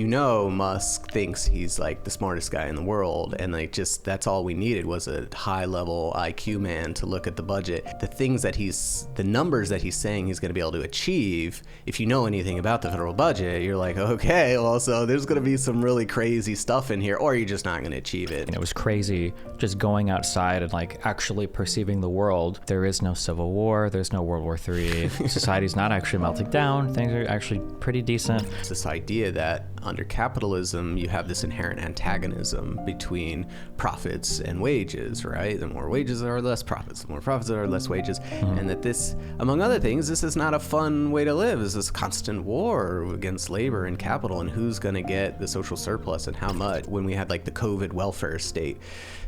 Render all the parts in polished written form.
Musk thinks he's like the smartest guy in the world, and like just that's all we needed was a high level IQ man to look at the budget. The numbers that he's saying he's going to be able to achieve, if you know anything about the federal budget, you're like, okay, well, so there's going to be some really crazy stuff in here, or you're just not going to achieve it. And it was crazy just going outside and like actually perceiving the world. There is no civil war, there's no World War III. Society's not actually melting down. Things are actually pretty decent. It's this idea that under capitalism, you have this inherent antagonism between profits and wages, right? The more wages there are, less profits. The more profits there are, less wages. Mm-hmm. And that this, among other things, this is not a fun way to live. This is constant war against labor and capital, and who's going to get the social surplus and how much. When we had like the COVID welfare state,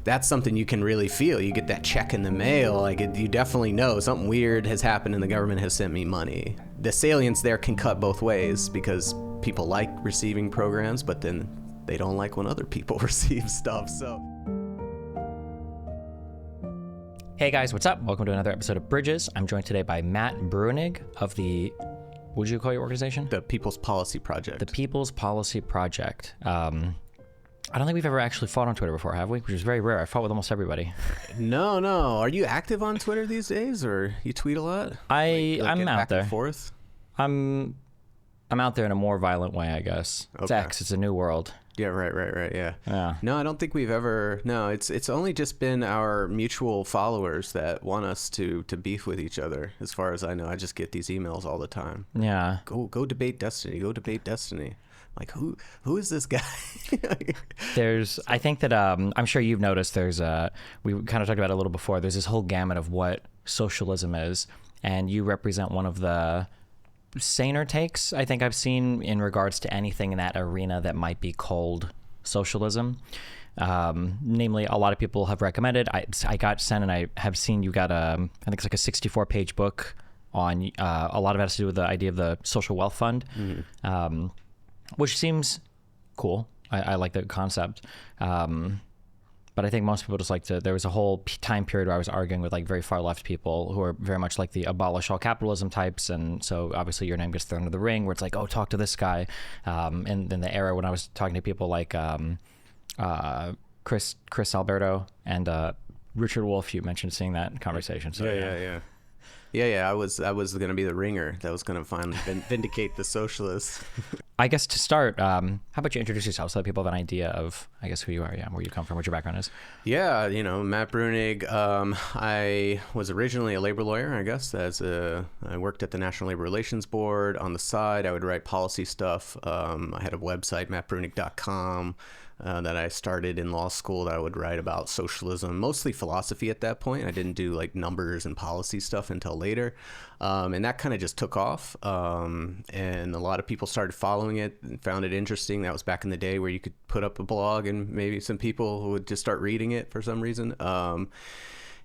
that's something you can really feel. You get that check in the mail, you definitely know something weird has happened and the government has sent me money. The salience there can cut both ways because people like receiving programs, but then they don't like when other people receive stuff. So, hey guys, what's up? Welcome to another episode of Bridges. I'm joined today by Matt Bruenig of the, what would you call your organization? The People's Policy Project. The People's Policy Project. I don't think we've ever actually fought on Twitter before, have we? Which is very rare. I fought with almost everybody. No. Are you active on Twitter these days, or you tweet a lot? I'm out there. Back and forth? I'm out there in a more violent way, I guess. Okay. It's X. It's a new world. Yeah, right. Yeah. No, I don't think we've ever. No, it's only just been our mutual followers that want us to beef with each other. As far as I know, I just get these emails all the time. Yeah. Go debate Destiny. Go debate Destiny. Like, who is this guy? I think that I'm sure you've noticed we kind of talked about it a little before. There's this whole gamut of what socialism is, and you represent one of the saner takes I think I've seen in regards to anything in that arena that might be called socialism. Namely, a lot of people have recommended. I got sent, and I have seen you got I think it's like a 64-page book on a lot of it has to do with the idea of the social wealth fund. Mm-hmm. Which seems cool. I like the concept. But I think most people just like to, there was a whole time period where I was arguing with like very far left people who are very much like the abolish all capitalism types. And so obviously your name gets thrown into the ring where it's like, oh, talk to this guy. And then the era when I was talking to people like Chris Alberto and Richard Wolff, you mentioned seeing that conversation. So Yeah, I was going to be the ringer that was going to finally vindicate the socialists. I guess to start, how about you introduce yourself so that people have an idea of, I guess, who you are, where you come from, what your background is. Yeah, Matt Bruenig. I was originally a labor lawyer, I guess. I worked at the National Labor Relations Board. On the side, I would write policy stuff. I had a website, mattbruenig.com. That I started in law school that I would write about socialism, mostly philosophy at that point. I didn't do like numbers and policy stuff until later. And that kind of just took off. And a lot of people started following it and found it interesting. That was back in the day where you could put up a blog and maybe some people would just start reading it for some reason.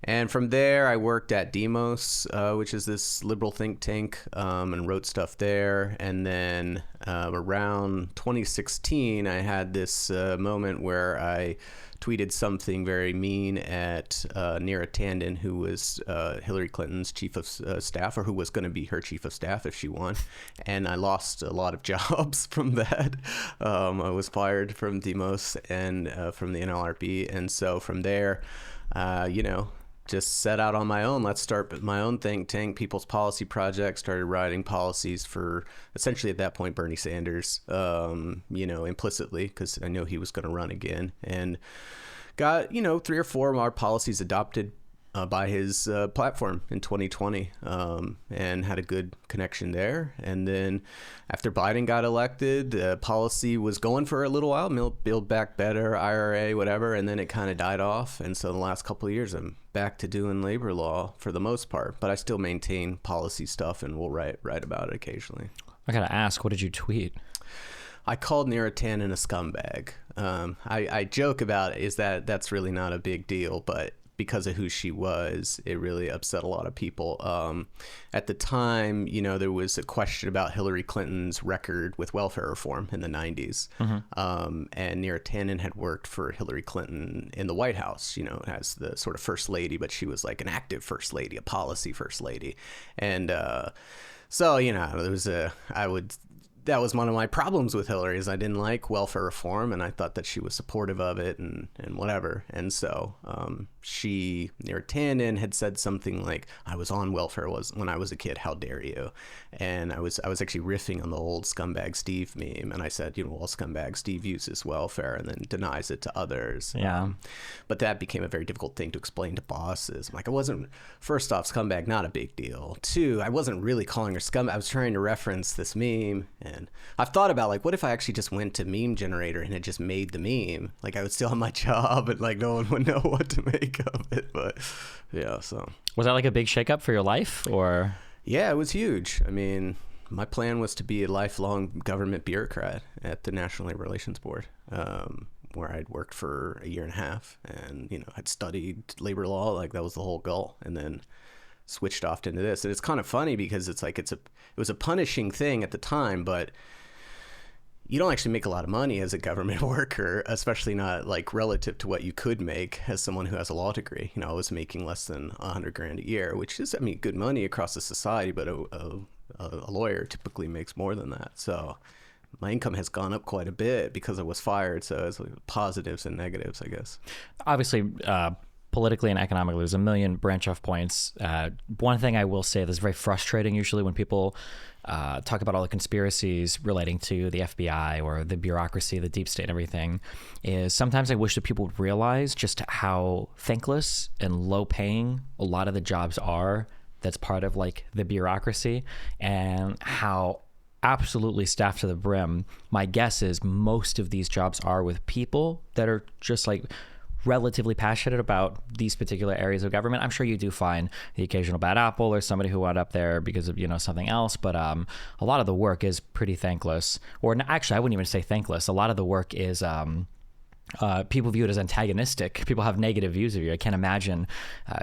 And from there, I worked at Demos, which is this liberal think tank, and wrote stuff there. And then around 2016, I had this moment where I tweeted something very mean at Neera Tanden, who was Hillary Clinton's chief of staff, or who was going to be her chief of staff if she won. And I lost a lot of jobs from that. I was fired from Demos and from the NLRB. And so from there, just set out on my own. Let's start my own think tank, People's Policy Project. Started writing policies for essentially at that point Bernie Sanders, implicitly because I know he was going to run again, and got 3 or 4 of our policies adopted by his platform in 2020, and had a good connection there. And then after Biden got elected, policy was going for a little while, Build Back Better, IRA, whatever, and then it kind of died off. And so the last couple of years, I'm back to doing labor law for the most part, but I still maintain policy stuff and will write about it occasionally. I gotta ask, what did you tweet? I called Neera Tanden a scumbag. I joke about it, that's really not a big deal, but because of who she was, it really upset a lot of people. At the time, there was a question about Hillary Clinton's record with welfare reform in the 90s. Mm-hmm. And Neera Tanden had worked for Hillary Clinton in the White House, as the sort of first lady, but she was like an active first lady, a policy first lady. And so, there was I would that was one of my problems with Hillary is I didn't like welfare reform, and I thought that she was supportive of it and whatever. And so she, near Tandon, had said something like, I was on welfare when I was a kid, how dare you? And I was actually riffing on the old scumbag Steve meme, and I said, well, scumbag Steve uses welfare and then denies it to others. Yeah. But that became a very difficult thing to explain to bosses. Like, I wasn't, first off, scumbag, not a big deal. Two, I wasn't really calling her scumbag. I was trying to reference this meme. And I've thought about, like, what if I actually just went to meme generator and it just made the meme? Like, I would still have my job, and like no one would know what to make of it. But yeah, so. Was that like a big shakeup for your life, or? Yeah, it was huge. I mean, my plan was to be a lifelong government bureaucrat at the National Labor Relations Board, where I'd worked for a year and a half, and I'd studied labor law. Like, that was the whole goal, and then switched off into this. And it's kind of funny because it's like it was a punishing thing at the time, but you don't actually make a lot of money as a government worker, especially not like relative to what you could make as someone who has a law degree. I was making less than $100,000 a year, which is, I mean, good money across the society, but a lawyer typically makes more than that. So my income has gone up quite a bit because I was fired. So it's like positives and negatives, I guess. Obviously, politically and economically, there's a million branch off points. One thing I will say that's very frustrating usually when people talk about all the conspiracies relating to the FBI or the bureaucracy, the deep state and everything, is sometimes I wish that people would realize just how thankless and low paying a lot of the jobs are that's part of like the bureaucracy, and how absolutely staffed to the brim. My guess is most of these jobs are with people that are just like relatively passionate about these particular areas of government. I'm sure you do find the occasional bad apple or somebody who wound up there because of something else, but a lot of the work is pretty thankless. Or actually, I wouldn't even say thankless. A lot of the work is people view it as antagonistic. People have negative views of you. I can't imagine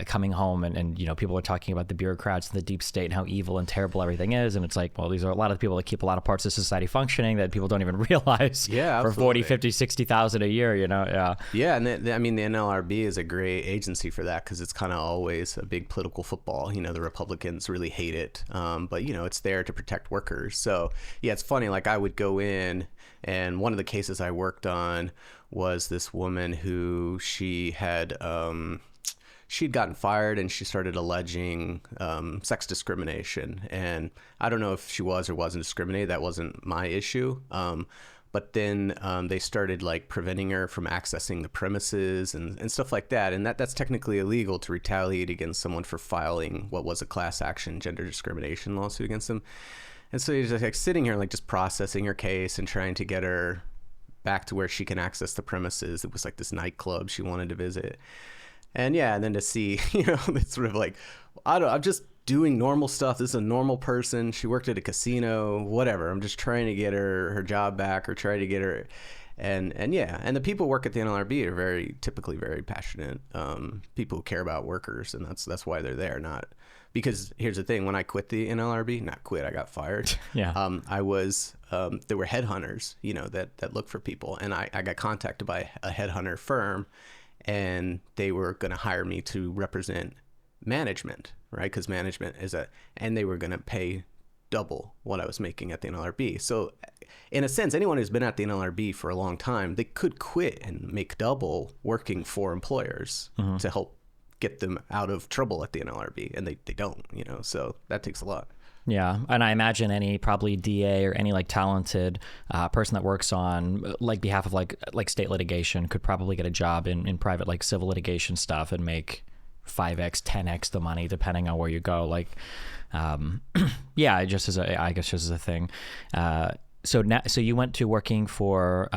coming home and people are talking about the bureaucrats and the deep state and how evil and terrible everything is. And it's like, well, these are a lot of people that keep a lot of parts of society functioning that people don't even realize. Yeah, for 40, 50, 60,000 a year, Yeah. Yeah. And the NLRB is a great agency for that because it's kind of always a big political football. The Republicans really hate it. But it's there to protect workers. So yeah, it's funny. Like, I would go in, and one of the cases I worked on was this woman who she'd gotten fired, and she started alleging sex discrimination. And I don't know if she was or wasn't discriminated. That wasn't my issue. But then they started like preventing her from accessing the premises and stuff like that. And that's technically illegal to retaliate against someone for filing what was a class action gender discrimination lawsuit against them. And so you're just like sitting here, like just processing her case and trying to get her back to where she can access the premises. It was like this nightclub she wanted to visit. And yeah, and then to see, it's sort of like, I'm just doing normal stuff. This is a normal person. She worked at a casino, whatever. I'm just trying to get her job back, or try to get her. And yeah, and the people who work at the NLRB are typically very passionate people who care about workers. And that's why they're there. Not because here's the thing, when I quit the NLRB, not quit, I got fired. Yeah. There were headhunters, that look for people. And I got contacted by a headhunter firm, and they were going to hire me to represent management, right? Because management and they were going to pay double what I was making at the NLRB. So in a sense, anyone who's been at the NLRB for a long time, they could quit and make double working for employers to help get them out of trouble at the NLRB. And they don't, so that takes a lot. Yeah, and I imagine any probably DA or any like talented person that works on like behalf of like state litigation could probably get a job in private like civil litigation stuff and make 5x, 10x the money depending on where you go. Like, yeah, I guess just as a thing. So you went to working for.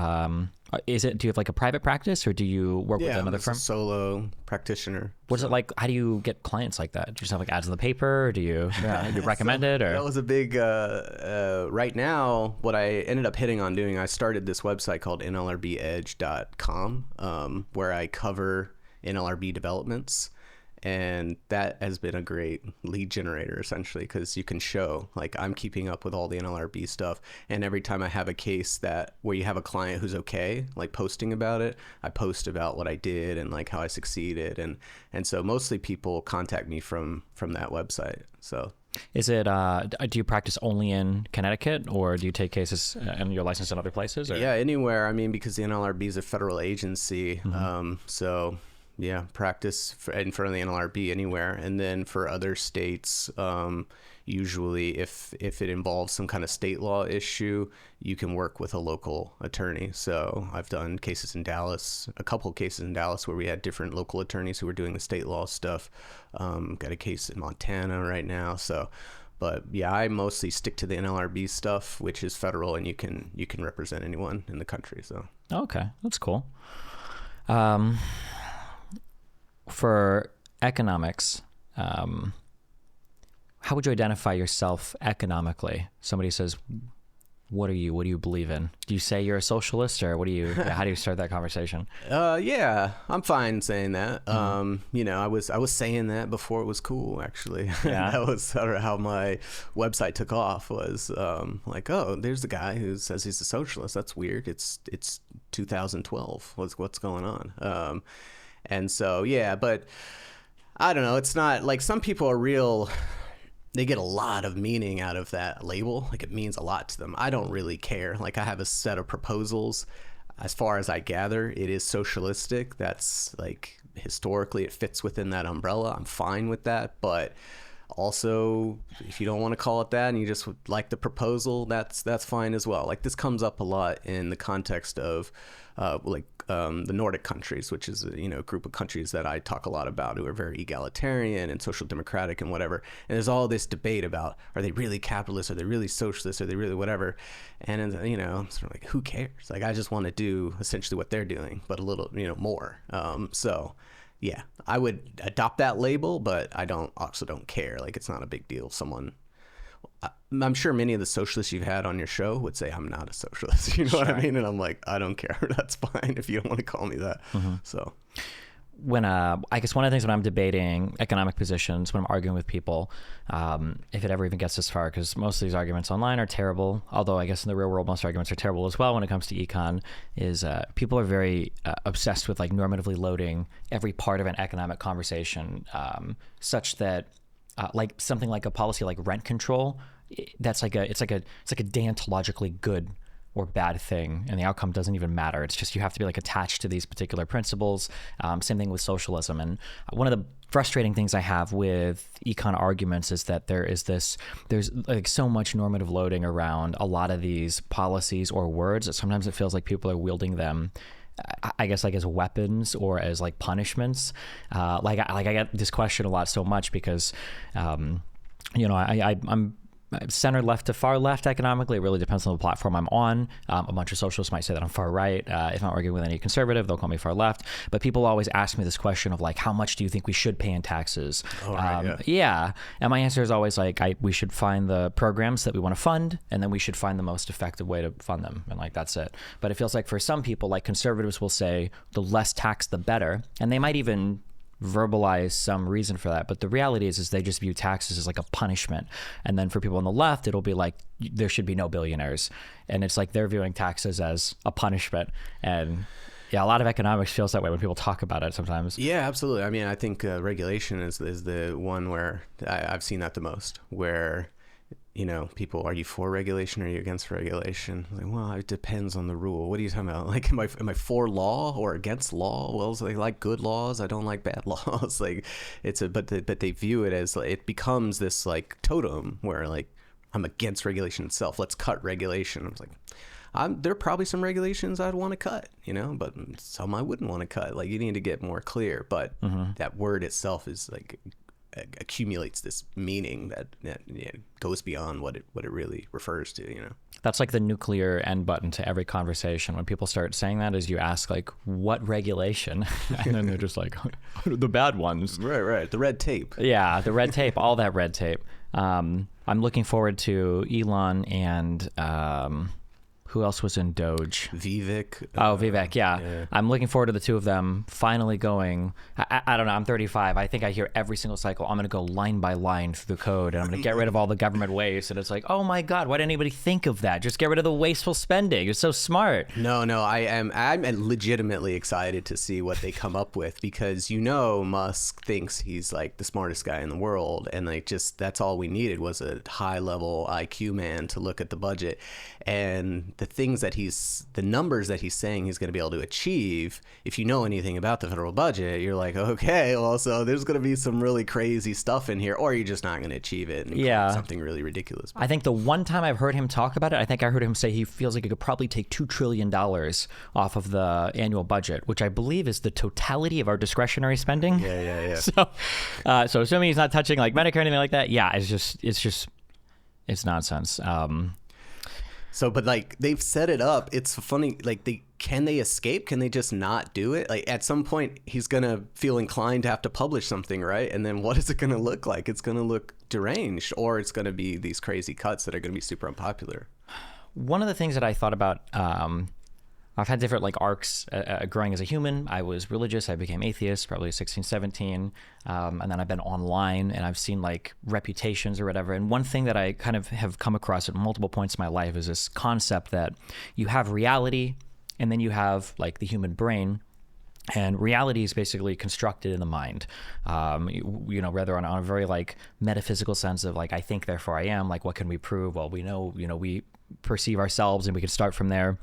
Do you have like a private practice, or do you work with another firm? A solo practitioner. What's it like? How do you get clients like that? Do you just have like ads in the paper, or do you recommend it? Or? That was a big, right now, what I ended up hitting on doing, I started this website called nlrbedge.com, where I cover NLRB developments. And that has been a great lead generator, essentially, because you can show, like, I'm keeping up with all the NLRB stuff. And every time I have a case where you have a client who's okay, like posting about it, I post about what I did and like how I succeeded. And so mostly people contact me from that website. So Is it, do you practice only in Connecticut, or do you take cases and you're licensed in other places? Or? Yeah, anywhere. I mean, because the NLRB is a federal agency. So yeah, practice in front of the NLRB anywhere. And then for other states, usually if it involves some kind of state law issue, you can work with a local attorney. So I've done cases in Dallas, a couple of cases in Dallas where we had different local attorneys who were doing the state law stuff. Got a case in Montana right now. So, but yeah, I mostly stick to the NLRB stuff, which is federal, and you can represent anyone in the country. So okay, that's cool. For economics, how would you identify yourself economically? Somebody says, what are you? What do you believe in? Do you say you're a socialist, or what do you? How do you start that conversation? Yeah, I'm fine saying that. You know, I was saying that before it was cool, actually. Yeah. That was sort of how my website took off. Was like, oh, there's the guy who says he's a socialist. That's weird. It's 2012. What's going on? And so yeah, but I don't know. It's not like some people are real. They get a lot of meaning out of that label. Like it means a lot to them. I don't really care. Like I have a set of proposals. As far as I gather, it is socialistic. That's like historically it fits within that umbrella. I'm fine with that. But also, if you don't want to call it that and you just like the proposal, that's fine as well. Like this comes up a lot in the context of the Nordic countries, which is a group of countries that I talk a lot about, who are very egalitarian and social democratic and whatever. And there's all this debate about, are they really capitalist? Are they really socialist? Are they really whatever? And sort of like, who cares? Like I just want to do essentially what they're doing, but a little more. So yeah, I would adopt that label, but I also don't care. Like it's not a big deal. I'm sure many of the socialists you've had on your show would say I'm not a socialist. You know what I mean? And I'm like, I don't care. That's fine if you don't want to call me that. So when I guess one of the things when I'm debating economic positions, when I'm arguing with people, if it ever even gets this far, because most of these arguments online are terrible, although I guess in the real world most arguments are terrible as well when it comes to econ, is people are very obsessed with like normatively loading every part of an economic conversation, such that like something like a policy like rent control, it's like a deontologically good or bad thing, and the outcome doesn't even matter. It's just you have to be like attached to these particular principles. Same thing with socialism. And one of the frustrating things I have with econ arguments is that there's like so much normative loading around a lot of these policies or words that sometimes it feels like people are wielding them, I guess, like as weapons or as like punishments. Like I get this question a lot so much because, I'm center left to far left economically. It really depends on the platform I'm on. A bunch of socialists might say that I'm far right. If I'm arguing with any conservative, they'll call me far left. But people always ask me this question of like, how much do you think we should pay in taxes? Yeah. And my answer is always like, we should find the programs that we want to fund, and then we should find the most effective way to fund them. And like, that's it. But it feels like for some people, like conservatives will say the less tax, the better. And they might even verbalize some reason for that, but the reality is they just view taxes as like a punishment. And then for people on the left, it'll be like there should be no billionaires, and it's like they're viewing taxes as a punishment. And yeah, a lot of economics feels that way when people talk about it sometimes. Yeah, absolutely. I mean, I think regulation is the one where I've seen that the most, where people, are you for regulation or are you against regulation? Like, well, it depends on the rule. What are you talking about? Like, am I for law or against law? Well, it's like good laws. I don't like bad laws. Like, but they view it as like, it becomes this like totem where like I'm against regulation itself. Let's cut regulation. I was like, there are probably some regulations I'd want to cut, but some I wouldn't want to cut. Like, you need to get more clear. But that word itself is like accumulates this meaning that goes beyond what it really refers to. That's like the nuclear end button to every conversation. When people start saying that, is you ask like, what regulation? And then they're just like, the bad ones. Right. The red tape. Yeah, the red tape, all that red tape. I'm looking forward to Elon and Who else was in Doge? Vivek. Oh, Vivek, yeah. I'm looking forward to the two of them finally going. I don't know. I'm 35. I think I hear every single cycle, I'm going to go line by line through the code, and I'm going to get rid of all the government waste. And it's like, oh my God, why didn't anybody think of that? Just get rid of the wasteful spending. It's so smart. No, I'm legitimately excited to see what they come up with, because Musk thinks he's like the smartest guy in the world, and like just that's all we needed was a high level IQ man to look at the budget. And the numbers that he's saying he's going to be able to achieve, if you know anything about the federal budget, you're like, okay, well, so there's going to be some really crazy stuff in here, or you're just not going to achieve it and call it something really ridiculous. I think the one time I've heard him talk about it, I think I heard him say he feels like he could probably take $2 trillion off of the annual budget, which I believe is the totality of our discretionary spending. Yeah. So assuming he's not touching like Medicare or anything like that, it's nonsense. So, but like they've set it up. It's funny. Like can they escape? Can they just not do it? Like at some point he's going to feel inclined to have to publish something, right? And then what is it going to look like? It's going to look deranged, or it's going to be these crazy cuts that are going to be super unpopular. One of the things that I thought about, I've had different like arcs growing as a human. I was religious. I became atheist, probably 16, 17. And then I've been online and I've seen like reputations or whatever. And one thing that I kind of have come across at multiple points in my life is this concept that you have reality and then you have like the human brain. And reality is basically constructed in the mind, rather on a very like metaphysical sense of like, I think, therefore I am. Like, what can we prove? Well, we know, we perceive ourselves and we can start from there.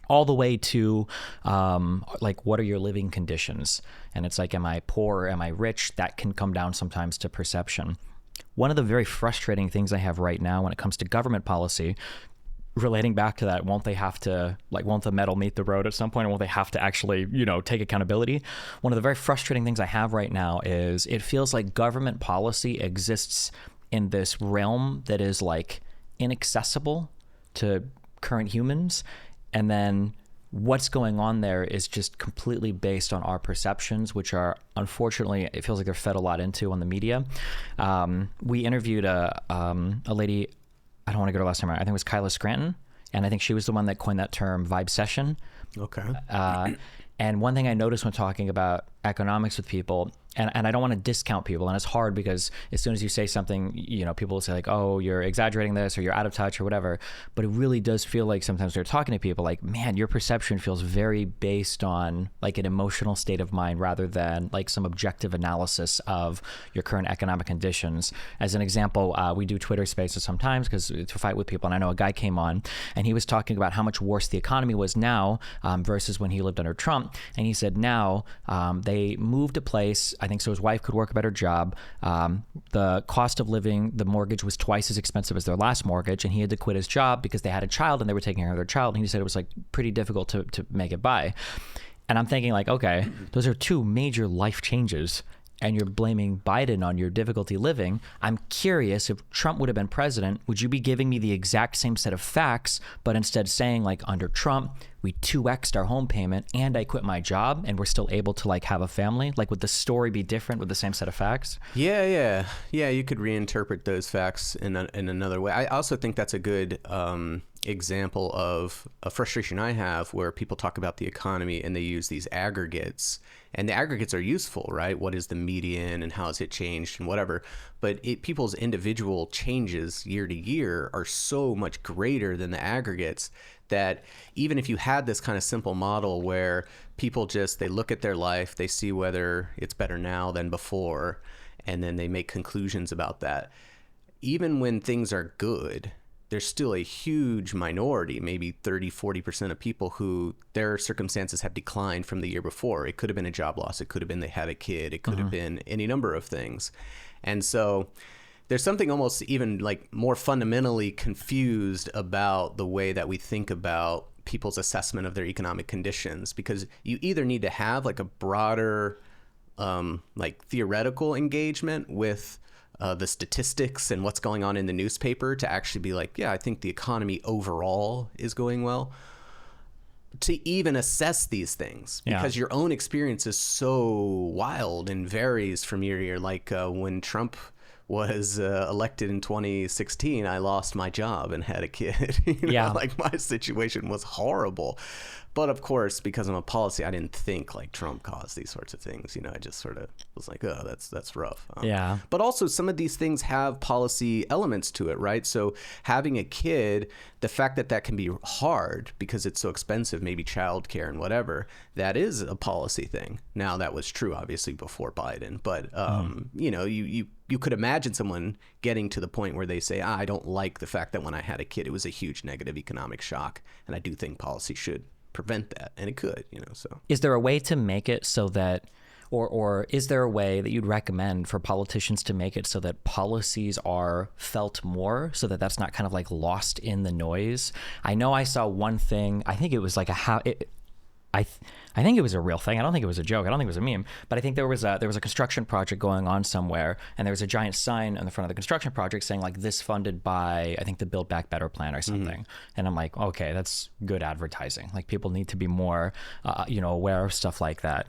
All the way to like, what are your living conditions? And it's like, am I poor? Am I rich? That can come down sometimes to perception. One of the very frustrating things I have right now when it comes to government policy, relating back to that, won't the metal meet the road at some point? Or won't they have to actually, take accountability? One of the very frustrating things I have right now is it feels like government policy exists in this realm that is like inaccessible to current humans. And then what's going on there is just completely based on our perceptions, which are, unfortunately, it feels like they're fed a lot into on the media. We interviewed a lady, I don't want to get her last name right, I think it was Kyla Scranton, and I think she was the one that coined that term vibe session. Okay. And one thing I noticed when talking about economics with people, and I don't want to discount people, and it's hard because as soon as you say something, people will say like, oh, you're exaggerating this or you're out of touch or whatever. But it really does feel like sometimes they're talking to people like, man, your perception feels very based on like an emotional state of mind rather than like some objective analysis of your current economic conditions. As an example, we do Twitter Spaces sometimes to fight with people. And I know a guy came on and he was talking about how much worse the economy was now versus when he lived under Trump. And he said now they moved a place, I think, so his wife could work a better job. The cost of living, the mortgage was twice as expensive as their last mortgage, and he had to quit his job because they had a child and they were taking care of their child. And he said it was like pretty difficult to make it by. And I'm thinking like, okay, those are two major life changes, and you're blaming Biden on your difficulty living. I'm curious, if Trump would have been president, would you be giving me the exact same set of facts, but instead saying like, under Trump, we 2x'd our home payment and I quit my job and we're still able to like have a family? Like, would the story be different with the same set of facts? Yeah. You could reinterpret those facts in another way. I also think that's a good example of a frustration I have where people talk about the economy and they use these aggregates, and the aggregates are useful, right? What is the median and how has it changed and whatever, but people's individual changes year to year are so much greater than the aggregates that even if you had this kind of simple model where people they look at their life, they see whether it's better now than before, and then they make conclusions about that. Even when things are good, there's still a huge minority, maybe 30-40% of people who their circumstances have declined from the year before. It could have been a job loss. It could have been they had a kid. It could have been any number of things. And so there's something almost even like more fundamentally confused about the way that we think about people's assessment of their economic conditions, because you either need to have like a broader like theoretical engagement with the statistics and what's going on in the newspaper to actually be like, yeah, I think the economy overall is going well, to even assess these things, because your own experience is so wild and varies from year to year. Like when Trump was elected in 2016, I lost my job and had a kid. Like my situation was horrible. But of course, because I'm a policy, I didn't think like Trump caused these sorts of things. I just sort of was like, oh, that's rough. But also some of these things have policy elements to it, right? So having a kid, the fact that can be hard because it's so expensive, maybe childcare and whatever, that is a policy thing. Now that was true, obviously, before Biden. But, you could imagine someone getting to the point where they say, I don't like the fact that when I had a kid, it was a huge negative economic shock. And I do think policy should prevent that, and it could, so. Is there a way to make it so that, or is there a way that you'd recommend for politicians to make it so that policies are felt more, so that that's not kind of like lost in the noise? I know I saw one thing, I think it was like I think it was a real thing. I don't think it was a joke. I don't think it was a meme. But I think there was a construction project going on somewhere, and there was a giant sign on the front of the construction project saying like this funded by, I think, the Build Back Better plan or something. And I'm like, okay, that's good advertising. Like people need to be more, aware of stuff like that.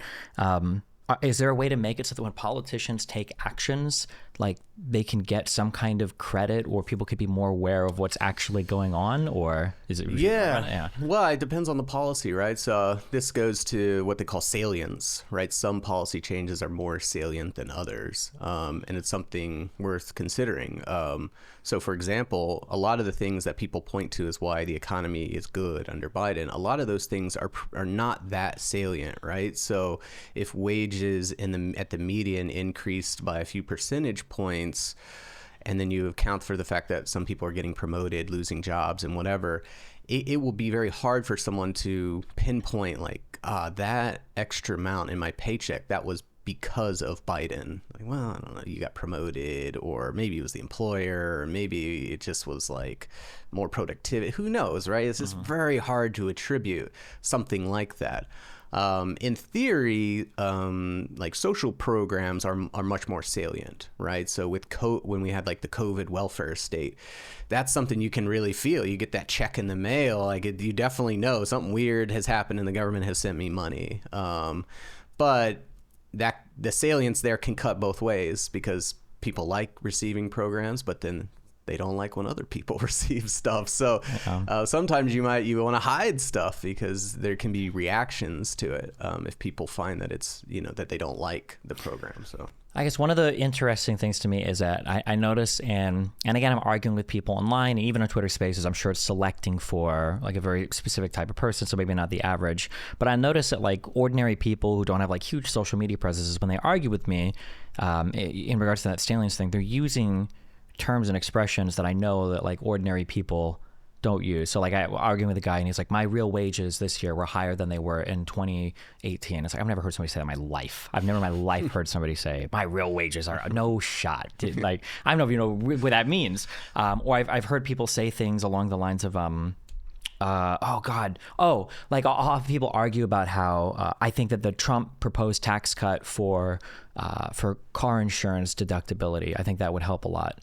Is there a way to make it so that when politicians take actions, like they can get some kind of credit, or people could be more aware of what's actually going on? Or is it? Yeah. Well, it depends on the policy, right? So this goes to what they call salience, right? Some policy changes are more salient than others, and it's something worth considering. So, for example, a lot of the things that people point to as why the economy is good under Biden, a lot of those things are not that salient, right? So if wages at the median increased by a few percentage points, and then you account for the fact that some people are getting promoted, losing jobs and whatever, it will be very hard for someone to pinpoint like, that extra amount in my paycheck, that was because of Biden. Like, well, I don't know, you got promoted, or maybe it was the employer, or maybe it just was like more productivity. Who knows, right? It's just very hard to attribute something like that. In theory, like social programs are much more salient, right? So with when we had like the COVID welfare state, that's something you can really feel. You get that check in the mail, like you definitely know something weird has happened and the government has sent me money. But that the salience there can cut both ways, because people like receiving programs, but then they don't like when other people receive stuff. So sometimes you want to hide stuff because there can be reactions to it if people find that it's, that they don't like the program. So I guess one of the interesting things to me is that I notice, and again, I'm arguing with people online, and even on Twitter Spaces, I'm sure it's selecting for like a very specific type of person, so maybe not the average. But I notice that like ordinary people who don't have like huge social media presences, when they argue with me in regards to that salience thing, they're using terms and expressions that I know that like ordinary people don't use. So like I arguing with a guy, and he's like, my real wages this year were higher than they were in 2018. It's like, I've never heard somebody say that in my life. I've never in my life heard somebody say my real wages are no shot. Like, I don't know if you know what that means. Or I've heard people say things along the lines of, like I'll have people argue about how I think that the Trump proposed tax cut for car insurance deductibility, I think that would help a lot.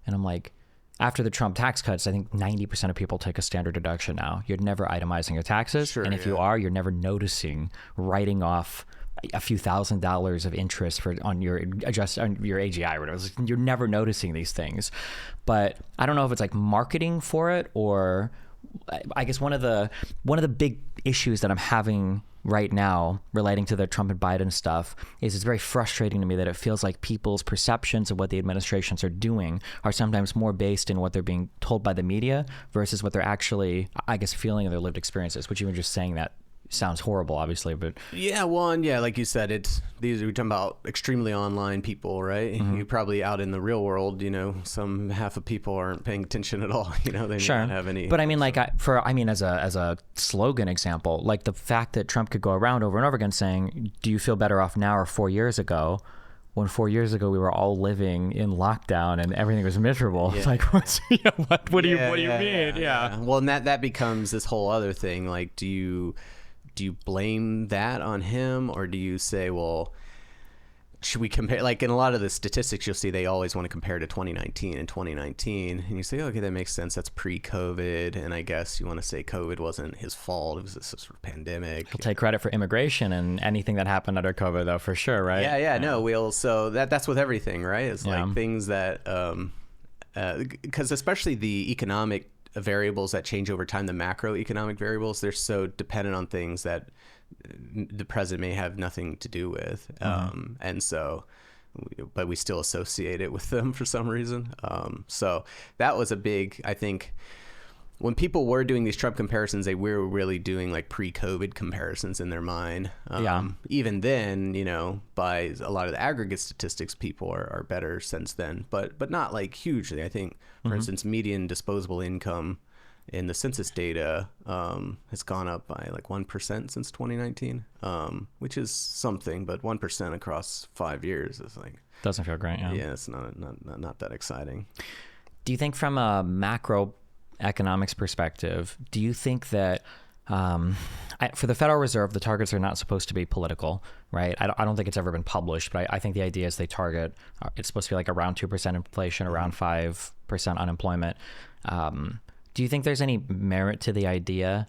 And I'm like, after the Trump tax cuts, I think 90% of people take a standard deduction now. You're never itemizing your taxes. Sure, and if you are, you're never noticing writing off a few $1,000s of interest on your AGI or whatever. You're never noticing these things. But I don't know if it's like marketing for it, or I guess one of the big issues that I'm having right now relating to the Trump and Biden stuff is it's very frustrating to me that it feels like people's perceptions of what the administrations are doing are sometimes more based in what they're being told by the media versus what they're actually, I guess, feeling in their lived experiences, which even just saying that sounds horrible, obviously, but yeah, well, and yeah, like you said, we're talking about extremely online people, right? You probably out in the real world, some half of people aren't paying attention at all. They may not have any. But I mean, like as a slogan example, like the fact that Trump could go around over and over again saying, "Do you feel better off now or 4 years ago?" When 4 years ago we were all living in lockdown and everything was miserable. Yeah. It's like, what do you mean? Yeah. Well, and that becomes this whole other thing. Like, do you blame that on him, or do you say, well, should we compare, like in a lot of the statistics you'll see they always want to compare to 2019 and 2019, and you say, okay, that makes sense, that's pre-COVID, and I guess you want to say COVID wasn't his fault, it was this sort of pandemic. He'll take credit for immigration and anything that happened under COVID though, for sure, right? No, so that's with everything, right? It's like things that because especially the economic variables that change over time, the macroeconomic variables, they're so dependent on things that the president may have nothing to do with, and so, but we still associate it with them for some reason. So that was a big, I think, when people were doing these Trump comparisons, they were really doing like pre-COVID comparisons in their mind. Even then, you know, by a lot of the aggregate statistics, people are better since then, but not like hugely. I think, for instance, median disposable income in the census data has gone up by like 1% since 2019, which is something, but 1% across 5 years is like, doesn't feel great. Yeah, it's not that exciting. Do you think from a macroeconomics perspective, do you think that for the Federal Reserve, the targets are not supposed to be political, right? I don't think it's ever been published, but I think the idea is they target, it's supposed to be like around 2% inflation, around 5% unemployment. Do you think there's any merit to the idea?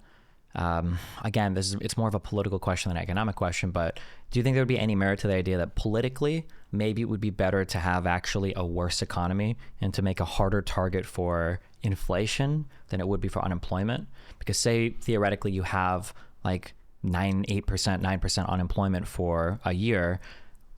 Again, it's more of a political question than an economic question, but do you think there would be any merit to the idea that politically, maybe it would be better to have actually a worse economy and to make a harder target for inflation than it would be for unemployment? Because say theoretically you have like 9% unemployment for a year,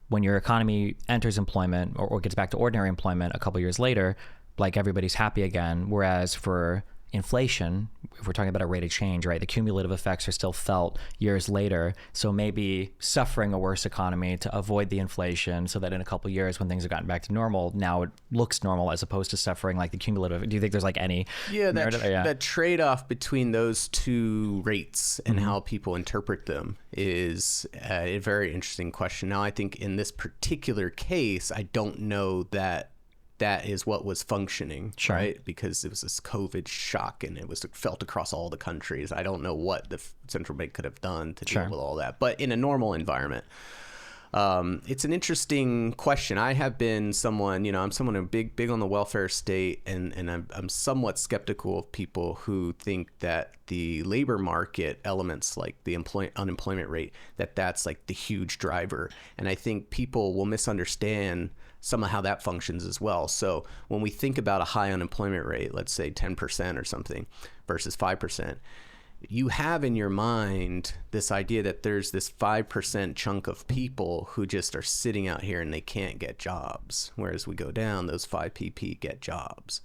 when your economy enters employment or gets back to ordinary employment a couple years later, like everybody's happy again. Whereas for inflation, if we're talking about a rate of change, right, the cumulative effects are still felt years later. So maybe suffering a worse economy to avoid the inflation so that in a couple of years when things have gotten back to normal, now it looks normal as opposed to suffering like the cumulative. Do you think there's like any that trade-off between those two rates and how people interpret them is a very interesting question. Now, I think in this particular case, I don't know that is what was functioning, right? Because it was this COVID shock and it was felt across all the countries. I don't know what the central bank could have done to deal with all that. But in a normal environment, it's an interesting question. I have been someone, I'm someone who's big on the welfare state, and I'm somewhat skeptical of people who think that the labor market elements like the unemployment rate, that's like the huge driver. And I think people will misunderstand some of how that functions as well. So when we think about a high unemployment rate, let's say 10% or something versus 5%, you have in your mind this idea that there's this 5% chunk of people who just are sitting out here and they can't get jobs. Whereas we go down, those 5% get jobs.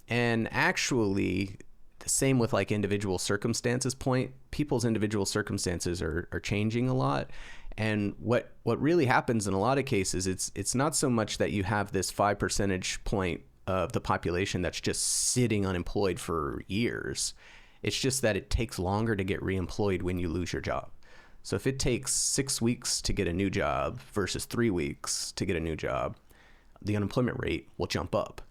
And actually, the same with like individual circumstances point, people's individual circumstances are changing a lot. And what really happens in a lot of cases, it's not so much that you have this 5 percentage point of the population that's just sitting unemployed for years. It's just that it takes longer to get reemployed when you lose your job. So if it takes 6 weeks to get a new job versus 3 weeks to get a new job, the unemployment rate will jump up.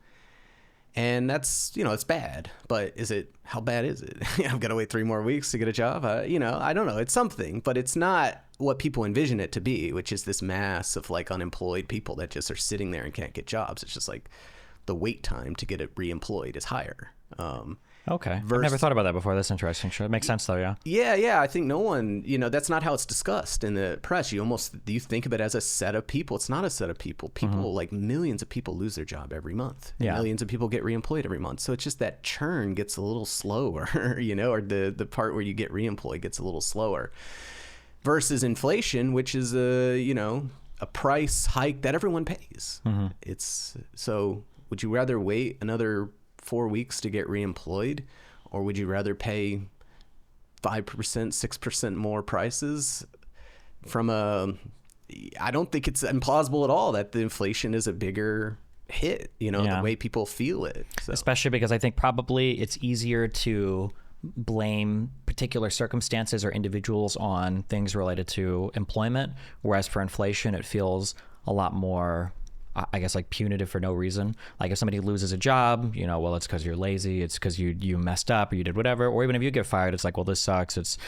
And that's, it's bad, but how bad is it? I've got to wait 3 more weeks to get a job. I don't know. It's something, but it's not what people envision it to be, which is this mass of like unemployed people that just are sitting there and can't get jobs. It's just like the wait time to get it reemployed is higher. Okay. I've never thought about that before. That's interesting. Sure. It makes sense though. Yeah. Yeah. I think no one, that's not how it's discussed in the press. You think of it as a set of people. It's not a set of people. Like millions of people lose their job every month. Yeah. Millions of people get reemployed every month. So it's just that churn gets a little slower, or the part where you get reemployed gets a little slower versus inflation, which is a price hike that everyone pays. So would you rather wait another 4 weeks to get reemployed, or would you rather pay 5%, 6% more prices I don't think it's implausible at all that the inflation is a bigger hit, the way people feel it. So. Especially because I think probably it's easier to blame particular circumstances or individuals on things related to employment, whereas for inflation, it feels a lot more, I guess, like punitive for no reason. Like if somebody loses a job, well, it's because you're lazy, it's because you messed up or you did whatever. Or even if you get fired, it's like, well, this sucks. It's,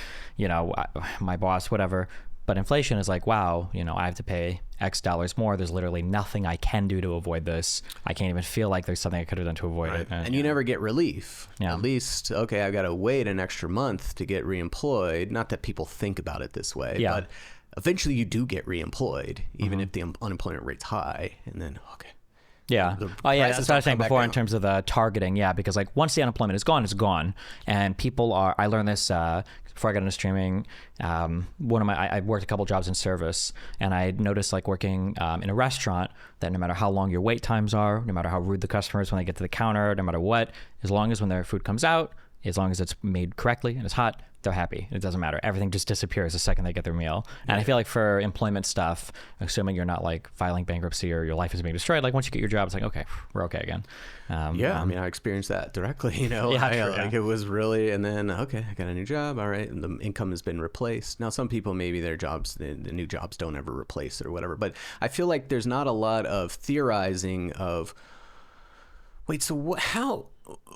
my boss, whatever. But inflation is like, wow, I have to pay X dollars more. There's literally nothing I can do to avoid this. I can't even feel like there's something I could have done to avoid it. And you never get relief. Yeah. At least, okay, I've got to wait an extra month to get reemployed. Not that people think about it this way, but eventually you do get reemployed, even if the unemployment rate's high. And then, okay. Yeah. Oh, yeah. That's what I was saying before in terms of the targeting. Yeah. Because like once the unemployment is gone, it's gone. And people are, I learned this before I got into streaming. I worked a couple jobs in service, and I noticed like working in a restaurant that no matter how long your wait times are, no matter how rude the customer is when they get to the counter, no matter what, as long as when their food comes out, as long as it's made correctly and it's hot, they're happy. It doesn't matter. Everything just disappears the second they get their meal. And I feel like for employment stuff, assuming you're not like filing bankruptcy or your life is being destroyed, like once you get your job, it's like, okay, we're okay again. I mean, I experienced that directly, It was really, and then, okay, I got a new job. All right. And the income has been replaced. Now, some people, maybe their jobs, the new jobs don't ever replace it or whatever. But I feel like there's not a lot of theorizing of, wait, so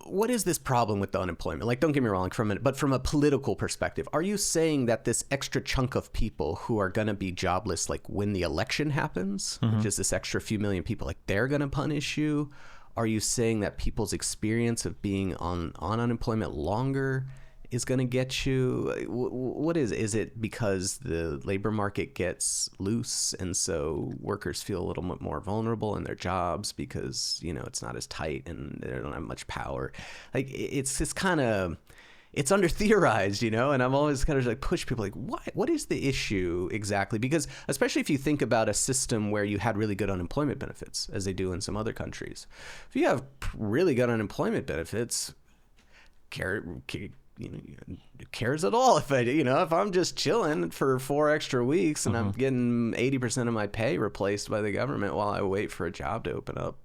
what is this problem with the unemployment? Like, don't get me wrong, but from a political perspective, are you saying that this extra chunk of people who are going to be jobless, like when the election happens, which is this extra few million people, like they're going to punish you? Are you saying that people's experience of being on unemployment longer is going to get you? What is it because the labor market gets loose and so workers feel a little bit more vulnerable in their jobs because it's not as tight and they don't have much power? Like it's just kind of, it's under theorized, and I'm always kind of like push people like, what is the issue exactly? Because especially if you think about a system where you had really good unemployment benefits, as they do in some other countries, if you have really good unemployment benefits, cares at all if if I'm just chilling for 4 extra weeks and I'm getting 80% of my pay replaced by the government while I wait for a job to open up?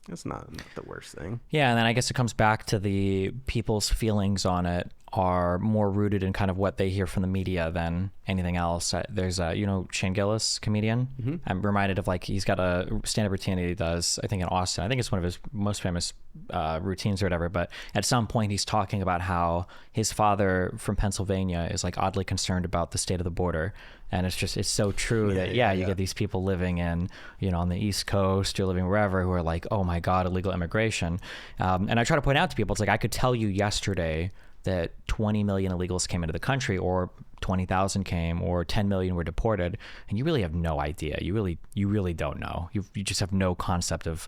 That's not the worst thing. Yeah, and then I guess it comes back to the people's feelings on it are more rooted in kind of what they hear from the media than anything else. There's Shane Gillis, comedian. I'm reminded of like he's got a stand-up routine that he does, I think in Austin. I think it's one of his most famous routines or whatever. But at some point he's talking about how his father from Pennsylvania is like oddly concerned about the state of the border. And it's so true that you get these people living in, on the East Coast or living wherever who are like, oh my God, illegal immigration. And I try to point out to people, it's like, I could tell you yesterday that 20 million illegals came into the country, or 20,000 came, or 10 million were deported, and you really have no idea. You really don't know. You just have no concept of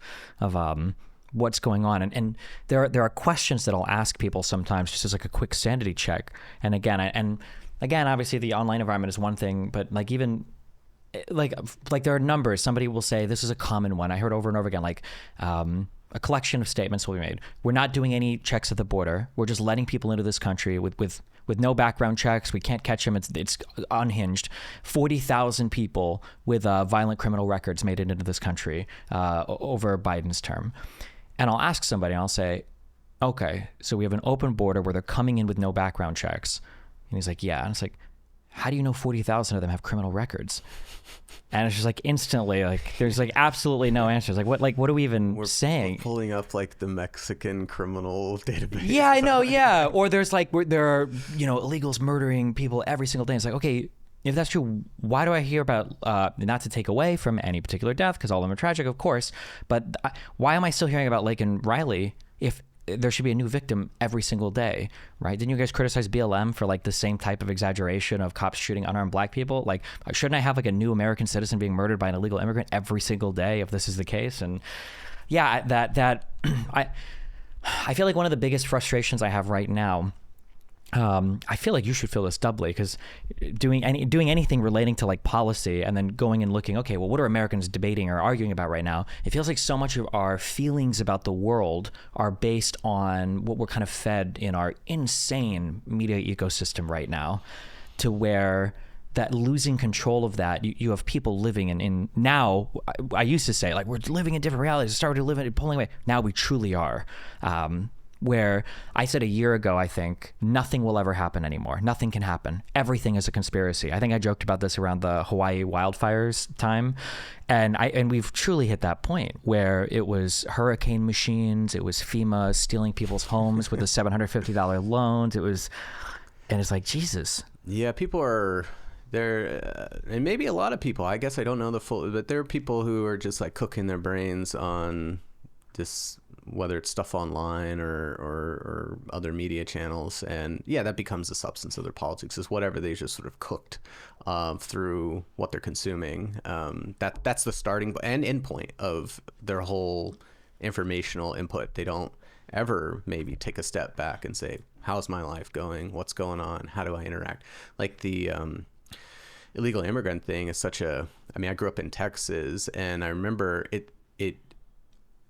what's going on. And there are questions that I'll ask people sometimes just as like a quick sanity check. And again, obviously the online environment is one thing, but like even like there are numbers. Somebody will say, this is a common one. I heard over and over again, like a collection of statements will be made. We're not doing any checks at the border. We're just letting people into this country with no background checks. We can't catch them. It's unhinged. 40,000 people with violent criminal records made it into this country over Biden's term. And I'll ask somebody, and I'll say, okay, so we have an open border where they're coming in with no background checks. And he's like, yeah. And it's like, how do you know 40,000 of them have criminal records? And it's just like instantly, like there's like absolutely no answers. Like what are we even saying? We're pulling up like the Mexican criminal database. Yeah, I know. Yeah. Or there's like, there are, illegals murdering people every single day. It's like, okay, if that's true, why do I hear about, not to take away from any particular death, because all of them are tragic, of course, but why am I still hearing about Lake and Riley if there should be a new victim every single day, right? Didn't you guys criticize BLM for like the same type of exaggeration of cops shooting unarmed black people? Like, shouldn't I have like a new American citizen being murdered by an illegal immigrant every single day if this is the case? And yeah, I feel like one of the biggest frustrations I have right now, I feel like you should feel this doubly, because doing anything relating to like policy and then going and looking, okay, well, what are Americans debating or arguing about right now? It feels like so much of our feelings about the world are based on what we're kind of fed in our insane media ecosystem right now, to where that losing control of that, you have people living in now, I used to say like we're living in different realities, started living, pulling away. Now we truly are. Where I said a year ago, I think nothing will ever happen anymore. Nothing can happen. Everything is a conspiracy. I think I joked about this around the Hawaii wildfires time. And we've truly hit that point where it was hurricane machines. It was FEMA stealing people's homes with the $750 loans. And it's like, Jesus. Yeah, people are and maybe a lot of people, I guess I don't know the full, but there are people who are just like cooking their brains on this, whether it's stuff online or other media channels. And yeah, that becomes the substance of their politics, is whatever they just sort of cooked through what they're consuming. That's the starting and end point of their whole informational input. They don't ever maybe take a step back and say, how's my life going? What's going on? How do I interact? Like the illegal immigrant thing is I grew up in Texas, and I remember it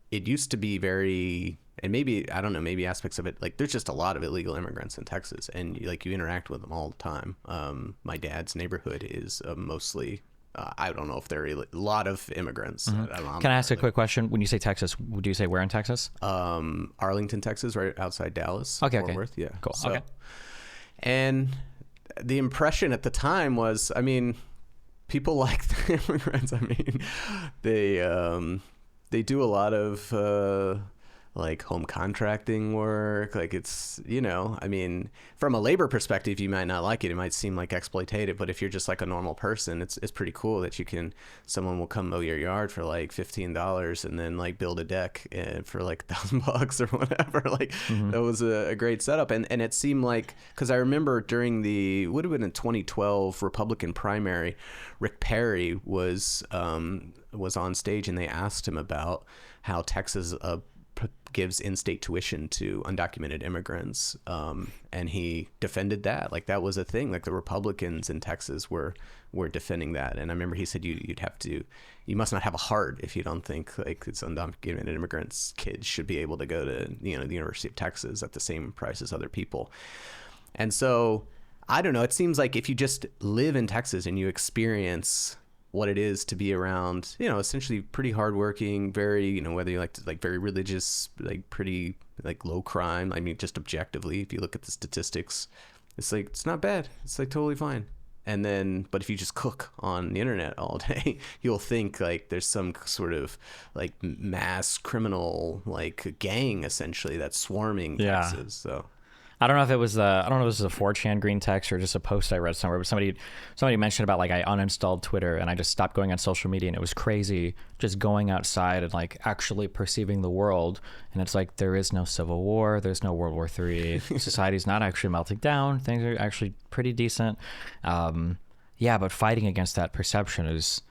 used to be very, and maybe, I don't know, maybe aspects of it, like there's just a lot of illegal immigrants in Texas, and you interact with them all the time. My dad's neighborhood is mostly, I don't know if there are a lot of immigrants. Mm-hmm. Can I ask a quick question? When you say Texas, do you say where in Texas? Arlington, Texas, right outside Dallas. Okay. Fort Worth, yeah. Cool. So, okay. And the impression at the time was, people like the immigrants. They do a lot of like home contracting work. Like it's, from a labor perspective, you might not like it. It might seem like exploitative, but if you're just like a normal person, it's pretty cool that someone will come mow your yard for like $15 and then like build a deck for like $1,000 or whatever. Like that was a great setup. And it seemed like, cause I remember during would have been in 2012 Republican primary, Rick Perry was on stage, and they asked him about how Texas gives in-state tuition to undocumented immigrants, and he defended that. Like that was a thing. Like the Republicans in Texas were defending that. And I remember he said you must not have a heart if you don't think like it's undocumented immigrants' kids should be able to go to the University of Texas at the same price as other people. And so I don't know. It seems like if you just live in Texas and you experience what it is to be around, essentially pretty hardworking, very, whether you like to like very religious, like pretty like low crime. Just objectively, if you look at the statistics, it's like, it's not bad. It's like totally fine. And then, but if you just cook on the internet all day, you'll think like there's some sort of like mass criminal like gang essentially that's swarming Texas. So I don't know if it was I don't know if this is a 4chan green text or just a post I read somewhere, but somebody mentioned about like I uninstalled Twitter and I just stopped going on social media, and it was crazy just going outside and like actually perceiving the world. And it's like there is no civil war, there's no World War III, society's not actually melting down, things are actually pretty decent. But fighting against that perception is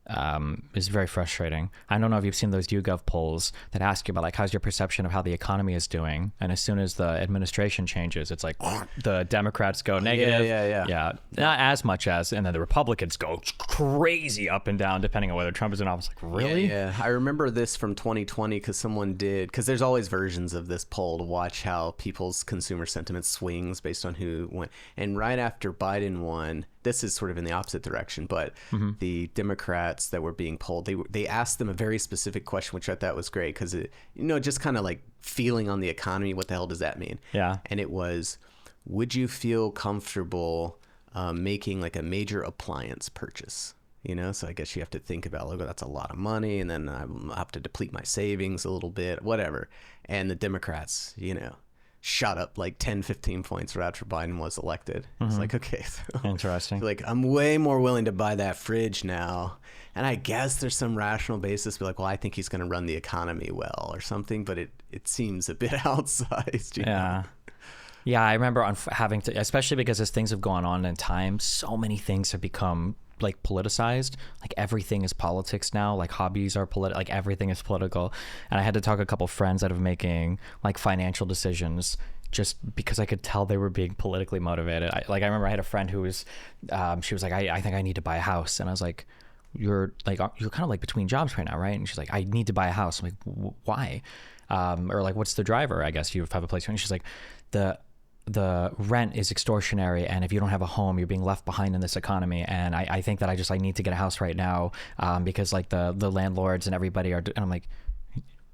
very frustrating. I don't know if you've seen those YouGov polls that ask you about like how's your perception of how the economy is doing, and as soon as the administration changes, it's like the Democrats go negative. Yeah, not as much as, and then the Republicans go crazy up and down depending on whether Trump is in office. Like really? Yeah. I remember this from 2020 because there's always versions of this poll to watch how people's consumer sentiment swings based on who went. And right after Biden won, this is sort of in the opposite direction, but the Democrats that were being polled, they asked them a very specific question, which I thought was great because it, just kind of like feeling on the economy. What the hell does that mean? Yeah. And it was, would you feel comfortable making like a major appliance purchase? So I guess you have to think about, look, that's a lot of money, and then I'll have to deplete my savings a little bit, whatever. And the Democrats, shot up like 10-15 points right after Biden was elected. It's like, okay, so interesting. Like I'm way more willing to buy that fridge now, and I guess there's some rational basis to be like, well, I think he's going to run the economy well or something, but it seems a bit outsized. Yeah, I remember having to, especially because as things have gone on in time, so many things have become like politicized. Like everything is politics now. Like hobbies are political. Like everything is political. And I had to talk to a couple friends out of making like financial decisions just because I could tell they were being politically motivated. I remember I had a friend who was, she was like, I think I need to buy a house. And I was like, you're kind of like between jobs right now, right? And she's like, I need to buy a house. I'm like, why? Or like, what's the driver? I guess you have a place. And she's like, the rent is extortionary, and if you don't have a home, you're being left behind in this economy. And I think that I need to get a house right now because like the landlords and everybody are, and I'm like,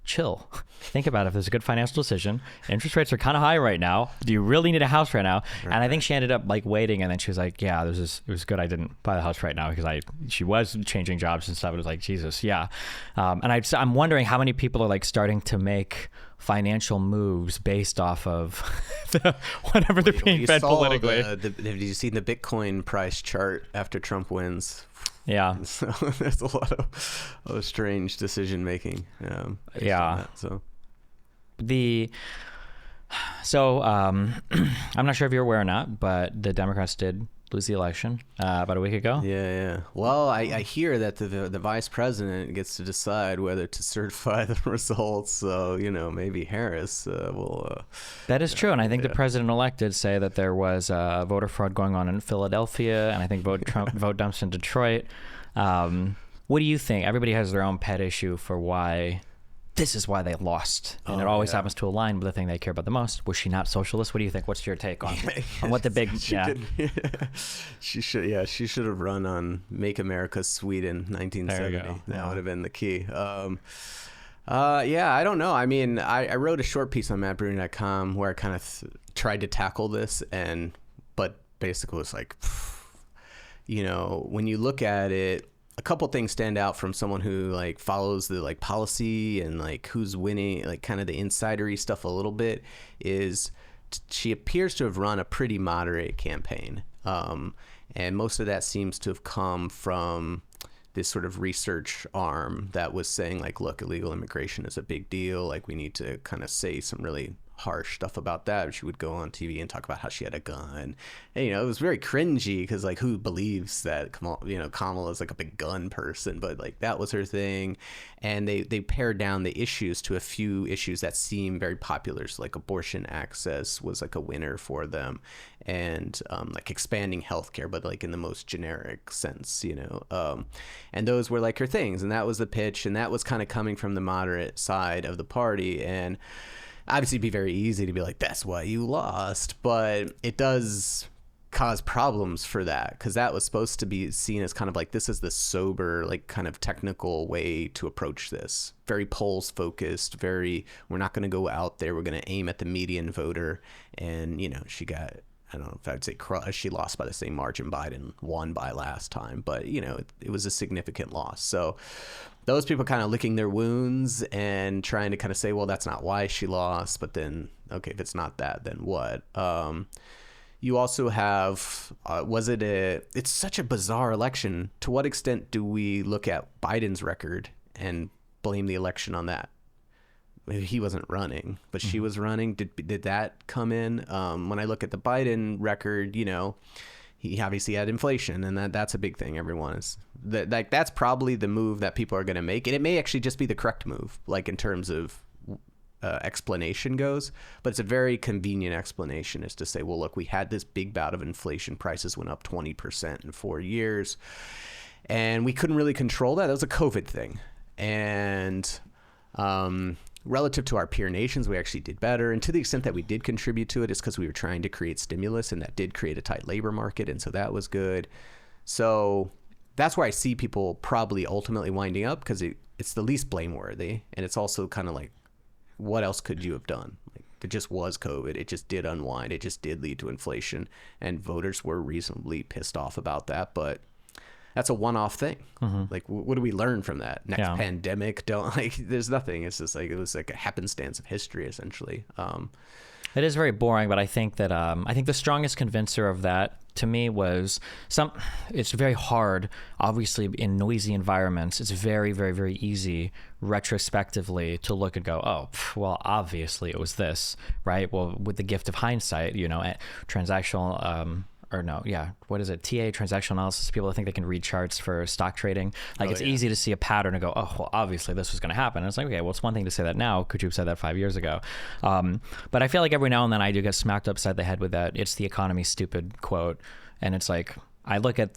chill. Think about it. If there's a good financial decision, interest rates are kind of high right now. Do you really need a house right now? Right. And I think she ended up like waiting, and then she was like, yeah, it was good I didn't buy the house right now because she was changing jobs and stuff. It was like, Jesus, yeah. And I'm wondering how many people are like starting to make financial moves based off of whatever they're being fed politically. Have you seen the Bitcoin price chart after Trump wins? Yeah. So there's a lot of strange decision making. Yeah. So I'm not sure if you're aware or not, but the Democrats did lose the election about a week ago. Yeah. Well, I hear that the vice president gets to decide whether to certify the results. So, maybe Harris will. That is true. And I think the president-elect did say that there was voter fraud going on in Philadelphia, and I think vote dumps in Detroit. What do you think? Everybody has their own pet issue for why this is why they lost. And it always happens to align with the thing they care about the most. Was she not socialist? What do you think? What's your take on what the big... She should have run on Make America Sweet in 1970. That would have been the key. I don't know. I mean, I wrote a short piece on mattbruenig.com where I kind of tried to tackle this, but basically it's like, when you look at it, a couple things stand out from someone who like follows the like policy and like who's winning, like kind of the insidery stuff a little bit, is she appears to have run a pretty moderate campaign. And most of that seems to have come from this sort of research arm that was saying like, look, illegal immigration is a big deal. Like we need to kind of say some really harsh stuff about that. She would go on TV and talk about how she had a gun. And, it was very cringy because like who believes that Kamala is like a big gun person, but like that was her thing. And they pared down the issues to a few issues that seem very popular. So like abortion access was like a winner for them, and like expanding healthcare, but like in the most generic sense, and those were like her things. And that was the pitch. And that was kind of coming from the moderate side of the party. And obviously it'd be very easy to be like, that's why you lost, but it does cause problems for that, because that was supposed to be seen as kind of like, this is the sober, like kind of technical way to approach this. Very polls focused, we're not going to go out there, we're going to aim at the median voter. And, she got, I don't know if I'd say she lost by the same margin Biden won by last time, but, it was a significant loss. So those people kind of licking their wounds and trying to kind of say, well, that's not why she lost. But then, okay, if it's not that, then what? You also have, it's such a bizarre election. To what extent do we look at Biden's record and blame the election on that? He wasn't running, but she was running. Did that come in? When I look at the Biden record, he obviously had inflation, and that's a big thing. Everyone is that's probably the move that people are going to make, and it may actually just be the correct move, like in terms of explanation goes. But it's a very convenient explanation, is to say, well, look, we had this big bout of inflation. Prices went up 20% in 4 years, and we couldn't really control that. That was a COVID thing, and relative to our peer nations, we actually did better. And to the extent that we did contribute to it, is because we were trying to create stimulus, and that did create a tight labor market. And so that was good. So that's where I see people probably ultimately winding up, because it's the least blameworthy. And it's also kind of like, what else could you have done? Like, it just was COVID. It just did unwind. It just did lead to inflation. And voters were reasonably pissed off about that. But that's a one-off thing. Like, what do we learn from that? Next pandemic, there's nothing. It's just like, it was like a happenstance of history, essentially. It is very boring, but I think that, I think the strongest convincer of that to me was it's very hard, obviously in noisy environments, it's very, very, very easy retrospectively to look and go, oh, well, obviously it was this, right? Well, with the gift of hindsight, transactional, what is it? TA, transactional analysis, people that think they can read charts for stock trading. Like, it's easy to see a pattern and go, oh, well, obviously this was going to happen. And it's like, okay, well, it's one thing to say that now. Could you have said that 5 years ago? But I feel like every now and then I do get smacked upside the head with that "it's the economy, stupid" quote. And it's like, I think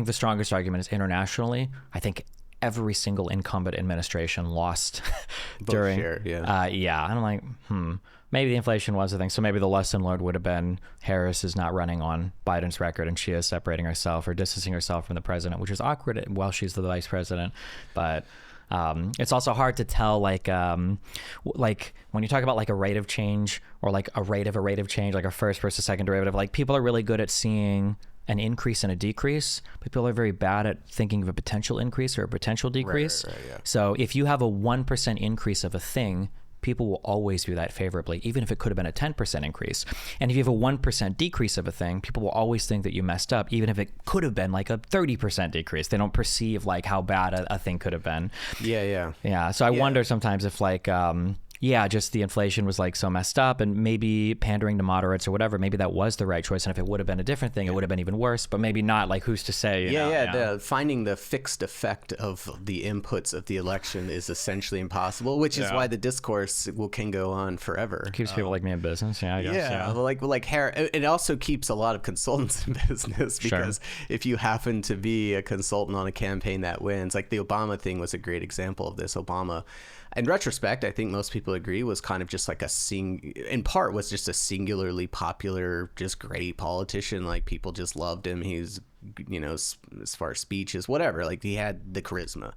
the strongest argument is internationally. I think every single incumbent administration lost during. And I'm like, maybe the inflation was the thing. So maybe the lesson learned would have been Harris is not running on Biden's record, and she is separating herself or distancing herself from the president, which is awkward while she's the vice president. But it's also hard to tell, like when you talk about like a rate of change, or like a rate of change, like a first versus second derivative, like people are really good at seeing an increase and a decrease. People are very bad at thinking of a potential increase or a potential decrease. Right, yeah. So if you have a 1% increase of a thing, people will always view that favorably, even if it could have been a 10% increase. And if you have a 1% decrease of a thing, people will always think that you messed up, even if it could have been like a 30% decrease. They don't perceive like how bad a thing could have been. Yeah. So I wonder sometimes if like, just the inflation was like so messed up, and maybe pandering to moderates or whatever, maybe that was the right choice. And if it would have been a different thing, it would have been even worse, but maybe not. Like, who's to say? Finding the fixed effect of the inputs of the election is essentially impossible, which is why the discourse can go on forever. Keeps people like me in business. I guess. Like it also keeps a lot of consultants in business, because if you happen to be a consultant on a campaign that wins, like the Obama thing was a great example of this. Obama, in retrospect, I think most people agree, was kind of just like in part was just a singularly popular, just great politician. Like, people just loved him. He's, as far as speeches, whatever, like he had the charisma.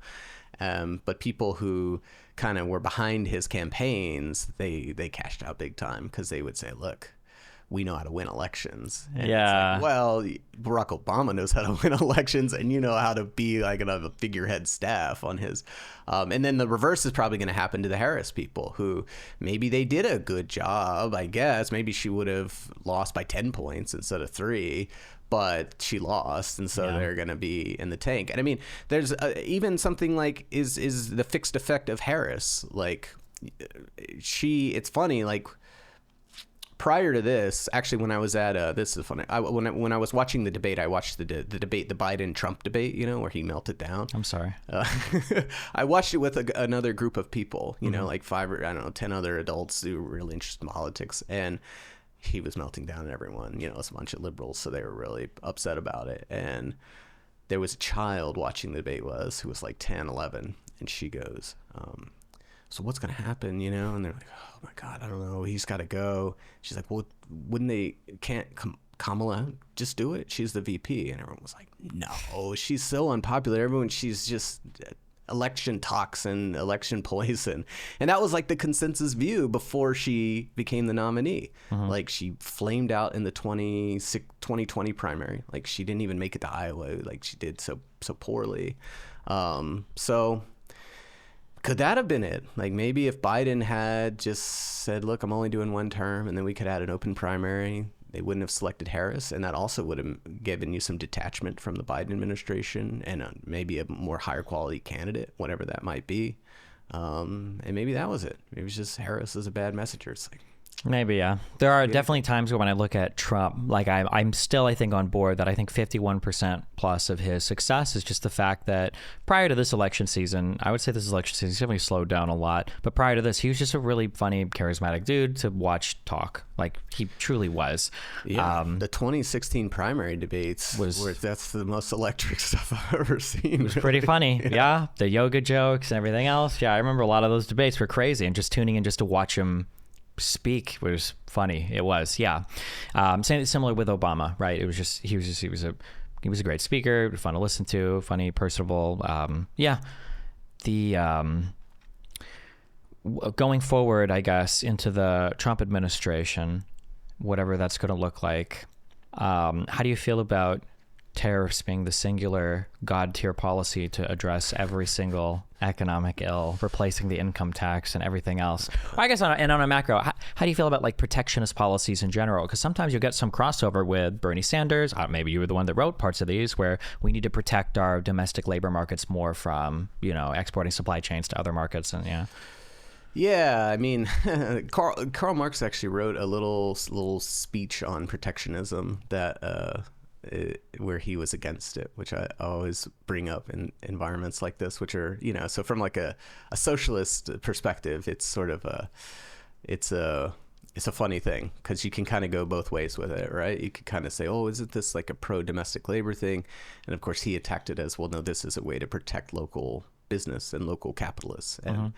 But people who kind of were behind his campaigns, they cashed out big time, because they would say, look, we know how to win elections. And it's like, well, Barack Obama knows how to win elections, and you know how to be like a figurehead staff on his. And then the reverse is probably going to happen to the Harris people, who maybe they did a good job, I guess. Maybe she would have lost by 10 points instead of 3, but she lost, and so they're going to be in the tank. And I mean, there's even something like is the fixed effect of Harris. Like, it's funny, like, prior to this, actually, when I was at this is funny. When I was watching the debate, I watched the debate, the Biden-Trump debate, where he melted down. I'm sorry. I watched it with another group of people, like 5 or 10 other adults who were really interested in politics, and he was melting down at everyone. It's a bunch of liberals, so they were really upset about it. And there was a child watching the debate who was like 10, 11, and she goes, so what's going to happen, And they're like, oh my God, I don't know. He's got to go. She's like, well, can't Kamala just do it? She's the VP. And everyone was like, no, she's so unpopular. She's just election toxin, election poison. And that was like the consensus view before she became the nominee. Like, she flamed out in the 2020 primary. Like, she didn't even make it to Iowa. Like, she did so poorly. So could that have been it? Like, maybe if Biden had just said, look, I'm only doing 1 term, and then we could add an open primary, they wouldn't have selected Harris, and that also would have given you some detachment from the Biden administration and maybe a more higher quality candidate, whatever that might be. And maybe that was it. Maybe it was just Harris is a bad messenger. It's like, maybe, yeah. There are definitely times when I look at Trump, like I'm still, I think, on board that I think 51% plus of his success is just the fact that prior to this election season, I would say this election season he's definitely slowed down a lot, but prior to this, he was just a really funny, charismatic dude to watch talk. Like, he truly was. Yeah, the 2016 primary debates that's the most electric stuff I've ever seen. It was pretty funny. Yeah, the yoga jokes and everything else. Yeah, I remember a lot of those debates were crazy, and just tuning in just to watch him speak was funny. It was, yeah. Similar with Obama, right? It was just he was a great speaker, fun to listen to, funny, personable. Going forward, I guess, into the Trump administration, whatever that's going to look like. How do you feel about tariffs being the singular god tier policy to address every single economic ill, replacing the income tax and everything else? I guess on a macro, how do you feel about like protectionist policies in general? Because sometimes you'll get some crossover with Bernie Sanders. Maybe you were the one that wrote parts of these, where we need to protect our domestic labor markets more from, exporting supply chains to other markets. And yeah, I mean, Karl Marx actually wrote a little speech on protectionism that where he was against it, which I always bring up in environments like this, which are, so from like a socialist perspective, it's sort of it's a funny thing, because you can kind of go both ways with it, right? You could kind of say, oh, isn't this like a pro-domestic labor thing? And of course he attacked it as, well, no, this is a way to protect local business and local capitalists. And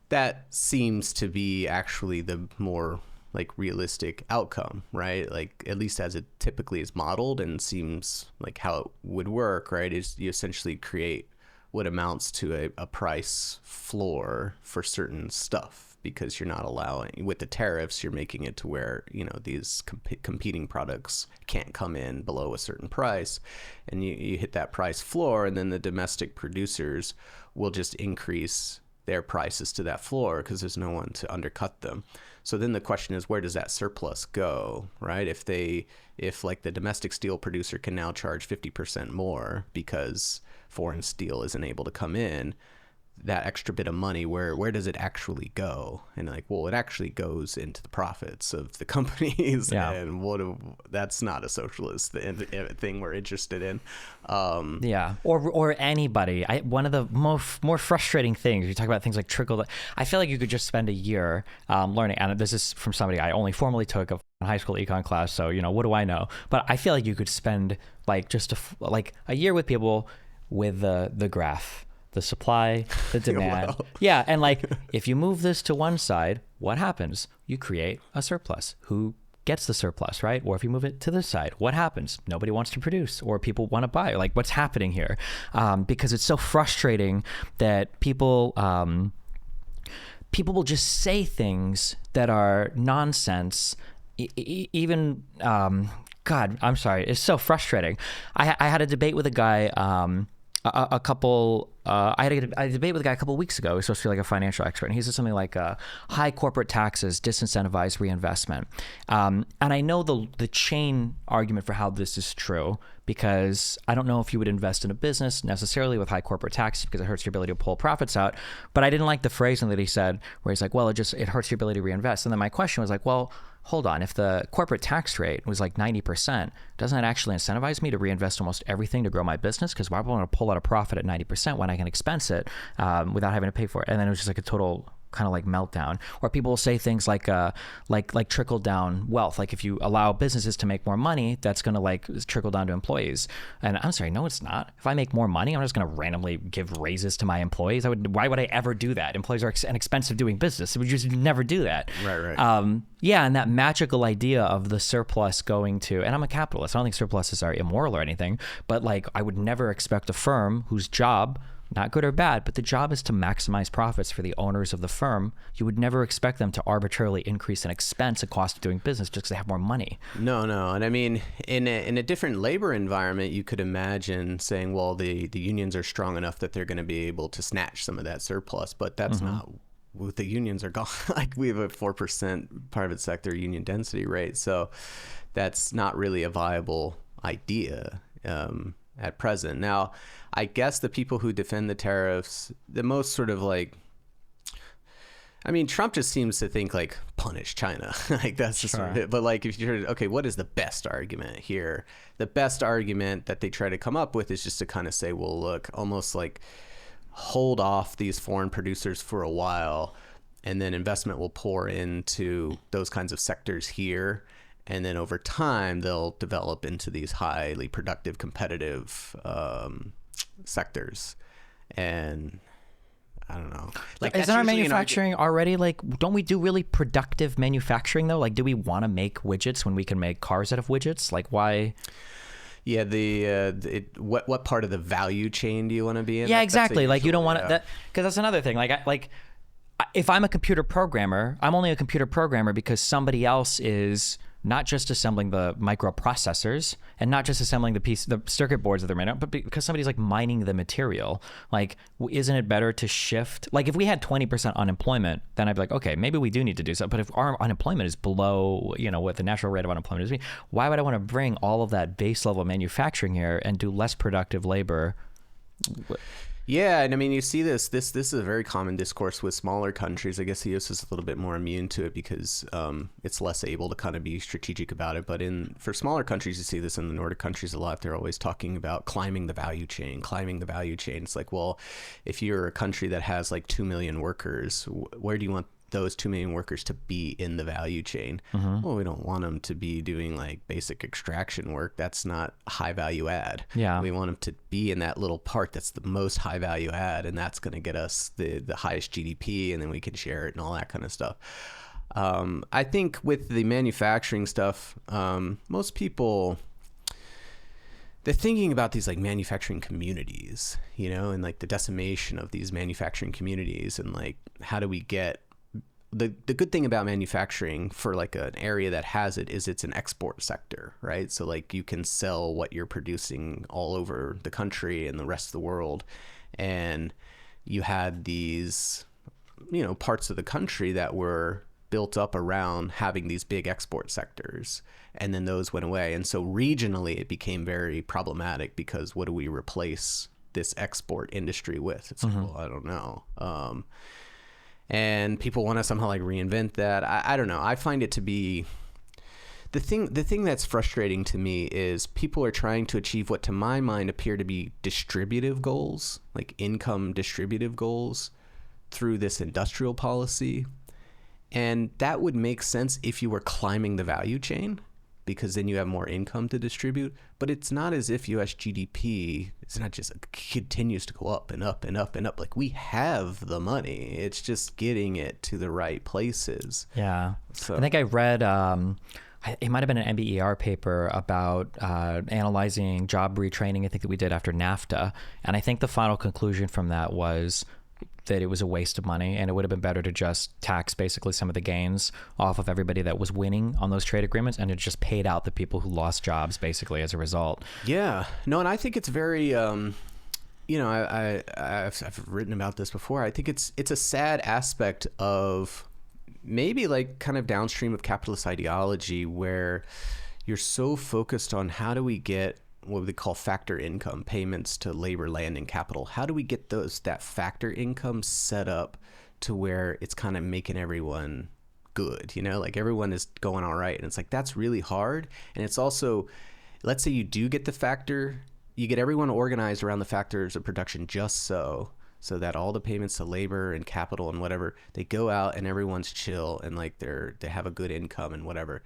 that seems to be actually the more like realistic outcome, right? Like, at least as it typically is modeled and seems like how it would work, right? Is you essentially create what amounts to a price floor for certain stuff, because you're not allowing, with the tariffs, you're making it to where, these competing products can't come in below a certain price, and you hit that price floor, and then the domestic producers will just increase their prices to that floor because there's no one to undercut them. So then the question is, where does that surplus go, right? If like the domestic steel producer can now charge 50% more because foreign steel isn't able to come in, that extra bit of money, where does it actually go? And like, well, it actually goes into the profits of the companies. Yeah. And that's not a socialist thing we're interested in. Yeah, or anybody. One of the more frustrating things, you talk about things like trickle. I feel like you could just spend a year learning, and this is from somebody I only formally took a high school econ class, so what do I know? But I feel like you could spend like just a year with people with the graph, the supply, the demand. Well. Yeah, and like if you move this to one side, what happens? You create a surplus. Who gets the surplus, right? Or if you move it to this side, what happens? Nobody wants to produce, or people want to buy. Like, what's happening here? Because it's so frustrating that people will just say things that are nonsense. Even God, I'm sorry, it's so frustrating. I had a debate with a guy. I had a debate with a guy a couple of weeks ago. He's supposed to be like a financial expert, and he said something like high corporate taxes disincentivize reinvestment. And I know the chain argument for how this is true, because I don't know if you would invest in a business necessarily with high corporate taxes because it hurts your ability to pull profits out. But I didn't like the phrasing that he said, where he's like, well, it hurts your ability to reinvest. And then my question was like, well, hold on, if the corporate tax rate was like 90%, doesn't that actually incentivize me to reinvest almost everything to grow my business? Because why would I want to pull out a profit at 90% when I can expense it without having to pay for it? And then it was just like a total kind of like meltdown. Or people will say things like trickle down wealth. Like if you allow businesses to make more money, that's going to like trickle down to employees. And I'm sorry, no, it's not. If I make more money, I'm just going to randomly give raises to my employees. Why would I ever do that? Employees are expensive doing business. We just never do that. Right. Yeah, and that magical idea of the surplus going to, and I'm a capitalist. I don't think surpluses are immoral or anything, but like I would never expect a firm whose job, not good or bad, but the job is to maximize profits for the owners of the firm. You would never expect them to arbitrarily increase an expense, a cost of doing business just because they have more money. No. And I mean, in a different labor environment, you could imagine saying, well, the unions are strong enough that they're going to be able to snatch some of that surplus, but that's not. The unions are gone. Like we have a 4% private sector union density rate, so that's not really a viable idea at present. Now, I guess the people who defend the tariffs, the most sort of like, I mean, Trump just seems to think like punish China. Like that's just sort of it. But like if you're okay, what is the best argument here? The best argument that they try to come up with is just to kind of say, well, look, almost like hold off these foreign producers for a while, and then investment will pour into those kinds of sectors here. And then over time, they'll develop into these highly productive, competitive sectors. And I don't know. Like, isn't our manufacturing already like, don't we do really productive manufacturing though? Like, do we want to make widgets when we can make cars out of widgets? Like, why? Yeah, what part of the value chain do you want to be in? Yeah, exactly. Like you don't want that, because that's another thing. If I'm a computer programmer, I'm only a computer programmer because somebody else is not just assembling the microprocessors and not just assembling the circuit boards that they're made up, but because somebody's like mining the material. Like, isn't it better to shift? Like if we had 20% unemployment, then I'd be like, okay, maybe we do need to do something. But if our unemployment is below, what the natural rate of unemployment is, why would I want to bring all of that base level manufacturing here and do less productive labor? Yeah, and I mean, you see this is a very common discourse with smaller countries. I guess the US is a little bit more immune to it because it's less able to kind of be strategic about it. But for smaller countries, you see this in the Nordic countries a lot. They're always talking about climbing the value chain. It's like, well, if you're a country that has like 2 million workers, where do you want those 2 million workers to be in the value chain? Well, we don't want them to be doing like basic extraction work. That's not high value add. Yeah. We want them to be in that little part that's the most high value add, and that's going to get us the highest GDP, and then we can share it and all that kind of stuff. I think with the manufacturing stuff, most people, they're thinking about these like manufacturing communities, and like the decimation of these manufacturing communities, and like how do we get the good thing about manufacturing for like an area that has it is it's an export sector, right? So like you can sell what you're producing all over the country and the rest of the world. And you had these parts of the country that were built up around having these big export sectors, and then those went away. And so regionally it became very problematic, because what do we replace this export industry with? It's like, well, I don't know. And people want to somehow like reinvent that. I don't know. I find it to be the thing that's frustrating to me is people are trying to achieve what to my mind appear to be distributive goals, like income distributive goals, through this industrial policy. And that would make sense if you were climbing the value chain, because then you have more income to distribute. But it's not as if US GDP, it's not just continues to go up and up and up and up. Like, we have the money. It's just getting it to the right places. Yeah. So I think I read, it might have been an MBER paper about analyzing job retraining, I think, that we did after NAFTA. And I think the final conclusion from that was that it was a waste of money, and it would have been better to just tax basically some of the gains off of everybody that was winning on those trade agreements, and it just paid out the people who lost jobs basically as a result. Yeah. No, and I think it's very, I've written about this before. I think it's a sad aspect of maybe like kind of downstream of capitalist ideology, where you're so focused on how do we get what they call factor income payments to labor, land, and capital. How do we get that factor income set up to where it's kind of making everyone good, like everyone is going all right? And it's like, that's really hard. And it's also, let's say you do get the factor, you get everyone organized around the factors of production just so that all the payments to labor and capital and whatever, they go out and everyone's chill and like they have a good income and whatever.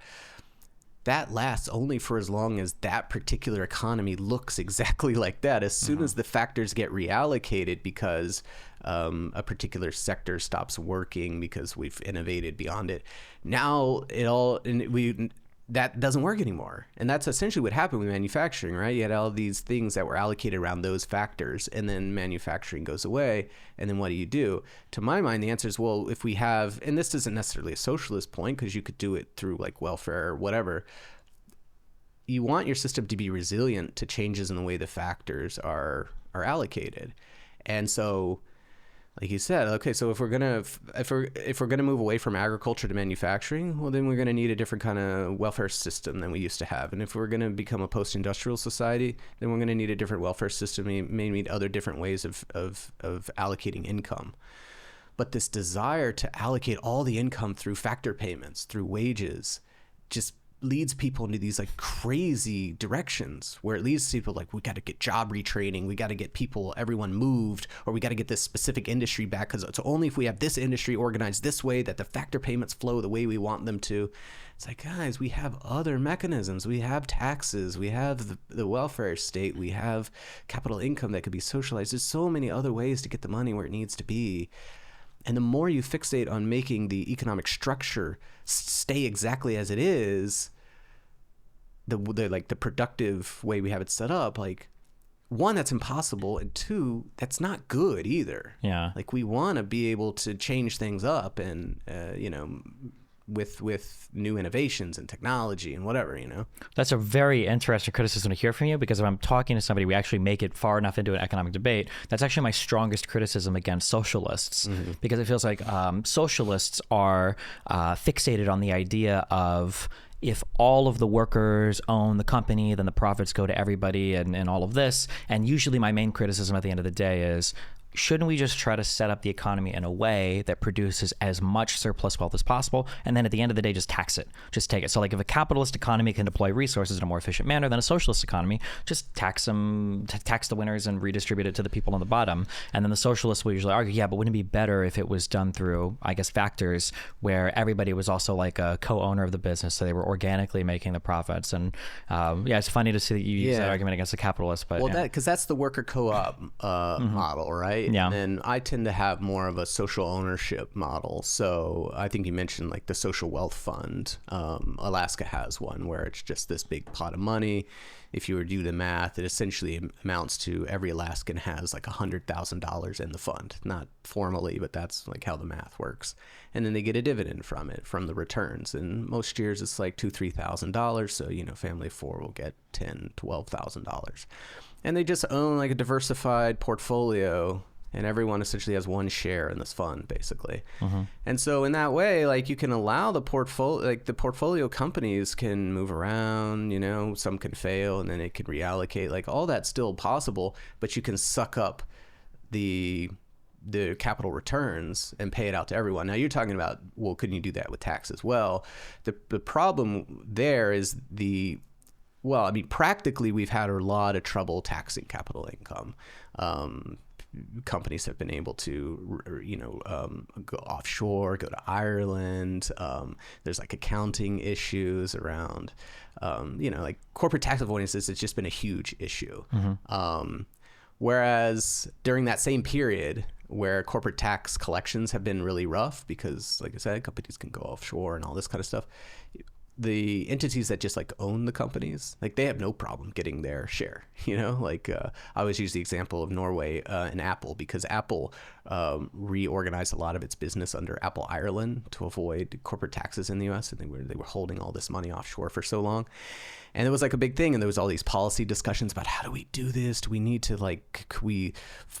That lasts only for as long as that particular economy looks exactly like that. As soon as the factors get reallocated because a particular sector stops working because we've innovated beyond it, now that doesn't work anymore. And that's essentially what happened with manufacturing, right? You had all these things that were allocated around those factors, and then manufacturing goes away. And then what do? To my mind, the answer is, well, if we have, and this isn't necessarily a socialist point, because you could do it through like welfare or whatever. You want your system to be resilient to changes in the way the factors are allocated. And so, like you said, okay, so if we're gonna move away from agriculture to manufacturing, well, then we're gonna need a different kind of welfare system than we used to have. And if we're gonna become a post-industrial society, then we're gonna need a different welfare system. We may need other different ways of allocating income. But this desire to allocate all the income through factor payments, through wages, just leads people into these like crazy directions, where it leads people like, we got to get job retraining, we got to get everyone moved, or we got to get this specific industry back, because it's only if we have this industry organized this way that the factor payments flow the way we want them to. It's like, guys, we have other mechanisms. We have taxes, we have the welfare state, we have capital income that could be socialized. There's so many other ways to get the money where it needs to be. And the more you fixate on making the economic structure stay exactly as it is, the productive way we have it set up, like, one, that's impossible, and two, that's not good either. Yeah. Like, we want to be able to change things up and, with new innovations and technology and whatever, That's a very interesting criticism to hear from you, because if I'm talking to somebody, we actually make it far enough into an economic debate. That's actually my strongest criticism against socialists, because it feels like socialists are fixated on the idea of, if all of the workers own the company, then the profits go to everybody and all of this. And usually my main criticism at the end of the day is, shouldn't we just try to set up the economy in a way that produces as much surplus wealth as possible, and then at the end of the day just tax it, just take it? So like, if a capitalist economy can deploy resources in a more efficient manner than a socialist economy, just tax the winners and redistribute it to the people on the bottom. And then the socialists will usually argue, yeah, but wouldn't it be better if it was done through, I guess, factors where everybody was also like a co-owner of the business, so they were organically making the profits? And it's funny to see that you use that argument against the capitalists. But because that's the worker co-op model, right? Yeah. And I tend to have more of a social ownership model. So I think you mentioned like the social wealth fund. Alaska has one where it's just this big pot of money. If you were to do the math, it essentially amounts to every Alaskan has like $100,000 in the fund. Not formally, but that's like how the math works. And then they get a dividend from it, from the returns. And most years it's like $2,000-$3,000. So, family of four will get $10,000-$12,000. And they just own like a diversified portfolio. and everyone essentially has one share in this fund, basically. And so in that way, like, you can allow the portfolio companies can move around, you know, some can fail and then it can reallocate, like, all that's still possible, but you can suck up the capital returns and pay it out to everyone. Now you're talking about, well, couldn't you do that with tax as well? The problem there is well, I mean, practically we've had a lot of trouble taxing capital income. Companies have been able to, you know, go offshore, go to Ireland. There's like accounting issues around, you know, like corporate tax avoidance it's just been a huge issue. Whereas during that same period where corporate tax collections have been really rough because, like I said, companies can go offshore and all this kind of stuff, the entities that just like own the companies, like, they have no problem getting their share, you know, like I always use the example of Norway and Apple, because Apple reorganized a lot of its business under Apple Ireland to avoid corporate taxes in the US, and they were holding all this money offshore for so long. And it was like a big thing, and there was all these policy discussions about, how do we do this? Do we need to, like, could we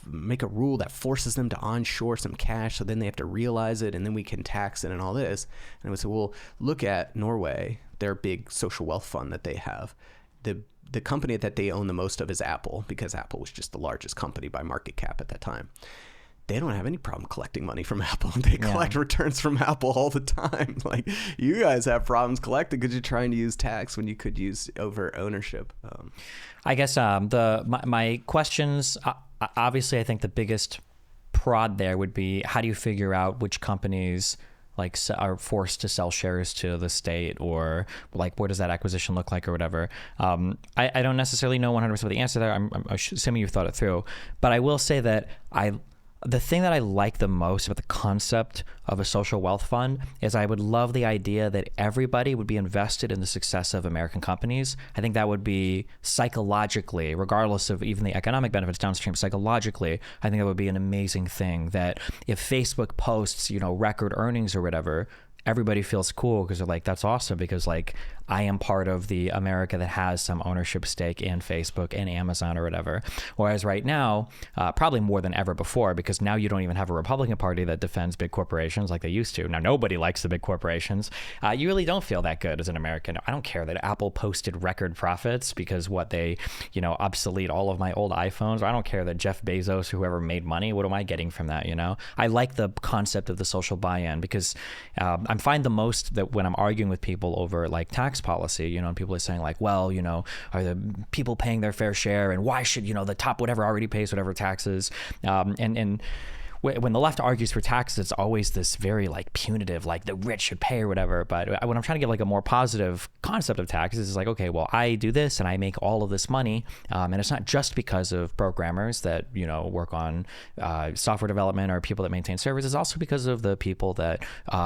make a rule that forces them to onshore some cash so then they have to realize it and then we can tax it and all this? And we said, well, look at Norway, their big social wealth fund that they have. The company that they own the most of is Apple, because Apple was just the largest company by market cap at that time. They don't have any problem collecting money from Apple. They collect returns from Apple all the time. Like, you guys have problems collecting because you're trying to use tax when you could use over ownership. I guess my questions, obviously, I think the biggest prod there would be, how do you figure out which companies like are forced to sell shares to the state, or like, what does that acquisition look like, or whatever? I don't necessarily know 100% the answer there. I'm assuming you've thought it through, but I will say that the thing that I like the most about the concept of a social wealth fund is I would love the idea that everybody would be invested in the success of American companies. I think that would be psychologically, regardless of even the economic benefits downstream, psychologically, I think that would be an amazing thing, that if Facebook posts, you know, record earnings or whatever, everybody feels cool because they're like, that's awesome, because like, I am part of the America that has some ownership stake in Facebook and Amazon or whatever. Whereas right now, probably more than ever before, because now you don't even have a Republican Party that defends big corporations like they used to. Now, nobody likes the big corporations. You really don't feel that good as an American. I don't care that Apple posted record profits because they, you know, obsolete all of my old iPhones. Or I don't care that Jeff Bezos or whoever made money. What am I getting from that, you know? I like the concept of the social buy-in, because I find the most that when I'm arguing with people over like tax policy, you know, and people are saying like, well, you know, are the people paying their fair share, and why should, you know, the top whatever already pays whatever taxes, and when the left argues for taxes, it's always this very like punitive, like the rich should pay or whatever. But when I'm trying to give like a more positive concept of taxes, it's like, okay, well, I do this and I make all of this money, and it's not just because of programmers that, you know, work on software development or people that maintain servers. It's also because of the people that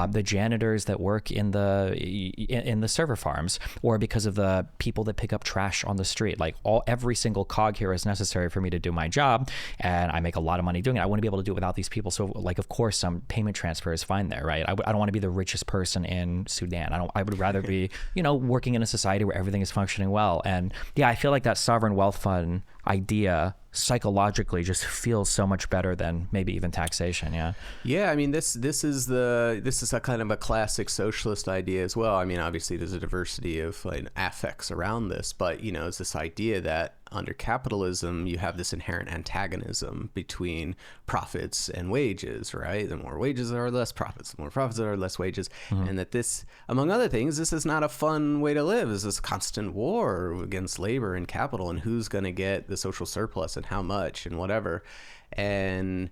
the janitors that work in the server farms, or because of the people that pick up trash on the street. Like every single cog here is necessary for me to do my job, and I make a lot of money doing it. I want to be able to do it without these people. So like, of course, some payment transfer is fine there, right? I don't want to be the richest person in Sudan. I would rather be, you know, working in a society where everything is functioning well. And yeah, I feel like that sovereign wealth fund idea psychologically just feels so much better than maybe even taxation. I mean, this is a kind of a classic socialist idea as well. I mean, obviously there's a diversity of like affects around this, but you know, it's this idea that under capitalism you have this inherent antagonism between profits and wages, right? The more wages there are, less profits. The more profits there are, less wages. And that this, among other things, this is not a fun way to live. This is constant war against labor and capital, and who's going to get the social surplus and how much and whatever. And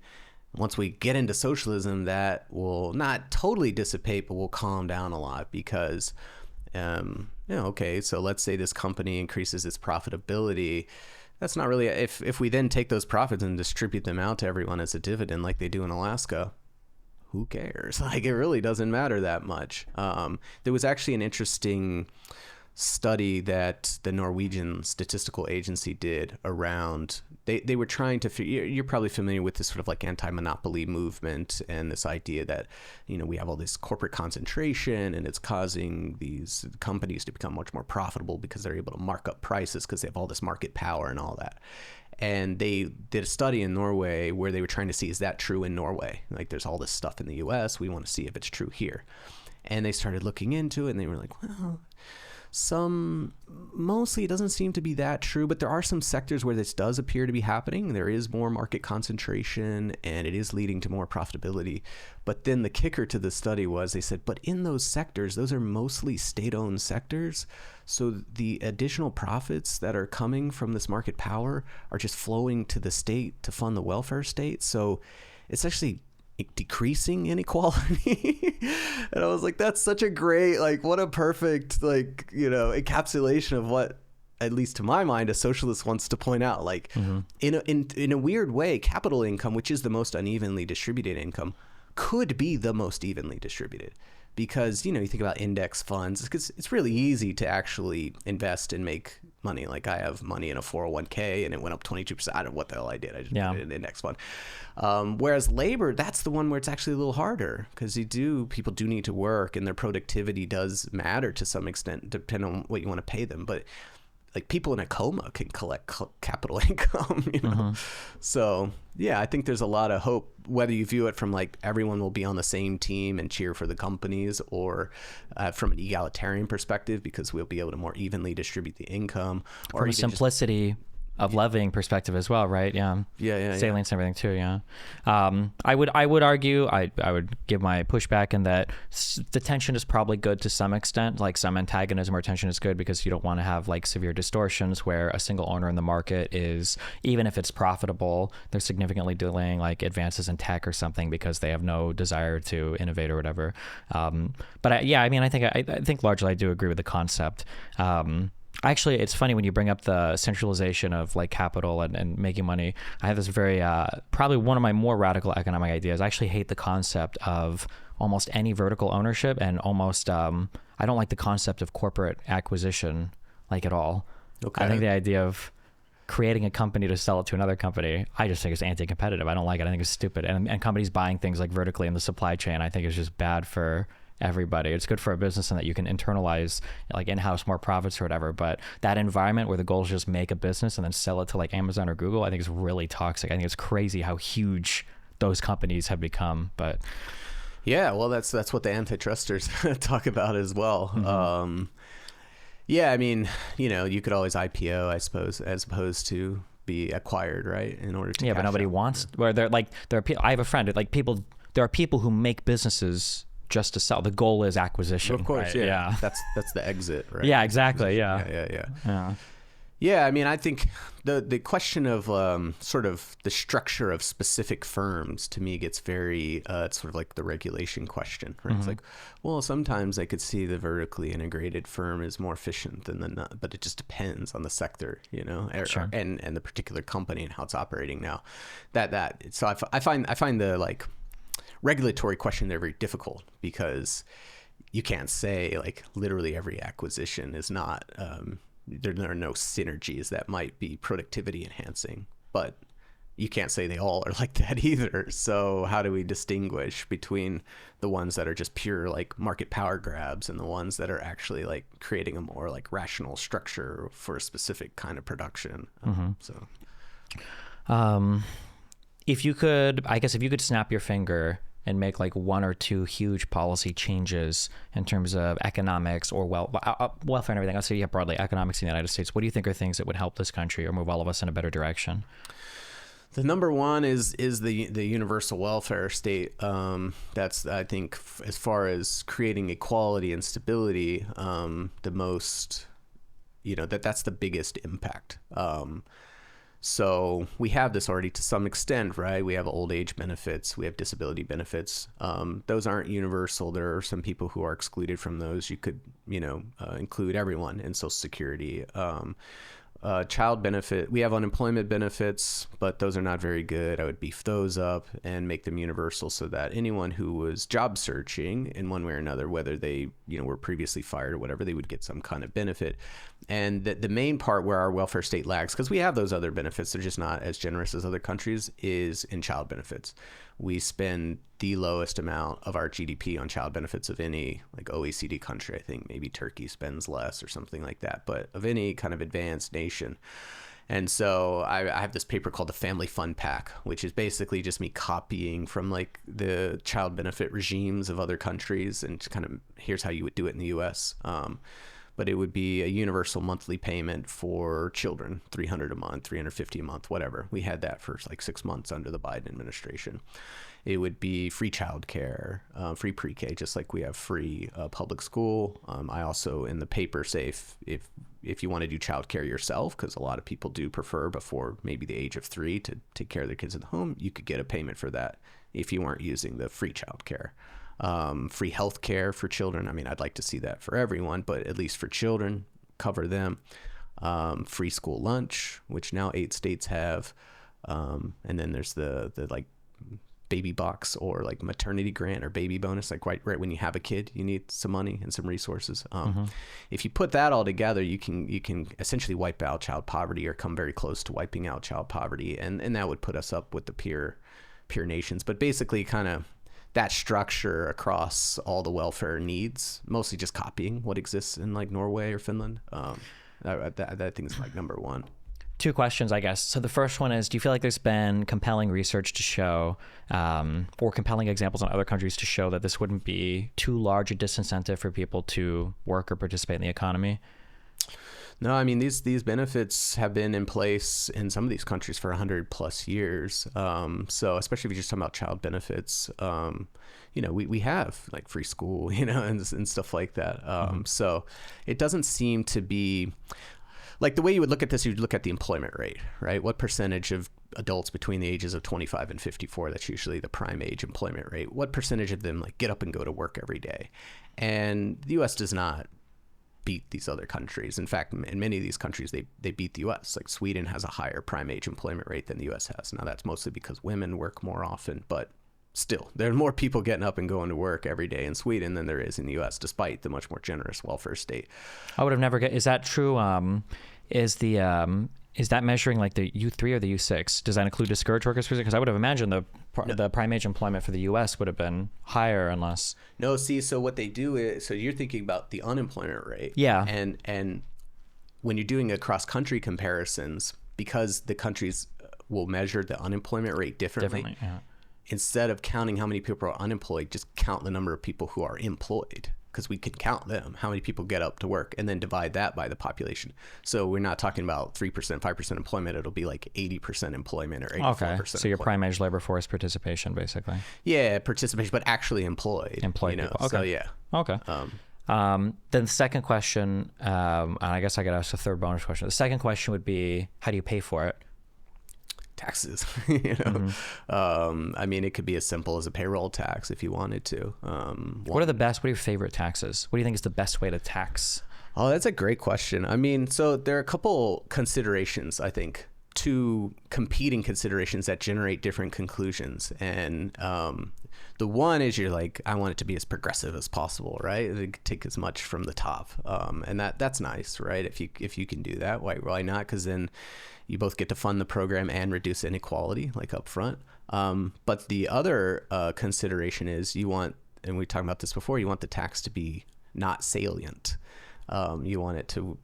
once we get into socialism, that will not totally dissipate, but will calm down a lot, because you know, okay, so let's say this company increases its profitability. That's not really, if we then take those profits and distribute them out to everyone as a dividend like they do in Alaska, who cares? Like, it really doesn't matter that much. There was actually an interesting study that the Norwegian Statistical Agency did around, they were trying to figure, you're probably familiar with this sort of like anti-monopoly movement and this idea that, you know, we have all this corporate concentration and it's causing these companies to become much more profitable because they're able to mark up prices because they have all this market power and all that. And they did a study in Norway where they were trying to see, is that true in Norway? Like, there's all this stuff in the US. We want to see if it's true here. And they started looking into it, and they were like, well, mostly it doesn't seem to be that true, but there are some sectors where this does appear to be happening. There is more market concentration, and it is leading to more profitability. But then the kicker to the study was, they said, but in those sectors, those are mostly state-owned sectors. So the additional profits that are coming from this market power are just flowing to the state to fund the welfare state. So it's actually decreasing inequality. And I was like, that's such a great, like, what a perfect, like, you know, encapsulation of what, at least to my mind, a socialist wants to point out. Like, in a weird way, capital income, which is the most unevenly distributed income, could be the most evenly distributed. Because, you know, you think about index funds, because it's really easy to actually invest and make money. Like, I have money in a 401k and it went up 22%. I don't know what the hell I did. I just put it in an index fund. Whereas labor, that's the one where it's actually a little harder, because people do need to work, and their productivity does matter to some extent, depending on what you want to pay them. But like, people in a coma can collect capital income, you know? So yeah, I think there's a lot of hope, whether you view it from like everyone will be on the same team and cheer for the companies, or from an egalitarian perspective, because we'll be able to more evenly distribute the income, or from a simplicity of levying perspective as well, right? Yeah. Salience and everything too. Yeah. I would argue, I would give my pushback in that the tension is probably good to some extent. Like, some antagonism or tension is good, because you don't want to have like severe distortions where a single owner in the market is, even if it's profitable, they're significantly delaying like advances in tech or something because they have no desire to innovate or whatever. But I think largely I do agree with the concept. Actually, it's funny when you bring up the centralization of like capital and making money. I have this very, probably one of my more radical economic ideas. I actually hate the concept of almost any vertical ownership, and almost, I don't like the concept of corporate acquisition like at all. Okay. I think the idea of creating a company to sell it to another company, I just think it's anti-competitive. I don't like it. I think it's stupid. And companies buying things like vertically in the supply chain, I think is just bad for everybody. It's good for a business in that you can internalize, like, in-house more profits or whatever, but that environment where the goal is just make a business and then sell it to like Amazon or Google, I think is really toxic. I think it's crazy how huge those companies have become. But yeah, well, that's what the antitrusters talk about as well. Yeah, I mean, you know, you could always IPO, I suppose, as opposed to be acquired, right? In order to but nobody wants. Where I have a friend, like, there are people who make businesses just to sell. The goal is acquisition. Of course, right? Yeah. That's the exit, right? Yeah, exactly. Yeah. Yeah, I mean, I think the question of sort of the structure of specific firms, to me, gets very, it's sort of like the regulation question, right? It's like, well, sometimes I could see the vertically integrated firm is more efficient than but it just depends on the sector, you know, and the particular company and how it's operating now. So I find the like regulatory question there very difficult, because you can't say like literally every acquisition is not, there are no synergies that might be productivity enhancing, but you can't say they all are like that either. So how do we distinguish between the ones that are just pure like market power grabs and the ones that are actually like creating a more like rational structure for a specific kind of production? If you could snap your finger and make like one or two huge policy changes in terms of economics or welfare and everything, I'll say broadly economics in the United States, what do you think are things that would help this country or move all of us in a better direction? The number one is the universal welfare state. That's, I think, as far as creating equality and stability, the most, you know, that's the biggest impact. So we have this already to some extent, right? We have old age benefits, we have disability benefits. Those aren't universal. There are some people who are excluded from those. You could, you know, include everyone in Social Security. Child benefit, we have unemployment benefits, but those are not very good. I would beef those up and make them universal, so that anyone who was job searching in one way or another, whether they, you know, were previously fired or whatever, they would get some kind of benefit. And the main part where our welfare state lags, because we have those other benefits, they're just not as generous as other countries, is in child benefits. We spend the lowest amount of our GDP on child benefits of any like OECD country. I think maybe Turkey spends less or something like that, but of any kind of advanced nation. And so I have this paper called the Family Fun Pack, which is basically just me copying from like the child benefit regimes of other countries, and kind of here's how you would do it in the U.S. But it would be a universal monthly payment for children, $300 a month, $350 a month, whatever. We had that for like 6 months under the Biden administration. It would be free childcare, free pre-K, just like we have free public school. I also in the paper say if you want to do childcare yourself, because a lot of people do prefer before maybe the age of 3 to take care of their kids at home, you could get a payment for that if you weren't using the free childcare. Free health care for children. I mean, I'd like to see that for everyone, but at least for children, cover them. Free school lunch, which now 8 states have. And then there's the like baby box or like maternity grant or baby bonus, like right when you have a kid, you need some money and some resources. If you put that all together, you can essentially wipe out child poverty or come very close to wiping out child poverty, and that would put us up with the peer nations. But basically kind of that structure across all the welfare needs, mostly just copying what exists in like Norway or Finland. That thing is like number one. 2 questions, I guess. So the first one is, do you feel like there's been compelling research to show, or compelling examples in other countries to show that this wouldn't be too large a disincentive for people to work or participate in the economy? No, I mean, these benefits have been in place in some of these countries for 100 plus years. So especially if you're just talking about child benefits, we have like free school, and stuff like that. So it doesn't seem to be like the way you would look at this. You'd look at the employment rate, right? What percentage of adults between the ages of 25 and 54, that's usually the prime age employment rate. What percentage of them like get up and go to work every day? And the U.S. does not beat these other countries. In fact, in many of these countries, they beat the U.S. Like Sweden has a higher prime age employment rate than the U.S. has. Now that's mostly because women work more often, but still, there are more people getting up and going to work every day in Sweden than there is in the U.S., despite the much more generous welfare state. I would have never is that true? Is that measuring like the U3 or the U6? Does that include discouraged workers? Because I would have imagined the prime age employment for the U.S. would have been higher unless. No, see, so what they do is, so you're thinking about the unemployment rate. Yeah. And when you're doing across country comparisons, because the countries will measure the unemployment rate differently. Yeah. Instead of counting how many people are unemployed, just count the number of people who are employed, because we could count them, how many people get up to work, and then divide that by the population. So we're not talking about 3%, 5% employment. It'll be like 80% employment or 84%. Okay, so your prime age labor force participation, basically. Yeah, participation, but actually employed. Employed people. Okay. So yeah. Okay. Then the second question, and I guess I got to ask a third bonus question. The second question would be, how do you pay for it? Taxes, I mean, it could be as simple as a payroll tax if you wanted to. What are your favorite taxes? What do you think is the best way to tax? Oh, that's a great question. I mean, so there are a couple considerations, I think, 2 competing considerations that generate different conclusions. And the one is you're like, I want it to be as progressive as possible, right? Take as much from the top. And that's nice, right? If you can do that, why not? Because then you both get to fund the program and reduce inequality, like up front. But the other consideration is you want, and we talked about this before, you want the tax to be not salient. You want it to,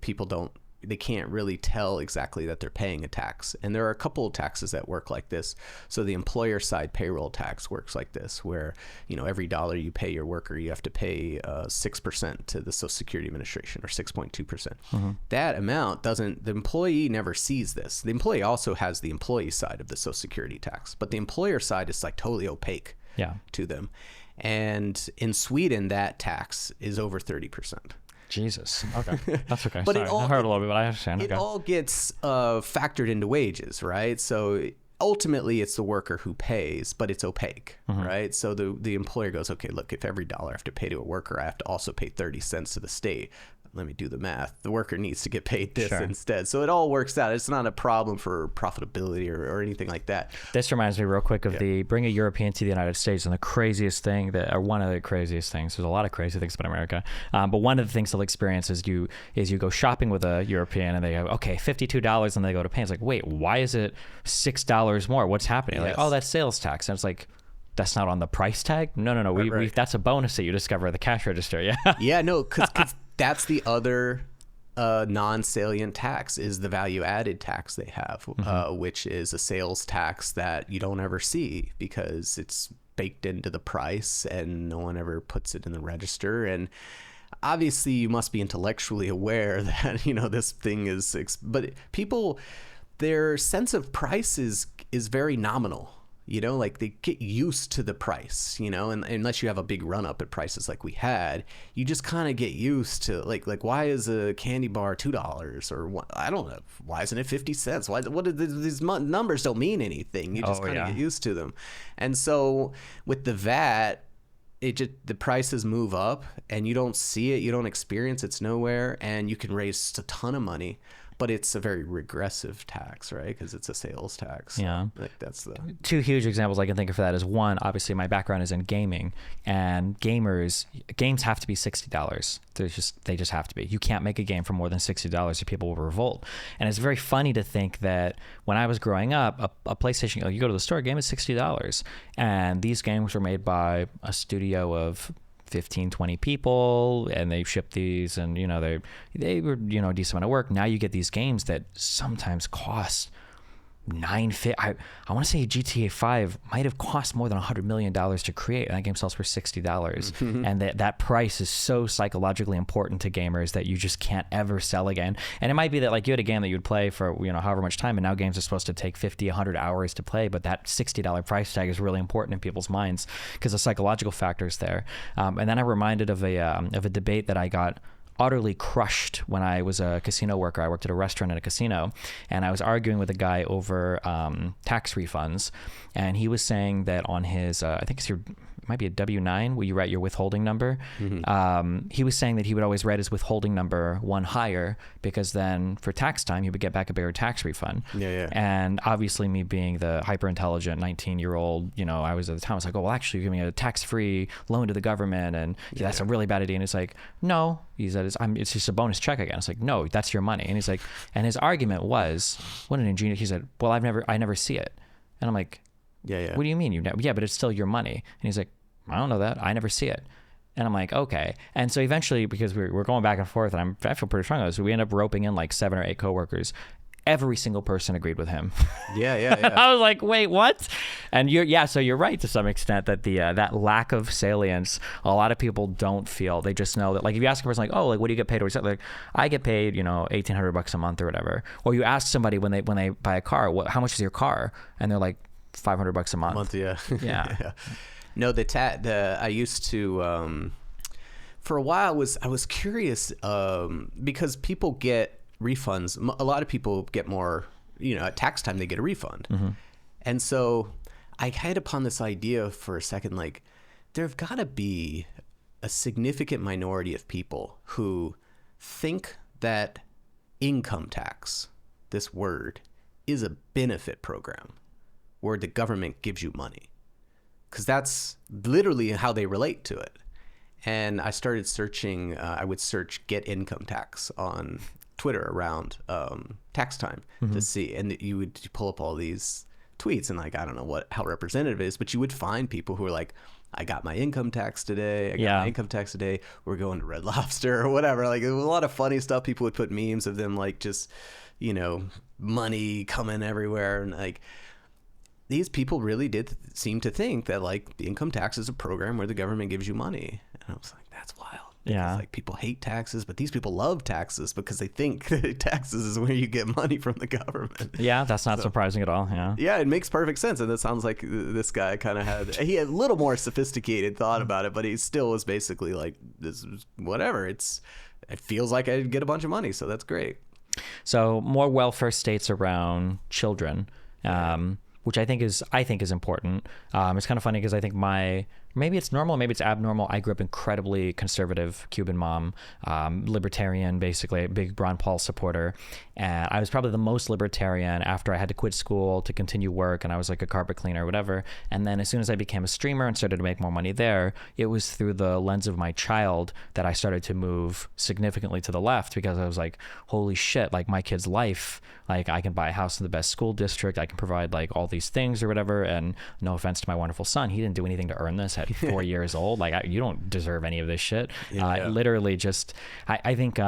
they can't really tell exactly that they're paying a tax. And there are a couple of taxes that work like this. So the employer side payroll tax works like this, where, every dollar you pay your worker, you have to pay 6% to the Social Security Administration, or 6.2%. That amount the employee never sees this. The employee also has the employee side of the Social Security tax, but the employer side is like totally opaque to them. And in Sweden, that tax is over 30%. Jesus. Okay. That's okay. But Sorry. I heard a little bit, but I understand. It all gets factored into wages, right? So ultimately it's the worker who pays, but it's opaque, right? So the employer goes, okay, look, if every dollar I have to pay to a worker, I have to also pay 30 cents to the state. Let me do the math. The worker needs to get paid this instead. So it all works out. It's not a problem for profitability or anything like that. This reminds me real quick of the bring a European to the United States, and the craziest thing or one of the craziest things, there's a lot of crazy things about America, but one of the things they'll experience is you go shopping with a European and they go, okay, $52, and they go to pay. It's like, wait, why is it $6 more? What's happening? Like, oh, that's sales tax. And it's like, that's not on the price tag? No. We that's a bonus that you discover at the cash register. Yeah. Yeah, no, because that's the other a non-salient tax is the value-added tax they have, which is a sales tax that you don't ever see because it's baked into the price and no one ever puts it in the register. And obviously you must be intellectually aware that, this thing is, but people, their sense of price is very nominal. Like they get used to the price, and unless you have a big run up at prices like we had, you just kind of get used to like why is a candy bar $2 or what? I don't know. Why isn't it 50 cents? These numbers don't mean anything. You just kind of get used to them. And so with the VAT, the prices move up and you don't see it. You don't experience it's nowhere, and you can raise a ton of money. But it's a very regressive tax, right? Because it's a sales tax. Yeah. Like that's the two huge examples I can think of for that is one, obviously my background is in gaming, and games have to be $60. They just have to be. You can't make a game for more than $60 or people will revolt. And it's very funny to think that when I was growing up, a PlayStation, you go to the store, a game is $60. And these games were made by a studio of 15, 20 people, and they ship these, and they were a decent amount of work. Now you get these games that sometimes cost $950. I want to say GTA 5 might have cost more than $100 million to create, and that game sells for $60. And that price is so psychologically important to gamers that you just can't ever sell again. And it might be that like you had a game that you'd play for however much time, and now games are supposed to take 50, 100 hours to play, but that $60 price tag is really important in people's minds because the psychological factor is there. And then I'm reminded of a debate that I got utterly crushed when I was a casino worker. I worked at a restaurant and a casino, and I was arguing with a guy over tax refunds, and he was saying that on his I think it might be a W-9 where you write your withholding number. He was saying that he would always write his withholding number one higher because then for tax time he would get back a bigger tax refund. And obviously me being the hyper intelligent 19-year-old, I was at the time, I was like, oh well, actually you're giving me a tax-free loan to the government, and that's a really bad idea. And it's like, no, he said it's just a bonus check again. It's like, no, that's your money. And he's like, and his argument was, what an ingenious, he said, well, I never see it. And I'm like, what do you mean yeah, but it's still your money. And he's like, I don't know that. I never see it. And I'm like, okay. And so eventually, because we're going back and forth, and I feel pretty strong on this, so we end up roping in like 7 or 8 coworkers. Every single person agreed with him. I was like, wait, what? And so you're right to some extent that that lack of salience, a lot of people don't feel. They just know that, like, if you ask a person like, oh, like, what do you get paid? Or something, like, I get paid, $1,800 a month or whatever. Or you ask somebody when they buy a car, how much is your car? And they're like, $500 a month. Yeah. No, I used to, for a while I was curious, because people get refunds. A lot of people get more, at tax time, they get a refund. And so I hit upon this idea for a second, like there've got to be a significant minority of people who think that income tax, this word, is a benefit program where the government gives you money. Because that's literally how they relate to it. And I started searching, I would search get income tax on Twitter around tax time to see. And you would pull up all these tweets, and like, I don't know how representative it is, but you would find people who are like, I got my income tax today. My income tax today. We're going to Red Lobster or whatever. Like, there was a lot of funny stuff. People would put memes of them, like, just, money coming everywhere. And like, these people really did seem to think that like the income tax is a program where the government gives you money. And I was like, that's wild. Because, like, people hate taxes, but these people love taxes because they think that taxes is where you get money from the government. Yeah, that's not surprising at all. Yeah, it makes perfect sense. And it sounds like this guy kind of he had a little more sophisticated thought about it, but he still was basically like, this is whatever. It feels like I get a bunch of money, so that's great. So more welfare states around children. Which I think is important. It's kind of funny because I think maybe it's normal, maybe it's abnormal. I grew up incredibly conservative Cuban mom, libertarian, basically a big Ron Paul supporter. And I was probably the most libertarian after I had to quit school to continue work, and I was like a carpet cleaner or whatever. And then as soon as I became a streamer and started to make more money there, it was through the lens of my child that I started to move significantly to the left, because I was like, holy shit, like my kid's life, like I can buy a house in the best school district, I can provide like all these things or whatever. And no offense to my wonderful son, he didn't do anything to earn this. at 4 years old. Like, you don't deserve any of this shit. Yeah. Literally just, I think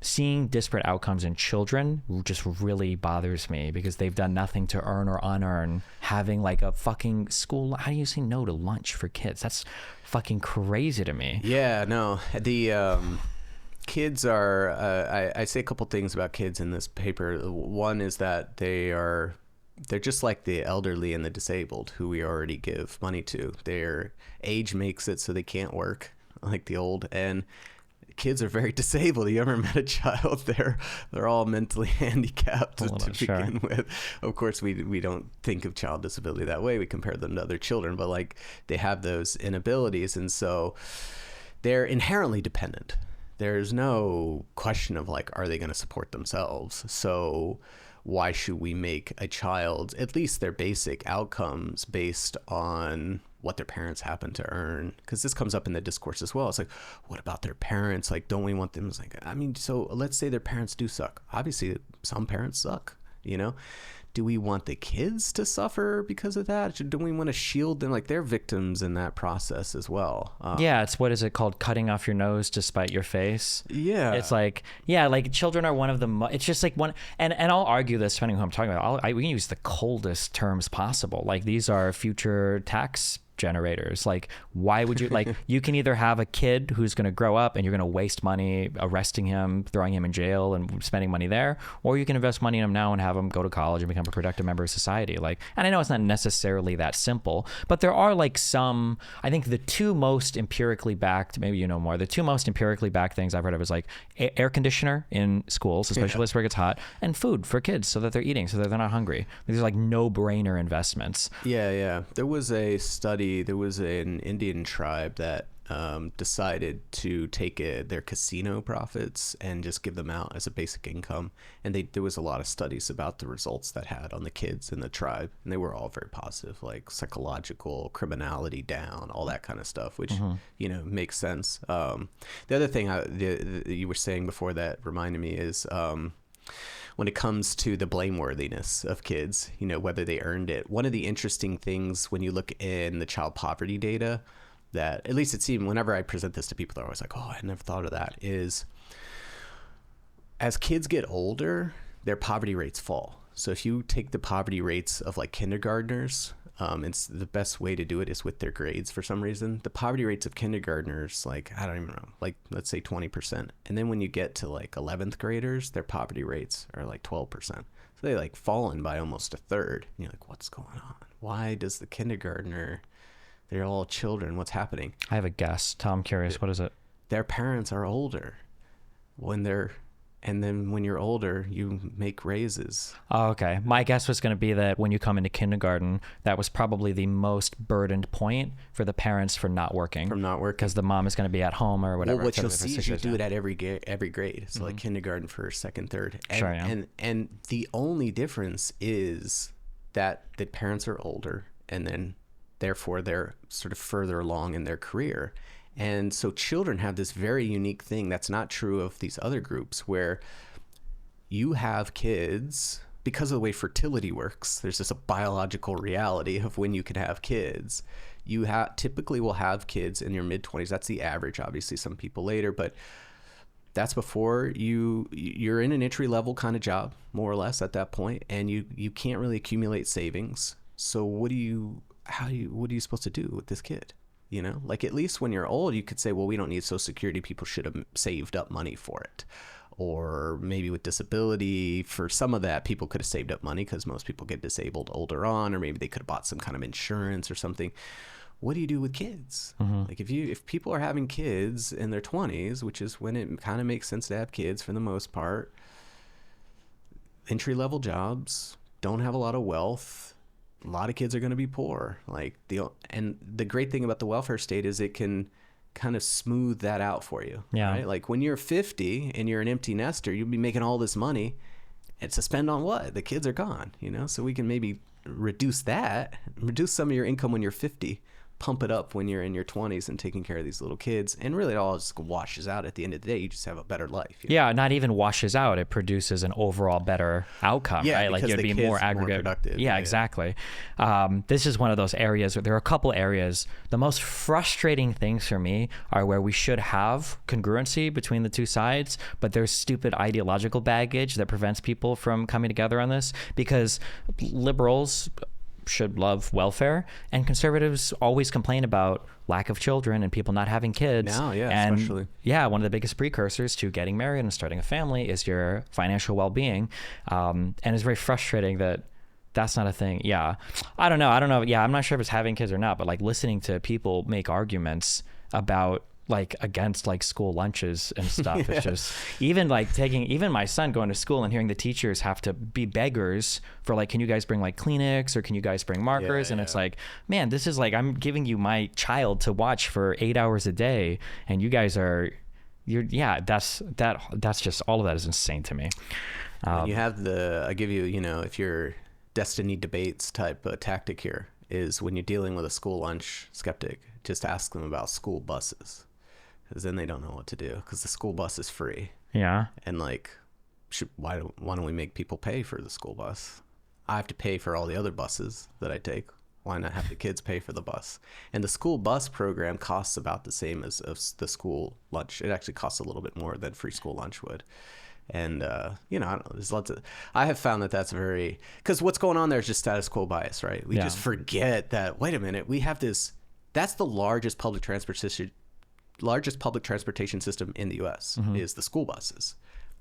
seeing disparate outcomes in children just really bothers me, because they've done nothing to earn or unearn having like a fucking school. How do you say no to lunch for kids? That's fucking crazy to me. Yeah, no, the kids are, I say a couple things about kids in this paper. One is that they're just like the elderly and the disabled, who we already give money to. Their age makes it so they can't work like the old, and kids are very disabled. You ever met a child? They're all mentally handicapped to begin with. Of course, we don't think of child disability that way. We compare them to other children, but like they have those inabilities, and so they're inherently dependent. There's no question of like, are they going to support themselves? So why should we make a child, at least their basic outcomes, based on what their parents happen to earn? Because this comes up in the discourse as well. It's like, what about their parents? Like, don't we want them? It's like, I mean, so let's say their parents do suck. Obviously, some parents suck, you know? Do we want the kids to suffer because of that? Do we want to shield them? Like, they're victims in that process as well. Yeah, it's, what is it called? Cutting off your nose to spite your face. Yeah. It's like, yeah, like children are one of the, it's just like one, and I'll argue this depending on who I'm talking about. We can use the coldest terms possible. Like, these are future tax generators. Like, why would you, like, you can either have a kid who's going to grow up and you're going to waste money arresting him, throwing him in jail and spending money there, or you can invest money in him now and have him go to college and become a productive member of society. Like, and I know it's not necessarily that simple, but there are like some, I think the two most empirically backed, maybe you know more, the two most empirically backed things I've heard of is like air conditioner in schools, especially where it gets hot, and food for kids so that they're eating, so that they're not hungry. These are like no-brainer investments. Yeah. There was a study, there was an Indian tribe that decided to take their casino profits and just give them out as a basic income. And there was a lot of studies about the results that had on the kids in the tribe. And they were all very positive, like psychological, criminality down, all that kind of stuff, which, you know, makes sense. The other thing you were saying before that reminded me is, when it comes to the blameworthiness of kids, you know, whether they earned it. One of the interesting things when you look in the child poverty data, that at least it seemed whenever I present this to people, they're always like, oh, I never thought of that, is as kids get older, their poverty rates fall. So if you take the poverty rates of like kindergartners, it's the best way to do it is with their grades for some reason. The poverty rates of kindergartners, like, I don't even know, like let's say 20%. And then when you get to like 11th graders, their poverty rates are like 12%. So they like fallen by almost a third. And you're like, what's going on? Why does the kindergartner, they're all children, what's happening? I have a guess. Tom, curious, what is it? Their parents are older and then when you're older, you make raises. Oh, okay. My guess was going to be that when you come into kindergarten, that was probably the most burdened point for the parents for not working. From not working. Because the mom is going to be at home or whatever. Well, what you'll see is you do it at every grade. So like kindergarten, first, second, third. And, Sure, yeah. And the only difference is that the parents are older, and then therefore they're sort of further along in their career. And so children have this very unique thing that's not true of these other groups, where you have kids, because of the way fertility works, there's just a biological reality of when you can have kids. You typically will have kids in your mid-20s. That's the average. Obviously, some people later, but that's before you're in an entry-level kind of job, more or less, at that point, and you can't really accumulate savings. So what are you supposed to do with this kid? You know, like at least when you're old, you could say, well, we don't need Social Security. People should have saved up money for it. Or maybe with disability, for some of that, people could have saved up money because most people get disabled older on, or maybe they could have bought some kind of insurance or something. What do you do with kids? Like if people are having kids in their 20s, which is when it kind of makes sense to have kids for the most part, entry-level jobs, don't have a lot of wealth, a lot of kids are going to be poor. And the great thing about the welfare state is it can kind of smooth that out for you. Yeah. Right? Like when you're 50 and you're an empty nester, you'll be making all this money, and to spend on what? The kids are gone, you know? So we can maybe reduce some of your income when you're 50, pump it up when you're in your 20s and taking care of these little kids, and really it all just washes out at the end of the day. You just have a better life. Yeah, not even washes out, it produces an overall better outcome, right? Like you'd be more aggregate, productive. Yeah, exactly. This is one of those areas where there are a couple areas. The most frustrating things for me are where we should have congruency between the two sides, but there's stupid ideological baggage that prevents people from coming together on this, because liberals should love welfare, and conservatives always complain about lack of children and people not having kids. Now, yeah, and especially. Yeah, one of the biggest precursors to getting married and starting a family is your financial well-being. And it's very frustrating that that's not a thing. Yeah. I don't know. Yeah, I'm not sure if it's having kids or not, but like listening to people make arguments about like against like school lunches and stuff. It's just even like even my son going to school and hearing the teachers have to be beggars for like, can you guys bring like Kleenex or can you guys bring markers? And it's like, man, this is like, I'm giving you my child to watch for 8 hours a day, and you guys that's just, all of that is insane to me. You have I give you, if you're destiny debates type tactic here is when you're dealing with a school lunch skeptic, just ask them about school buses. Because then they don't know what to do, because the school bus is free. Yeah. And like, why don't we make people pay for the school bus? I have to pay for all the other buses that I take. Why not have the kids pay for the bus? And the school bus program costs about the same as the school lunch. It actually costs a little bit more than free school lunch would. And, I don't know, there's lots of, I have found that that's because what's going on there is just status quo bias, right? We just forget that, wait a minute, we have that's the largest public transportation system in the U.S. is the school buses.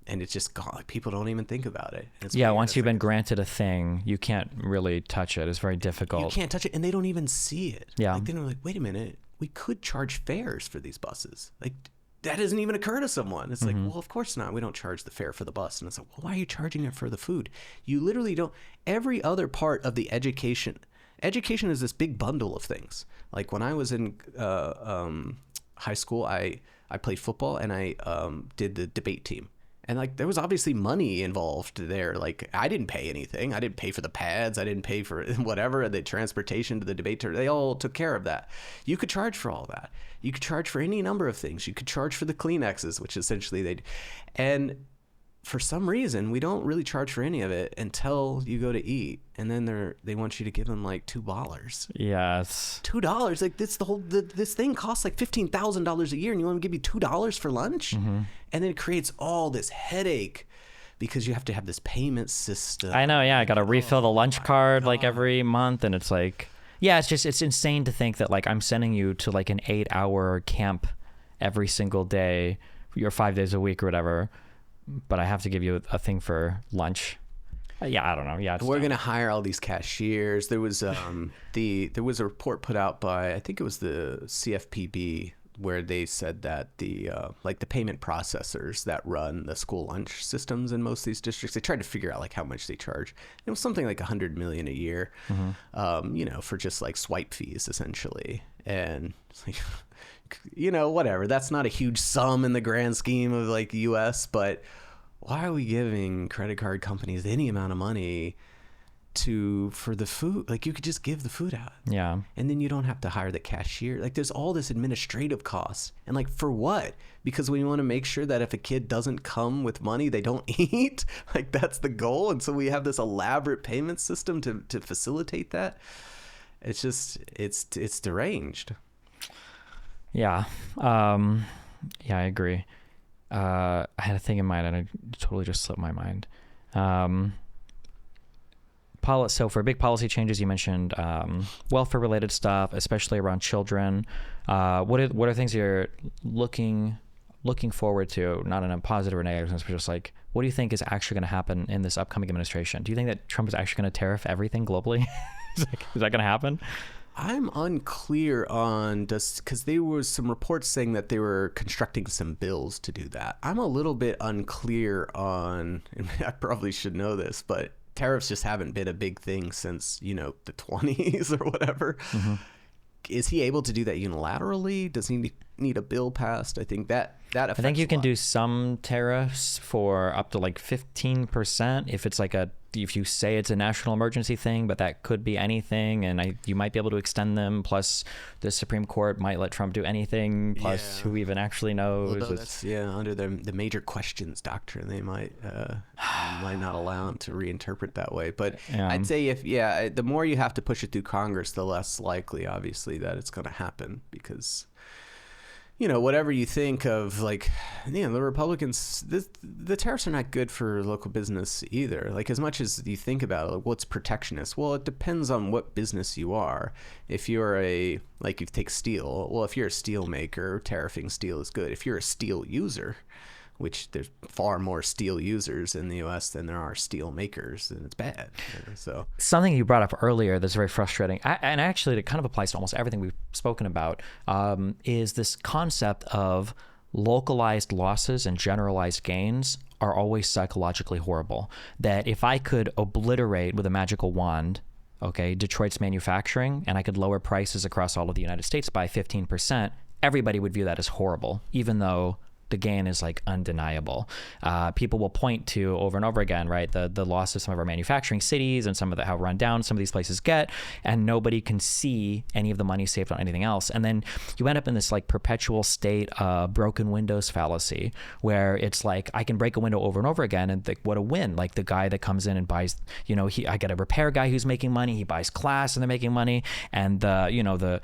And it's just gone. Like, people don't even think about it. Once you've been granted a thing, you can't really touch it. It's very difficult. You can't touch it, and they don't even see it. Yeah. Like, they're like, wait a minute, we could charge fares for these buses. Like, that doesn't even occur to someone. It's like, well, of course not. We don't charge the fare for the bus. And it's like, well, why are you charging it for the food? You literally don't. Every other part of the education is this big bundle of things. Like when I was in high school, I played football, and I did the debate team. And like, there was obviously money involved there. Like, I didn't pay anything. I didn't pay for the pads. I didn't pay for whatever, the transportation to the debate. They all took care of that. You could charge for all that. You could charge for any number of things. You could charge for the Kleenexes, which essentially and for some reason, we don't really charge for any of it until you go to eat. And then they want you to give them like $2. Yes. $2. Like, this thing costs like $15,000 a year, and you want to give you $2 for lunch? And then it creates all this headache because you have to have this payment system. I know. Yeah. I got to refill the lunch card like every month. And it's like, yeah, it's insane to think that like I'm sending you to like an 8-hour camp every single day, or 5 days a week or whatever, but I have to give you a thing for lunch. Yeah, I don't know. Yeah, we're gonna hire all these cashiers. There was there was a report put out by, I think it was the CFPB, where they said that the payment processors that run the school lunch systems in most of these districts, they tried to figure out like how much they charge. It was something like $100 million a year, for just like swipe fees essentially. And it's like, whatever. That's not a huge sum in the grand scheme of like the U.S., but why are we giving credit card companies any amount of money for the food? Like, you could just give the food out. Yeah. And then you don't have to hire the cashier. Like, there's all this administrative costs. And like, for what? Because we want to make sure that if a kid doesn't come with money, they don't eat. Like, that's the goal. And so we have this elaborate payment system to facilitate that. It's just, it's deranged. Yeah. I agree. I had a thing in mind and it totally just slipped my mind. So for big policy changes, you mentioned welfare related stuff, especially around children. What are things you're looking forward to, not in a positive or negative sense, but just like, what do you think is actually going to happen in this upcoming administration? Do you think that Trump is actually going to tariff everything globally? Is that going to happen? I'm unclear on because there was some reports saying that they were constructing some bills to do that. I'm a little bit unclear on, and I probably should know this, but tariffs just haven't been a big thing since, the 20s or whatever. Is he able to do that unilaterally? Does he need a bill passed. I think that affects I think you a can lot. do some tariffs for up to like 15% if it's like if you say it's a national emergency thing, but that could be anything, and you might be able to extend them. Plus, the Supreme Court might let Trump do anything. Plus, who even actually knows? Although that's under the major questions doctrine, they might not allow him to reinterpret that way. But I'd say the more you have to push it through Congress, the less likely, obviously, that it's going to happen because. Whatever you think of, like, the Republicans, the tariffs are not good for local business either. Like, as much as you think about it, like, what's protectionist? Well, it depends on what business you are. If you're you take steel, well, if you're a steel maker, tariffing steel is good. If you're a steel user, which there's far more steel users in the U.S. than there are steel makers, and it's bad. So something you brought up earlier that's very frustrating, and actually it kind of applies to almost everything we've spoken about, is this concept of localized losses and generalized gains are always psychologically horrible. That if I could obliterate with a magical wand, Detroit's manufacturing, and I could lower prices across all of the United States by 15%, everybody would view that as horrible, even though the gain is like undeniable. People will point to over and over again, right, the loss of some of our manufacturing cities and some of how run down some of these places get, and nobody can see any of the money saved on anything else. And then you end up in this like perpetual state broken windows fallacy, where it's like I can break a window over and over again, and what a win! Like the guy that comes in and buys, I get a repair guy who's making money, he buys glass and they're making money, and the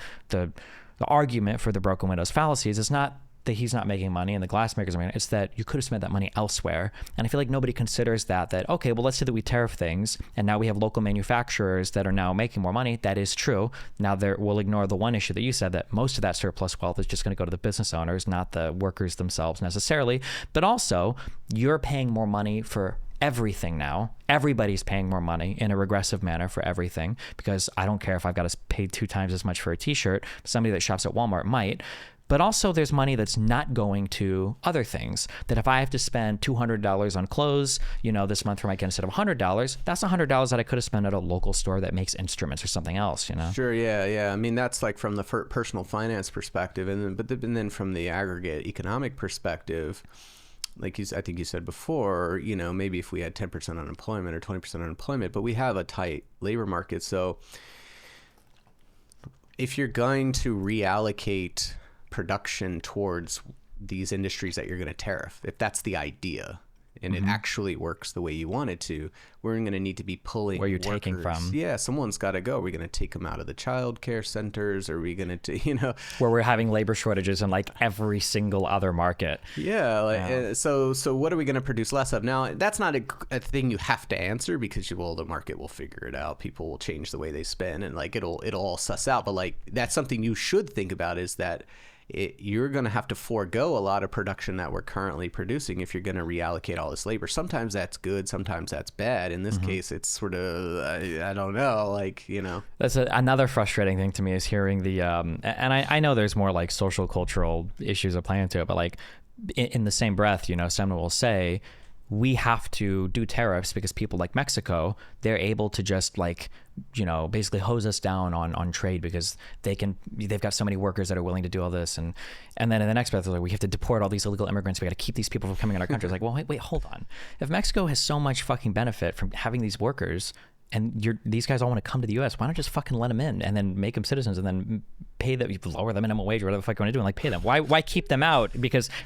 argument for the broken windows fallacies is not that he's not making money and the glassmakers are making, it's that you could have spent that money elsewhere. And I feel like nobody considers that okay, well, let's say that we tariff things and now we have local manufacturers that are now making more money. That is true. Now we'll ignore the one issue that you said, that most of that surplus wealth is just going to go to the business owners, not the workers themselves necessarily. But also, you're paying more money for everything now. Everybody's paying more money in a regressive manner for everything, because I don't care if I've got to pay 2 times as much for a t-shirt. Somebody that shops at Walmart might. But also there's money that's not going to other things, that if I have to spend $200 on clothes, this month for my kid instead of $100, that's $100 that I could have spent at a local store that makes instruments or something else, Sure, yeah. I mean, that's like from the personal finance perspective, and then from the aggregate economic perspective, I think you said before, maybe if we had 10% unemployment or 20% unemployment, but we have a tight labor market. So if you're going to reallocate production towards these industries that you're going to tariff, if that's the idea and it actually works the way you want it to, we're going to need to be pulling where you're workers. Taking from. Yeah, someone's got to go. Are we going to take them out of the child care centers? Are we going to, where we're having labor shortages in like every single other market. Yeah. So what are we going to produce less of? Now, that's not a thing you have to answer, because the market will figure it out. People will change the way they spend, and like it'll all suss out. But that's something you should think about, is that you're going to have to forego a lot of production that we're currently producing if you're going to reallocate all this labor. Sometimes that's good, sometimes that's bad. In this case, it's sort of, I don't know, That's another frustrating thing to me, is hearing and I know there's more like social cultural issues that play into it, but like in the same breath, someone will say, we have to do tariffs because people like Mexico, they're able to just basically hose us down on trade because they've got so many workers that are willing to do all this. And then in the next breath, they're like, we have to deport all these illegal immigrants. We got to keep these people from coming in our country. It's like, well, wait, hold on. If Mexico has so much fucking benefit from having these workers, and these guys all want to come to the U.S., why not just fucking let them in and then make them citizens and then pay them, lower the minimum wage or whatever the fuck you want to do, and pay them? Why keep them out?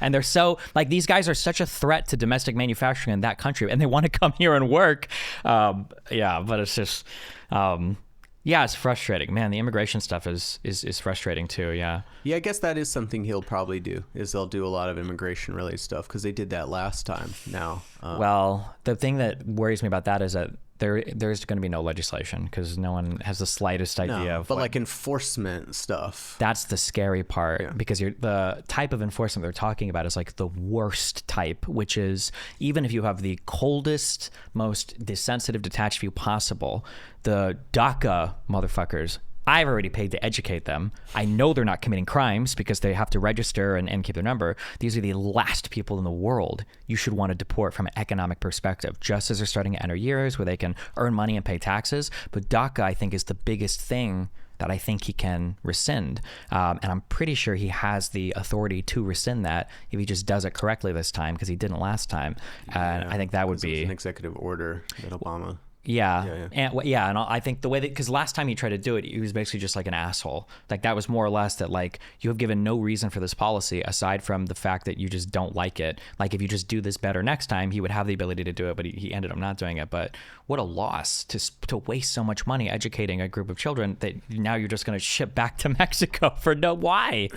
And they're so, these guys are such a threat to domestic manufacturing in that country, and they want to come here and work. But it's just, it's frustrating, man. The immigration stuff is frustrating too. Yeah, I guess that is something he'll probably do, is they'll do a lot of immigration related stuff, because they did that last time. Now, well, the thing that worries me about that is that there's going to be no legislation, because no one has the slightest idea of enforcement stuff. That's the scary part, because the type of enforcement they're talking about is like the worst type, which is, even if you have the coldest, most desensitive, detached view possible, the DACA motherfuckers, I've already paid to educate them. I know they're not committing crimes because they have to register and keep their number. These are the last people in the world you should want to deport from an economic perspective, just as they're starting to enter years where they can earn money and pay taxes. But DACA, I think, is the biggest thing that I think he can rescind. And I'm pretty sure he has the authority to rescind that if he just does it correctly this time, because he didn't last time. And I think that would be an executive order that Obama. Yeah. And I think the way that, because last time he tried to do it, he was basically just like an asshole. Like that was more or less that like, you have given no reason for this policy aside from the fact that you just don't like it. Like if you just do this better next time, he would have the ability to do it, but he ended up not doing it. But what a loss to waste so much money educating a group of children that now you're just going to ship back to Mexico for why?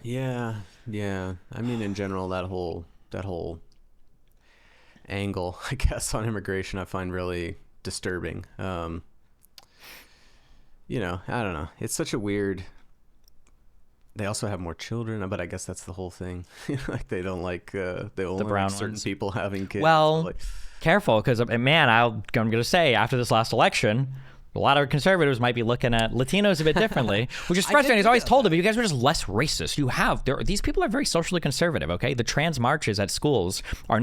Yeah. I mean, in general, that whole angle, I guess, on immigration, I find really disturbing. I don't know. It's such a weird. They also have more children, but I guess that's the whole thing. Like they don't like they only brown like certain ones. people having kids. Well, like, careful, because man, I'm going to say after this last election, a lot of conservatives might be looking at Latinos a bit differently, which is frustrating. He's always told them, you guys were just less racist. These people are very socially conservative, okay? The trans marches at schools they're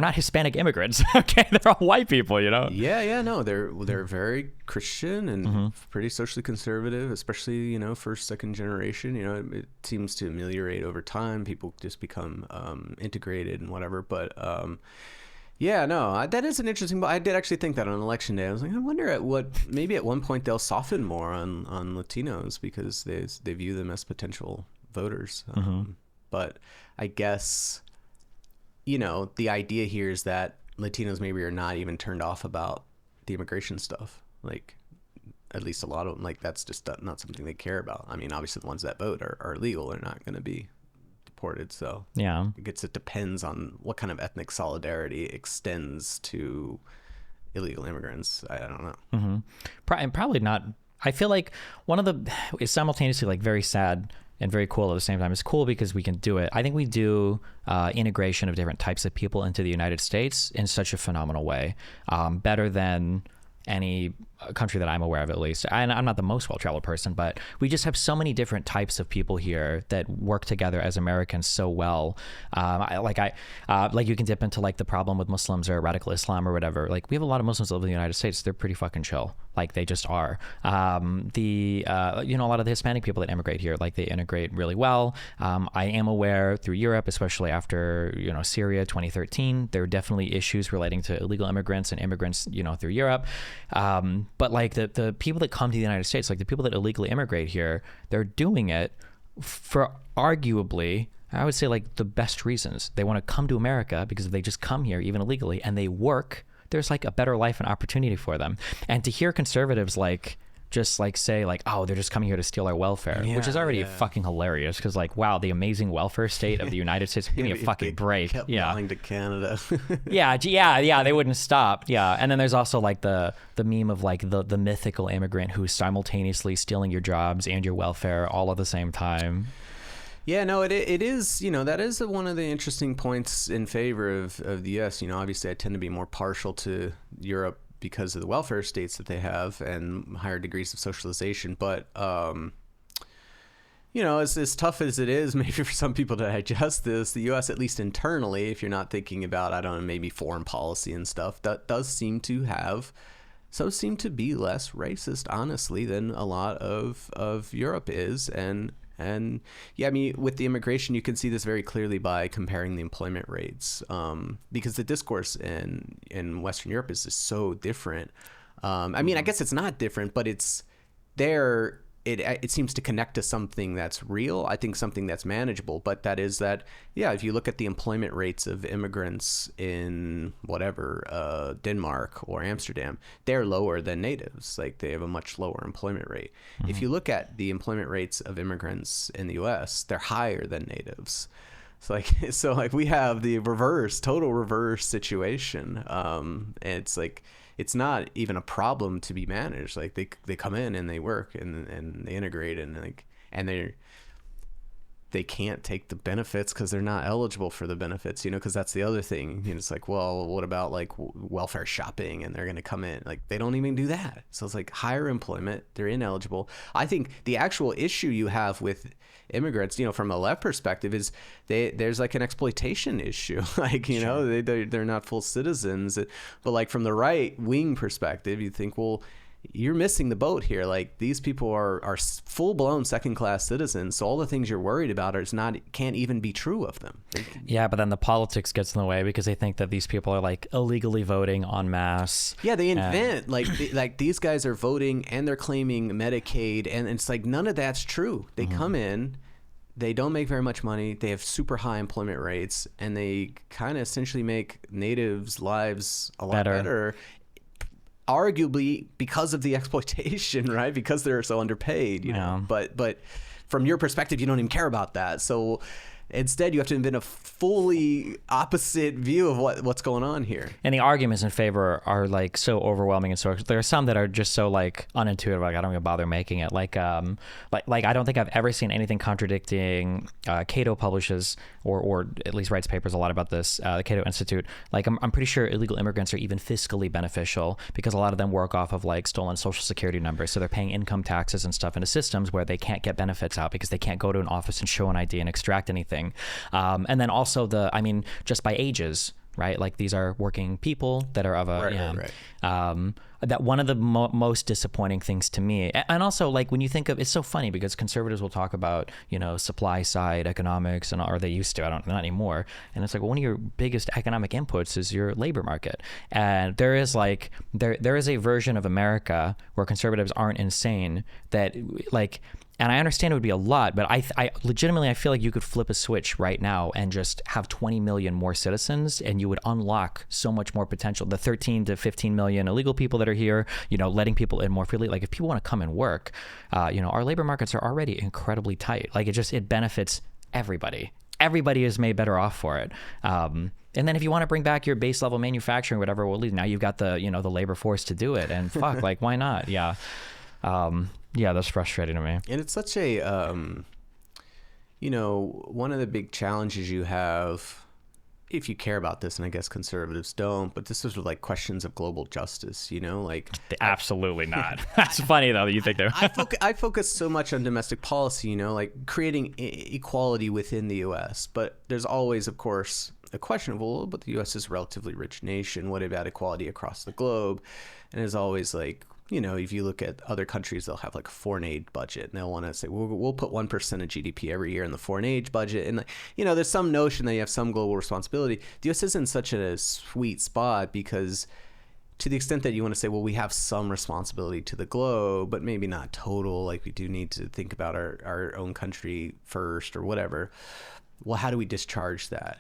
not Hispanic immigrants, okay? They're all white people, Yeah, no, they're very Christian and pretty socially conservative, especially, first, second generation. It seems to ameliorate over time. People just become integrated and whatever, but yeah, no, that is an interesting. But I did actually think that on election day, I was like, I wonder maybe at one point they'll soften more on Latinos because they view them as potential voters. But I guess, the idea here is that Latinos maybe are not even turned off about the immigration stuff. Like, at least a lot of them, like that's just not something they care about. I mean, obviously the ones that vote are legal. They're not going to be deported. So yeah, it depends on what kind of ethnic solidarity extends to illegal immigrants. I don't know. And probably not. I feel like one of the is simultaneously like very sad and very cool at the same time. It's cool because we can do it. I think we do integration of different types of people into the United States in such a phenomenal way, better than any country that I'm aware of, at least. And I'm not the most well-traveled person, but we just have so many different types of people here that work together as Americans so well. Like you can dip into like the problem with Muslims or radical Islam or whatever. Like we have a lot of Muslims that live in the United States. They're pretty fucking chill. Like they just are. A lot of the Hispanic people that immigrate here, like they integrate really well. I am aware through Europe, especially after, Syria 2013, there are definitely issues relating to illegal immigrants and immigrants, through Europe. But like the people that come to the United States, like the people that illegally immigrate here, they're doing it for arguably, I would say like the best reasons. They want to come to America because if they just come here, even illegally, and they work, there's like a better life and opportunity for them. And to hear conservatives just say oh, they're just coming here to steal our welfare, which is already fucking hilarious because like, wow, the amazing welfare state of the United States, give me a fucking break. Kept going to Canada. yeah, they wouldn't stop. Yeah. And then there's also like the meme of like the mythical immigrant who's simultaneously stealing your jobs and your welfare all at the same time. Yeah, no, it is, that is one of the interesting points in favor of the U.S. Obviously I tend to be more partial to Europe because of the welfare states that they have and higher degrees of socialization. But, as tough as it is maybe for some people to digest this, the U.S., at least internally, if you're not thinking about, I don't know, maybe foreign policy and stuff, that does seem to be less racist, honestly, than a lot of Europe is. And yeah, I mean, with the immigration, you can see this very clearly by comparing the employment rates, because the discourse in Western Europe is just so different. I mean, I guess it's not different, but it's there. It seems to connect to something that's real. I think something that's manageable, but that is that, yeah, if you look at the employment rates of immigrants in whatever, Denmark or Amsterdam, they're lower than natives. Like they have a much lower employment rate. If you look at the employment rates of immigrants in the US, they're higher than natives. So like we have the total reverse situation. And it's like, it's not even a problem to be managed. Like they come in and they work and they integrate and they can't take the benefits because they're not eligible for the benefits, because that's the other thing. It's like, well, what about like welfare shopping? And they're going to come in, like they don't even do that. So it's like higher employment, they're ineligible. I think the actual issue you have with immigrants, from a left perspective, is there's like an exploitation issue. Like, they're not full citizens. But like from the right wing perspective, you think, well, you're missing the boat here. Like, these people are full-blown second-class citizens, so all the things you're worried about can't even be true of them. Yeah, but then the politics gets in the way because they think that these people are like illegally voting en masse. Yeah, they invent like these guys are voting and they're claiming Medicaid, and it's like none of that's true. They come in, they don't make very much money, they have super high employment rates, and they kind of essentially make natives' lives a lot better. Arguably because of the exploitation, right? Because they're so underpaid, you know. But from your perspective, you don't even care about that. So instead, you have to invent a fully opposite view of what's going on here. And the arguments in favor are like so overwhelming, and so there are some that are just so like unintuitive. Like I don't even bother making it. Like I don't think I've ever seen anything contradicting. Cato publishes or at least writes papers a lot about this. The Cato Institute. Like I'm pretty sure illegal immigrants are even fiscally beneficial because a lot of them work off of like stolen Social Security numbers, so they're paying income taxes and stuff into systems where they can't get benefits out because they can't go to an office and show an ID and extract anything. And then also just by ages, right? Like these are working people that are of a, that one of the most disappointing things to me. And also like when you think of, it's so funny because conservatives will talk about, you know, supply side economics or they used to, not anymore. And it's like, well, one of your biggest economic inputs is your labor market. And there is like, there is a version of America where conservatives aren't insane that like, and I understand it would be a lot, but I legitimately, I feel like you could flip a switch right now and just have 20 million more citizens and you would unlock so much more potential. The 13 to 15 million illegal people that are here, you know, letting people in more freely. Like if people want to come and work, you know, our labor markets are already incredibly tight. Like it benefits everybody. Everybody is made better off for it. And then if you want to bring back your base level manufacturing, whatever, well, now you've got the, you know, the labor force to do it and fuck, like, why not? Yeah. Yeah, that's frustrating to me. And it's such a, you know, one of the big challenges you have, if you care about this, and I guess conservatives don't, but this is like questions of global justice, you know, like. Absolutely not. That's funny, though, that you think that. I focus so much on domestic policy, you know, like creating equality within the U.S., but there's always, of course, a question of, well, but the U.S. is a relatively rich nation. What about equality across the globe? And there's always like, you know, if you look at other countries, they'll have like a foreign aid budget and they'll want to say, we'll put 1% of GDP every year in the foreign aid budget. And, you know, there's some notion that you have some global responsibility. The U.S. is in such a sweet spot because to the extent that you want to say, well, we have some responsibility to the globe, but maybe not total, like we do need to think about our own country first or whatever. Well, how do we discharge that?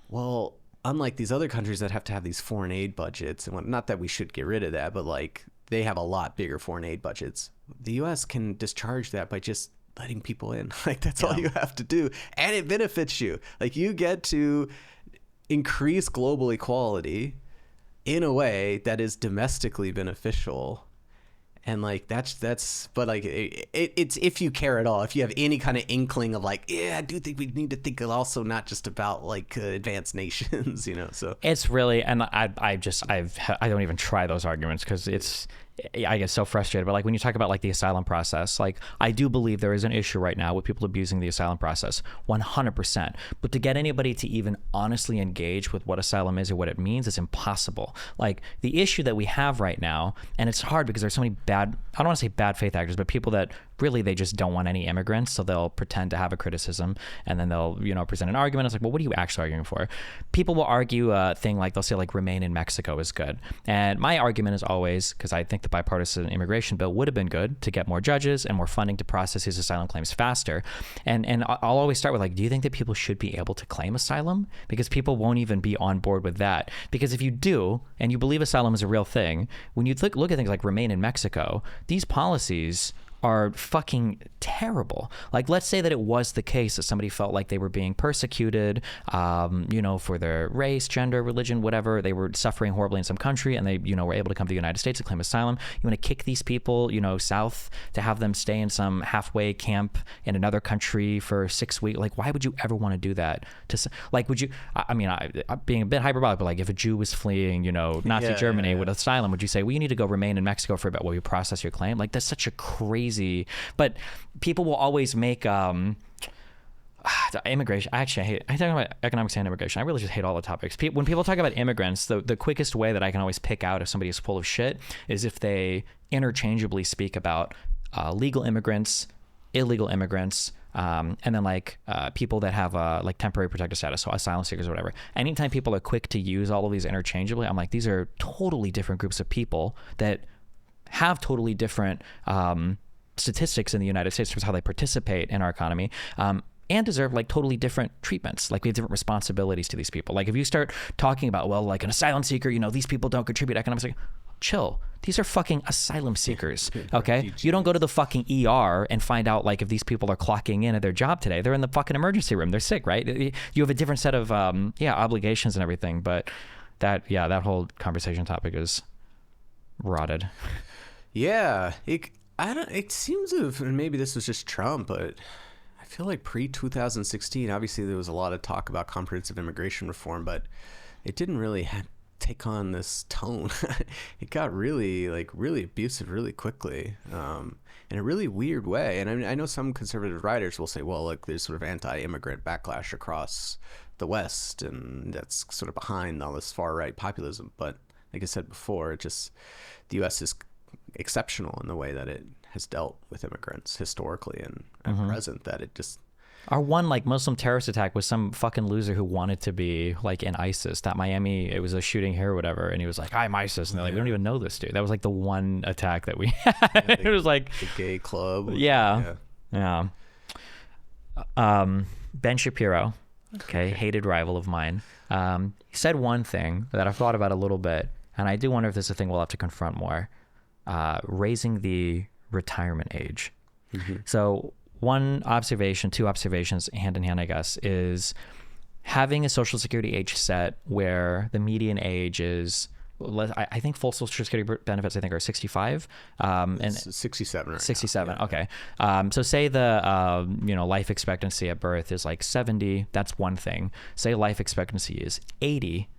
Well, unlike these other countries that have to have these foreign aid budgets, and not that we should get rid of that, but like they have a lot bigger foreign aid budgets. The U.S. can discharge that by just letting people in. Like that's all you have to do. And it benefits you. Like you get to increase global equality in a way that is domestically beneficial. And like that's but like it's if you care at all, if you have any kind of inkling of like, yeah, I do think we need to think also not just about like advanced nations, you know. So it's really, and I don't even try those arguments because I get so frustrated. But like when you talk about like the asylum process, like I do believe there is an issue right now with people abusing the asylum process, 100%. But to get anybody to even honestly engage with what asylum is or what it means is impossible. Like the issue that we have right now, and it's hard because there's so many I don't want to say bad faith actors, but people that really they just don't want any immigrants, so they'll pretend to have a criticism and then they'll, you know, present an argument. It's like, well, what are you actually arguing for? People will argue a thing like they'll say like remain in Mexico is good. And my argument is always, because I think the bipartisan immigration bill would have been good to get more judges and more funding to process his asylum claims faster. And I'll always start with like, do you think that people should be able to claim asylum? Because people won't even be on board with that. Because if you do, and you believe asylum is a real thing, when you look at things like remain in Mexico, these policies are fucking terrible. Like, let's say that it was the case that somebody felt like they were being persecuted, you know, for their race, gender, religion, whatever. They were suffering horribly in some country and they, you know, were able to come to the United States to claim asylum. You want to kick these people, you know, south to have them stay in some halfway camp in another country for 6 weeks. Like, why would you ever want to do that? Like, would you, I mean, I'm being a bit hyperbolic, but like if a Jew was fleeing, you know, Nazi Germany with asylum, would you say, well, you need to go remain in Mexico for a bit while you process your claim? Like, that's such a crazy, but people will always make immigration. I talk about economics and immigration. I really just hate all the topics. When people talk about immigrants, the quickest way that I can always pick out if somebody is full of shit is if they interchangeably speak about legal immigrants, illegal immigrants, and then like people that have like temporary protected status, so asylum seekers or whatever. Anytime people are quick to use all of these interchangeably, I'm like, these are totally different groups of people that have totally different statistics in the United States in terms of how they participate in our economy. And deserve like totally different treatments. Like we have different responsibilities to these people. Like if you start talking about, well, like an asylum seeker, these people don't contribute economically. Chill. These are fucking asylum seekers. Okay. You don't go to the fucking ER and find out like if these people are clocking in at their job today. They're in the fucking emergency room. They're sick, right? You have a different set of obligations and everything. But that whole conversation topic is rotted. Yeah. It seems and maybe this was just Trump, but I feel like pre-2016, obviously there was a lot of talk about comprehensive immigration reform, but it didn't really take on this tone. It got really abusive really quickly, in a really weird way. And I know some conservative writers will say, well, like there's sort of anti-immigrant backlash across the West, and that's sort of behind all this far-right populism. But like I said before, the U.S. is exceptional in the way that it has dealt with immigrants historically and present, that it just... Our one like Muslim terrorist attack was some fucking loser who wanted to be like in ISIS. That Miami, it was a shooting here or whatever, and he was like, I'm ISIS, and they're like, we don't even know this dude. That was like the one attack that we had. It was like the gay club. Yeah. Ben Shapiro, hated rival of mine, said one thing that I've thought about a little bit, and I do wonder if this is a thing we'll have to confront more. Raising the retirement age. So two observations hand in hand, I guess, is having a Social Security age set where the median age is, I think full Social Security benefits, I think, are 65. And 67 right 67, now. Yeah. Okay. So say the, life expectancy at birth is like 70. That's one thing. Say life expectancy is 80.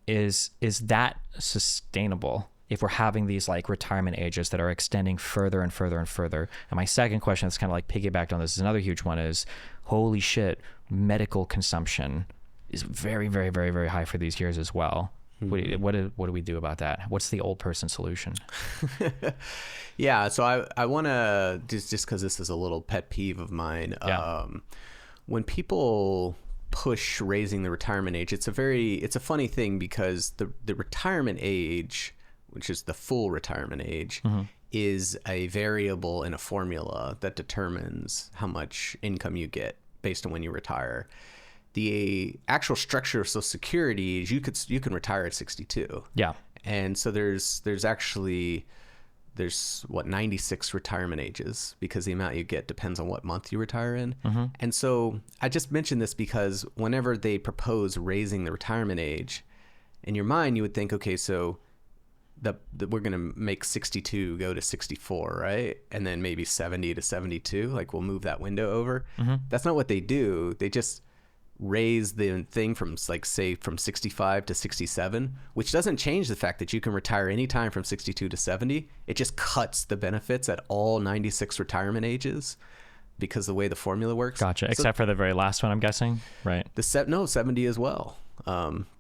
Is that sustainable if we're having these like retirement ages that are extending further and further and further? And my second question that's kind of like piggybacked on this is another huge one is, holy shit, medical consumption is very, very, very, very high for these years as well. What do we do about that? What's the old person solution? Yeah, so I want to, just because this is a little pet peeve of mine, when people push raising the retirement age, it's a funny thing, because the retirement age, which is the full retirement age, is a variable in a formula that determines how much income you get based on when you retire. The actual structure of Social Security is you can retire at 62. Yeah. And so there's 96 retirement ages, because the amount you get depends on what month you retire in. And so I just mentioned this because whenever they propose raising the retirement age, in your mind you would think, okay, so we're going to make 62 go to 64, right? And then maybe 70 to 72, like we'll move that window over. That's not what they do. They just raise the thing from like, say, from 65 to 67, which doesn't change the fact that you can retire anytime from 62 to 70. It just cuts the benefits at all 96 retirement ages, because the way the formula works. Gotcha. So, except for the very last one, I'm guessing, right? 70 as well.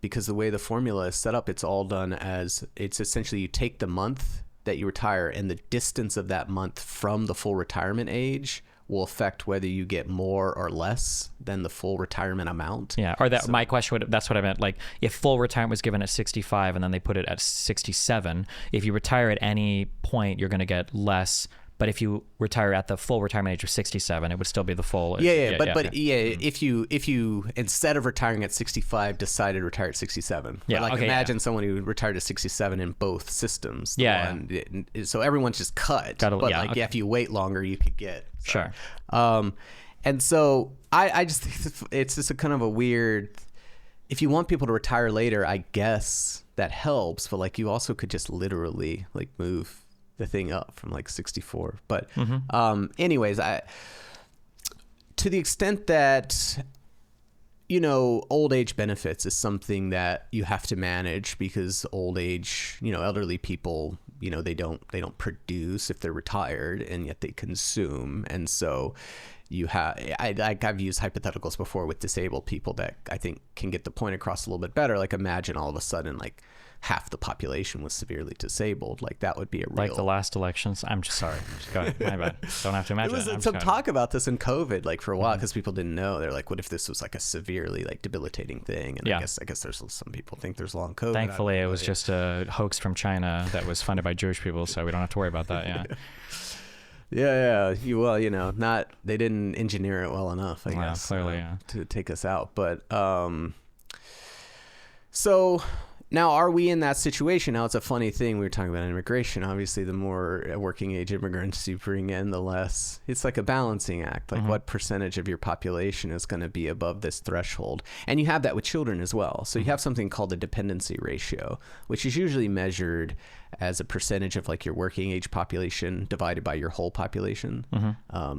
Because the way the formula is set up, it's all done as, it's essentially you take the month that you retire, and the distance of that month from the full retirement age will affect whether you get more or less than the full retirement amount. Yeah. Or that, so, my question that's what I meant. Like, if full retirement was given at 65 and then they put it at 67, if you retire at any point, you're going to get less. But if you retire at the full retirement age of 67, it would still be the full. If you instead of retiring at 65 decided to retire at 67. Imagine someone who retired at 67 in both systems. So everyone's just cut. If you wait longer, you could get. Sure. And so I just think it's just a kind of a weird. If you want people to retire later, I guess that helps. But like, you also could just literally like move the thing up from like 64. But anyways, to the extent that, old age benefits is something that you have to manage, because old age, elderly people, they don't produce if they're retired, and yet they consume. And so I've used hypotheticals before with disabled people that I think can get the point across a little bit better. Like imagine all of a sudden like half the population was severely disabled. Like that would be a real... Like the last elections. I'm just sorry. Just go ahead. My bad. Don't have to imagine. There was some talk about this in COVID, like for a while, because people didn't know. They're like, what if this was like a severely like debilitating thing? And I guess there's some people think there's long COVID. Thankfully, it was just a hoax from China that was funded by Jewish people, so we don't have to worry about that. Yeah. They didn't engineer it well enough, I guess. Clearly, to take us out. But so now, are we in that situation? Now, it's a funny thing. We were talking about immigration. Obviously, the more working age immigrants you bring in, the less. It's like a balancing act. Like what percentage of your population is going to be above this threshold? And you have that with children as well. So you have something called the dependency ratio, which is usually measured as a percentage of like your working age population divided by your whole population.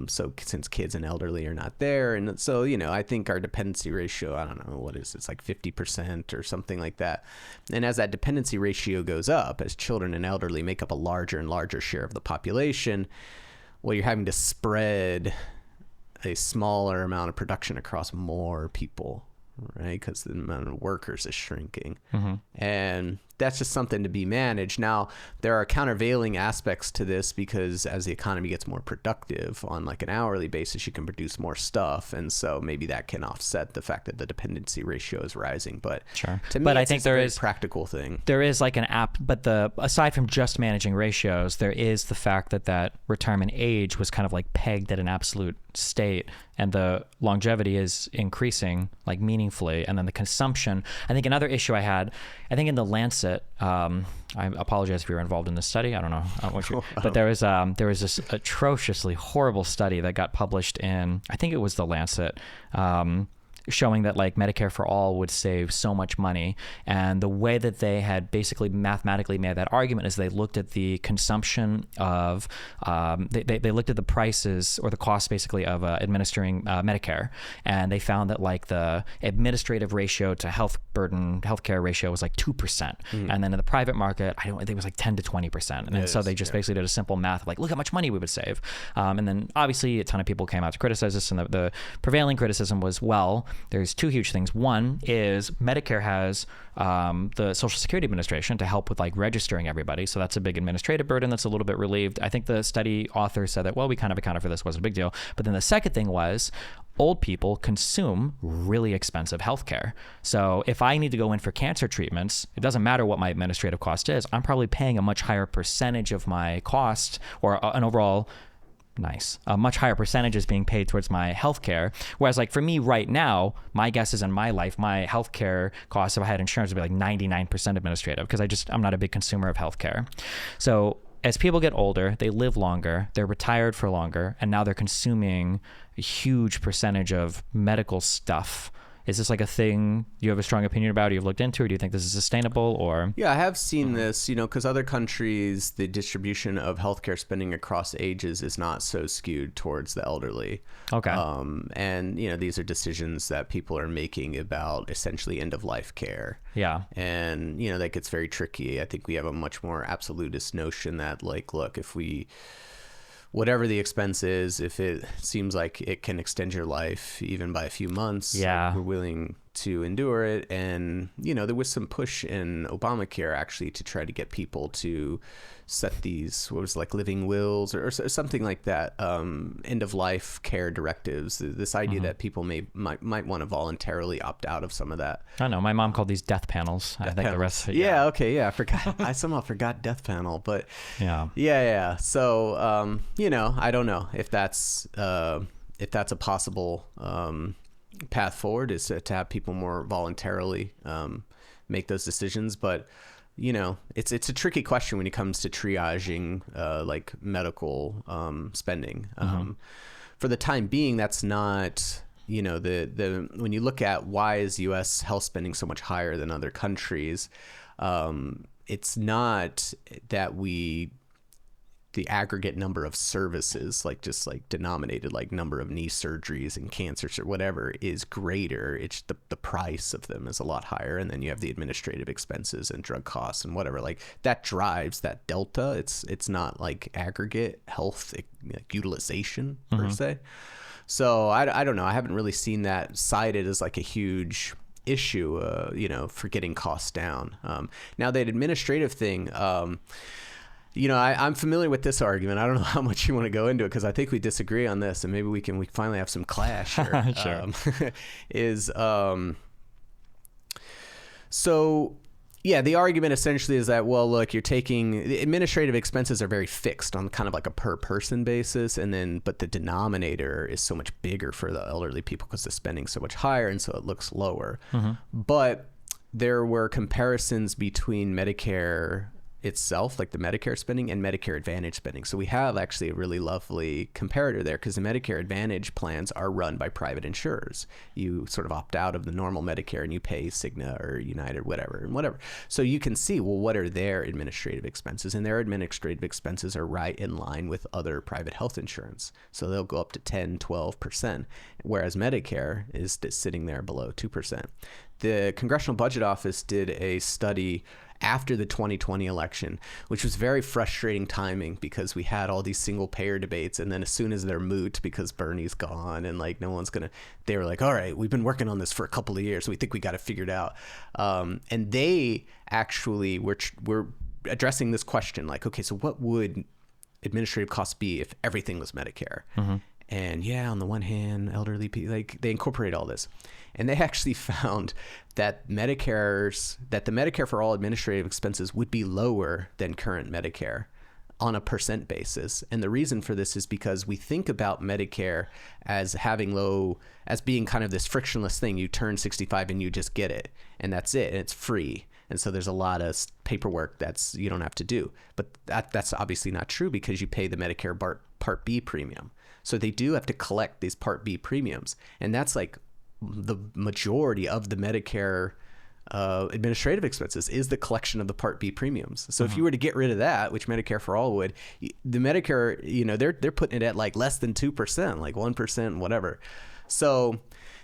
So since kids and elderly are not there. And so, I think our dependency ratio, I don't know what is, it's like 50% or something like that. And as that dependency ratio goes up, as children and elderly make up a larger and larger share of the population, well, you're having to spread a smaller amount of production across more people, right? Because the amount of workers is shrinking. And that's just something to be managed. Now, there are countervailing aspects to this because as the economy gets more productive on like an hourly basis, you can produce more stuff. And so maybe that can offset the fact that the dependency ratio is rising. But to me, I think there is a practical thing. There is like an app, but aside from just managing ratios, there is the fact that retirement age was kind of like pegged at an absolute state, and the longevity is increasing like meaningfully. And then the consumption, I think another issue I think in the Lancet, I apologize if you were involved in this study. I don't know, but there was this atrociously horrible study that got published in, I think it was the Lancet, showing that like Medicare for all would save so much money. And the way that they had basically mathematically made that argument is they looked at the consumption of, they looked at the prices or the cost basically of administering Medicare. And they found that like the administrative ratio to healthcare ratio was like 2%. And then in the private market, I think it was like 10 to 20%. And then so they just basically did a simple math of like, look how much money we would save. And then obviously a ton of people came out to criticize this, and the prevailing criticism was, well, there's two huge things. One is Medicare has the Social Security Administration to help with like registering everybody. So that's a big administrative burden that's a little bit relieved. I think the study author said that, well, we kind of accounted for this, wasn't a big deal. But then the second thing was old people consume really expensive healthcare. So if I need to go in for cancer treatments, it doesn't matter what my administrative cost is. I'm probably paying a much higher percentage of my cost, or an overall a much higher percentage is being paid towards my healthcare. Whereas like for me right now, my guess is in my life, my healthcare costs, if I had insurance, would be like 99% administrative, because I'm not a big consumer of healthcare. So as people get older, they live longer, they're retired for longer, and now they're consuming a huge percentage of medical stuff. Is this like a thing you have a strong opinion about, or you've looked into, or do you think this is sustainable? Or yeah, I have seen this, because other countries, the distribution of healthcare spending across ages is not so skewed towards the elderly. Okay. And these are decisions that people are making about essentially end of life care. Yeah. And that gets very tricky. I think we have a much more absolutist notion that like, look, whatever the expense is, if it seems like it can extend your life even by a few months, like, we're willing to endure it. And, there was some push in Obamacare actually to try to get people to set these, living wills or something like that, end of life care directives. This idea that people might want to voluntarily opt out of some of that. I know. My mom called these death panels. I think panels. The rest. Yeah. Okay. Yeah. I forgot. I somehow forgot death panel, but yeah. So, I don't know if that's a possible path forward, is to have people more voluntarily make those decisions. But it's a tricky question when it comes to triaging like medical spending. For the time being, that's not when you look at why is U.S. health spending so much higher than other countries, it's not that the aggregate number of services, like just like denominated, like number of knee surgeries and cancers or whatever, is greater. It's the price of them is a lot higher. And then you have the administrative expenses and drug costs and whatever, like that drives that delta. It's not like aggregate health utilization per se. So I don't know. I haven't really seen that cited as like a huge issue, for getting costs down. Now that administrative thing, I'm familiar with this argument. I don't know how much you want to go into it because I think we disagree on this, and maybe we finally have some clash here. Sure. So yeah, the argument essentially is that, well, look, you're taking administrative expenses are very fixed on kind of like a per person basis, but the denominator is so much bigger for the elderly people because the spending's so much higher, and so it looks lower. But there were comparisons between Medicare itself, like the Medicare spending, and Medicare Advantage spending. So we have actually a really lovely comparator there because the Medicare Advantage plans are run by private insurers. You sort of opt out of the normal Medicare and you pay Cigna or United, whatever. So you can see, well, what are their administrative expenses? And their administrative expenses are right in line with other private health insurance. So they'll go up to 10, 12%, whereas Medicare is sitting there below 2%. The Congressional Budget Office did a study after the 2020 election, which was very frustrating timing because we had all these single payer debates, and then as soon as they're moot because Bernie's gone and like no one's gonna, they were like, all right, we've been working on this for a couple of years, we think we got it figured out, and they actually were addressing this question, like, okay, so what would administrative costs be if everything was Medicare? And yeah, on the one hand, elderly people, like they incorporate all this. And they actually found that the Medicare for all administrative expenses would be lower than current Medicare on a percent basis. And the reason for this is because we think about Medicare as being kind of this frictionless thing. You turn 65 and you just get it, and that's it, and it's free. And so there's a lot of paperwork you don't have to do. But that's obviously not true because you pay the Medicare Part B premium. So they do have to collect these Part B premiums. And that's like the majority of the Medicare administrative expenses is the collection of the Part B premiums. So if you were to get rid of that, which Medicare for All would, the Medicare, they're putting it at like less than 2%, like 1%, whatever. So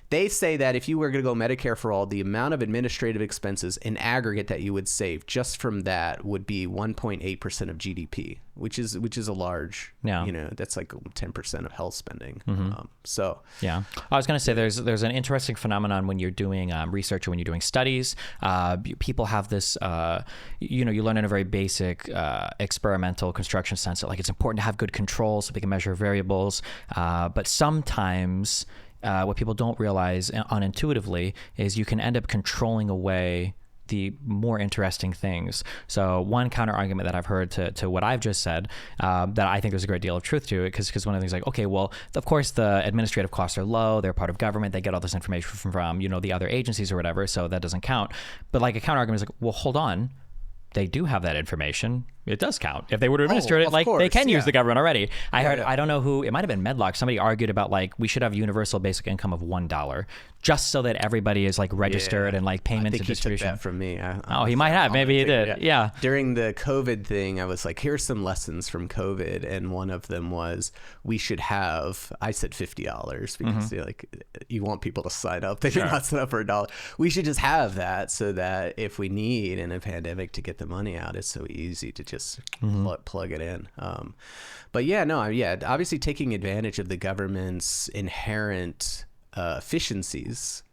they say that if you were going to go Medicare for All, the amount of administrative expenses in aggregate that you would save just from that would be 1.8% of GDP, which is a large, that's like 10% of health spending. Yeah, I was going to say there's an interesting phenomenon when you're doing research or when you're doing studies. People have this, you learn in a very basic experimental construction sense that like it's important to have good controls so they can measure variables. But sometimes what people don't realize unintuitively is you can end up controlling away the more interesting things. So one counter argument that I've heard to what I've just said, that I think there's a great deal of truth to it, because one of the things like, okay, well, of course the administrative costs are low, they're part of government, they get all this information from the other agencies or whatever, so that doesn't count. But like a counter argument is like, well, hold on, they do have that information. It does count. If they were to administer it, like they can use the government already. I heard, I don't know who, it might have been Medlock. Somebody argued about like, we should have universal basic income of $1 just so that everybody is like registered and like payments and distribution. He took that from me. He might have. Maybe he did. Yeah. During the COVID thing, I was like, here's some lessons from COVID. And one of them was we should have, I said $50 because you want people to sign up. They do not sign up for $1. We should just have that so that if we need in a pandemic to get the money out, it's so easy to just plug it in. But obviously taking advantage of the government's inherent efficiencies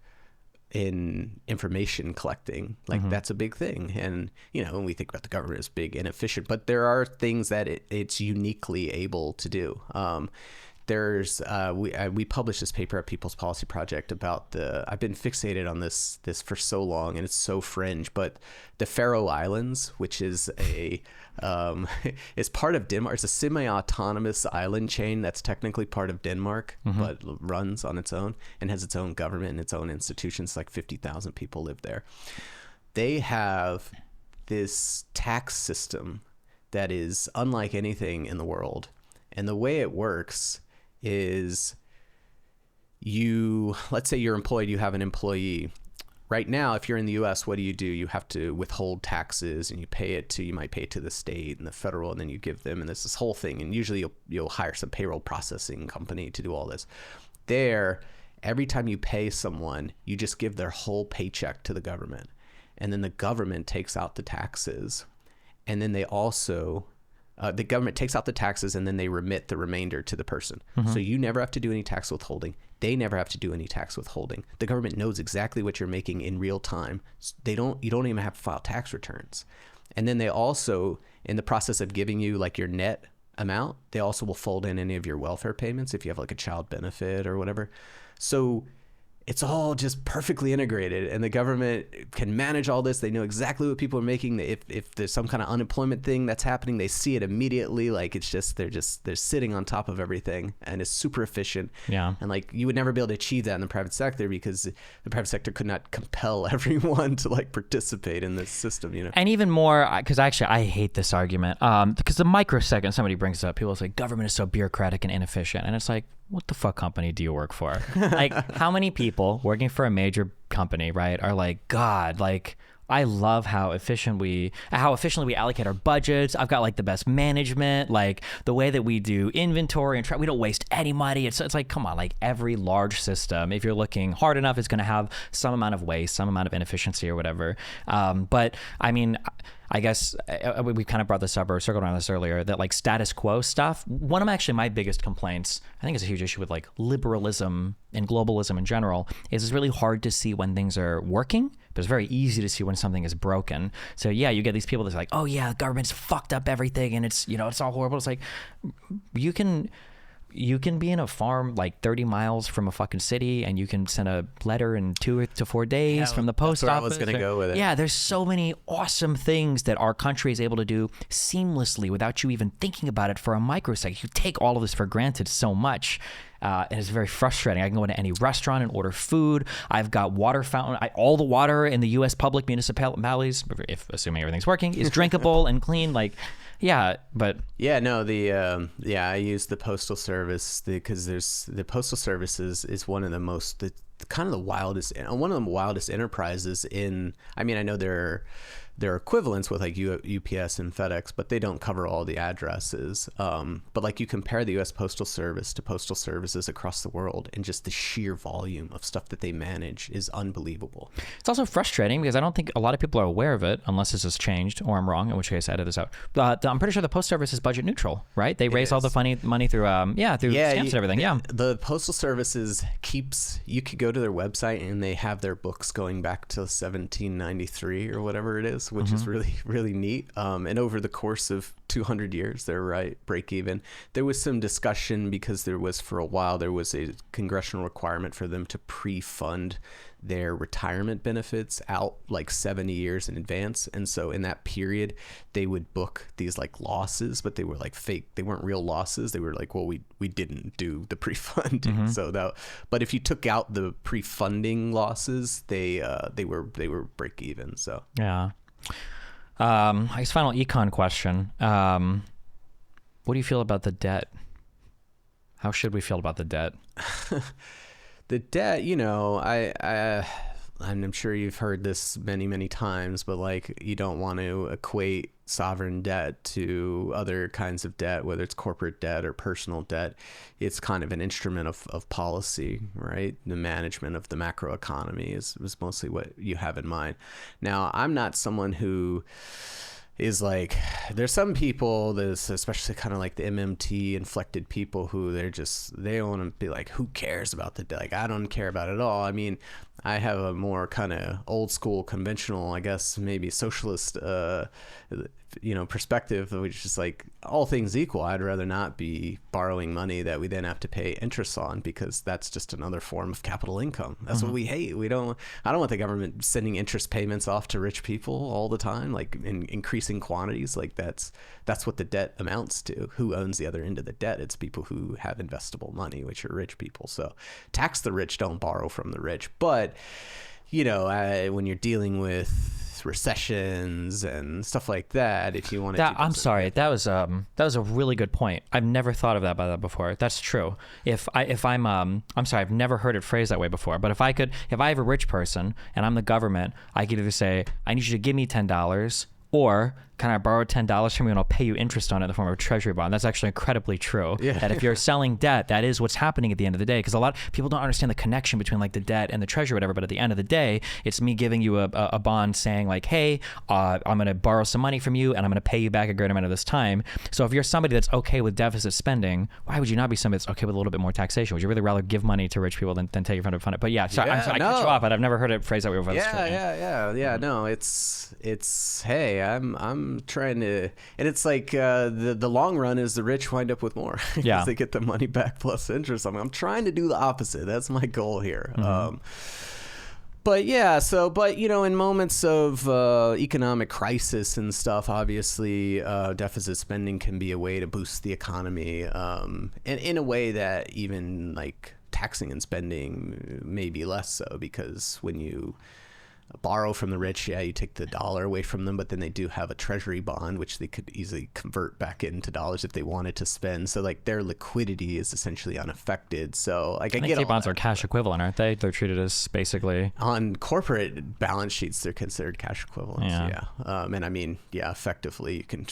in information collecting, like that's a big thing. And when we think about the government as big and efficient, but there are things that it's uniquely able to do. We published this paper at People's Policy Project about I've been fixated on this for so long, and it's so fringe, but the Faroe Islands, which is is part of Denmark. It's a semi-autonomous island chain that's technically part of Denmark, but runs on its own and has its own government and its own institutions. Like 50,000 people live there. They have this tax system that is unlike anything in the world. And the way it works is let's say you're employed, you have an employee. Right now, if you're in the U.S., what do? You have to withhold taxes, and you might pay it to the state and the federal, and then you give them, and there's this whole thing. And usually you'll hire some payroll processing company to do all this. There, every time you pay someone, you just give their whole paycheck to the government. And then the government takes out the taxes. And then they also the government takes out the taxes and then they remit the remainder to the person. So you never have to do any tax withholding. They never have to do any tax withholding. The government knows exactly what you're making in real time. You don't even have to file tax returns. And then they also, in the process of giving you like your net amount, they also will fold in any of your welfare payments if you have like a child benefit or whatever. So it's all just perfectly integrated, and the government can manage all this. They know exactly what people are making. If there's some kind of unemployment thing that's happening, they see it immediately. Like it's just they're sitting on top of everything, and it's super efficient. Yeah. And like you would never be able to achieve that in the private sector because the private sector could not compel everyone to like participate in this system, you know. And even more, because actually I hate this argument, because the microsecond somebody brings it up, people say government is so bureaucratic and inefficient, and it's like, what the fuck company do you work for? Like, how many people working for a major company, right, are like, God, like, I love how efficiently we allocate our budgets. I've got like the best management, like the way that we do inventory and we don't waste any money. It's like, come on, like every large system, if you're looking hard enough, is going to have some amount of waste, some amount of inefficiency or whatever. But I mean, I guess we kind of brought this up or circled around this earlier, that like status quo stuff. One of my biggest complaints, I think it's a huge issue with like liberalism and globalism in general, is it's really hard to see when things are working, but it's very easy to see when something is broken. So yeah, you get these people that's like, oh yeah, government's fucked up everything and it's, you know, it's all horrible. It's like, you can be in a farm like 30 miles from a fucking city, and you can send a letter in 2 to 4 days from the post office. I was going to go with it. Yeah, there's so many awesome things that our country is able to do seamlessly without you even thinking about it for a microsecond. You take all of this for granted so much. And it's very frustrating. I can go into any restaurant and order food. I've got water fountain. All the water in the U.S. public municipalities, if assuming everything's working, is drinkable and clean. Like, yeah, but yeah, no, I use the Postal Service because the Postal Service is one of the most one of the wildest enterprises in. I mean, I know there are equivalents with like UPS and FedEx, but they don't cover all the addresses. But like you compare the U.S. Postal Service to postal services across the world, and just the sheer volume of stuff that they manage is unbelievable. It's also frustrating because I don't think a lot of people are aware of it, unless this has changed, or I'm wrong, in which case I edit this out. But I'm pretty sure the Post Service is budget neutral, right? They raise all the money through stamps and everything. Yeah. The Postal Services you could go to their website and they have their books going back to 1793 or whatever it is, which is really, really neat. And over the course of 200 years, they're break even. There was some discussion because for a while, there was a congressional requirement for them to pre-fund their retirement benefits out like 70 years in advance. And so in that period, they would book these like losses, but they were like fake. They weren't real losses. They were like, well, we didn't do the pre-funding. But if you took out the pre-funding losses, they were break even. So yeah. I guess final econ question. What do you feel about the debt? How should we feel about the debt? The debt, you know, I'm sure you've heard this many, many times, but like you don't want to equate sovereign debt to other kinds of debt, whether it's corporate debt or personal debt. It's kind of an instrument of policy, right? The management of the macroeconomy is mostly what you have in mind. Now, I'm not someone who is like, there's some people that's especially kind of like the MMT inflected people who they want to be like, who cares about the debt? Like, I don't care about it at all. I mean, I have a more kind of old school, conventional, I guess maybe socialist, perspective, which is like, all things equal, I'd rather not be borrowing money that we then have to pay interest on, because that's just another form of capital income. That's what we hate. I don't want the government sending interest payments off to rich people all the time, like in increasing quantities. Like that's what the debt amounts to. Who owns the other end of the debt? It's people who have investable money, which are rich people. So tax the rich, don't borrow from the rich. But when you're dealing with recessions and stuff like that, if you want to I'm sorry, that was a really good point. I've never thought of that before. That's true. I'm sorry, I've never heard it phrased that way before. But if I have a rich person and I'm the government, I could either say, I need you to give me $10, or can I borrow $10 from you and I'll pay you interest on it in the form of a treasury bond? That's actually incredibly true. Yeah. That if you're selling debt, that is what's happening at the end of the day. Because a lot of people don't understand the connection between like the debt and the treasury or whatever. But at the end of the day, it's me giving you a bond saying like, hey, I'm going to borrow some money from you and I'm going to pay you back a great amount of this time. So if you're somebody that's okay with deficit spending, why would you not be somebody that's okay with a little bit more taxation? Would you really rather give money to rich people than take it from fund it? But yeah, sorry, I cut you off, but I've never heard it phrased that way before. Yeah. No, it's hey, I'm trying to, and it's like the long run is the rich wind up with more because they get the money back plus interest. I'm trying to do the opposite. That's my goal here. But yeah, but in moments of economic crisis and stuff, obviously deficit spending can be a way to boost the economy, and in a way that even like taxing and spending may be less so, because when you borrow from the rich, you take the dollar away from them, but then they do have a treasury bond which they could easily convert back into dollars if they wanted to spend. So like their liquidity is essentially unaffected. So like I think get bonds are cash equivalent, aren't they? They're treated as basically on corporate balance sheets. They're considered cash equivalents. Yeah. And I mean, effectively you can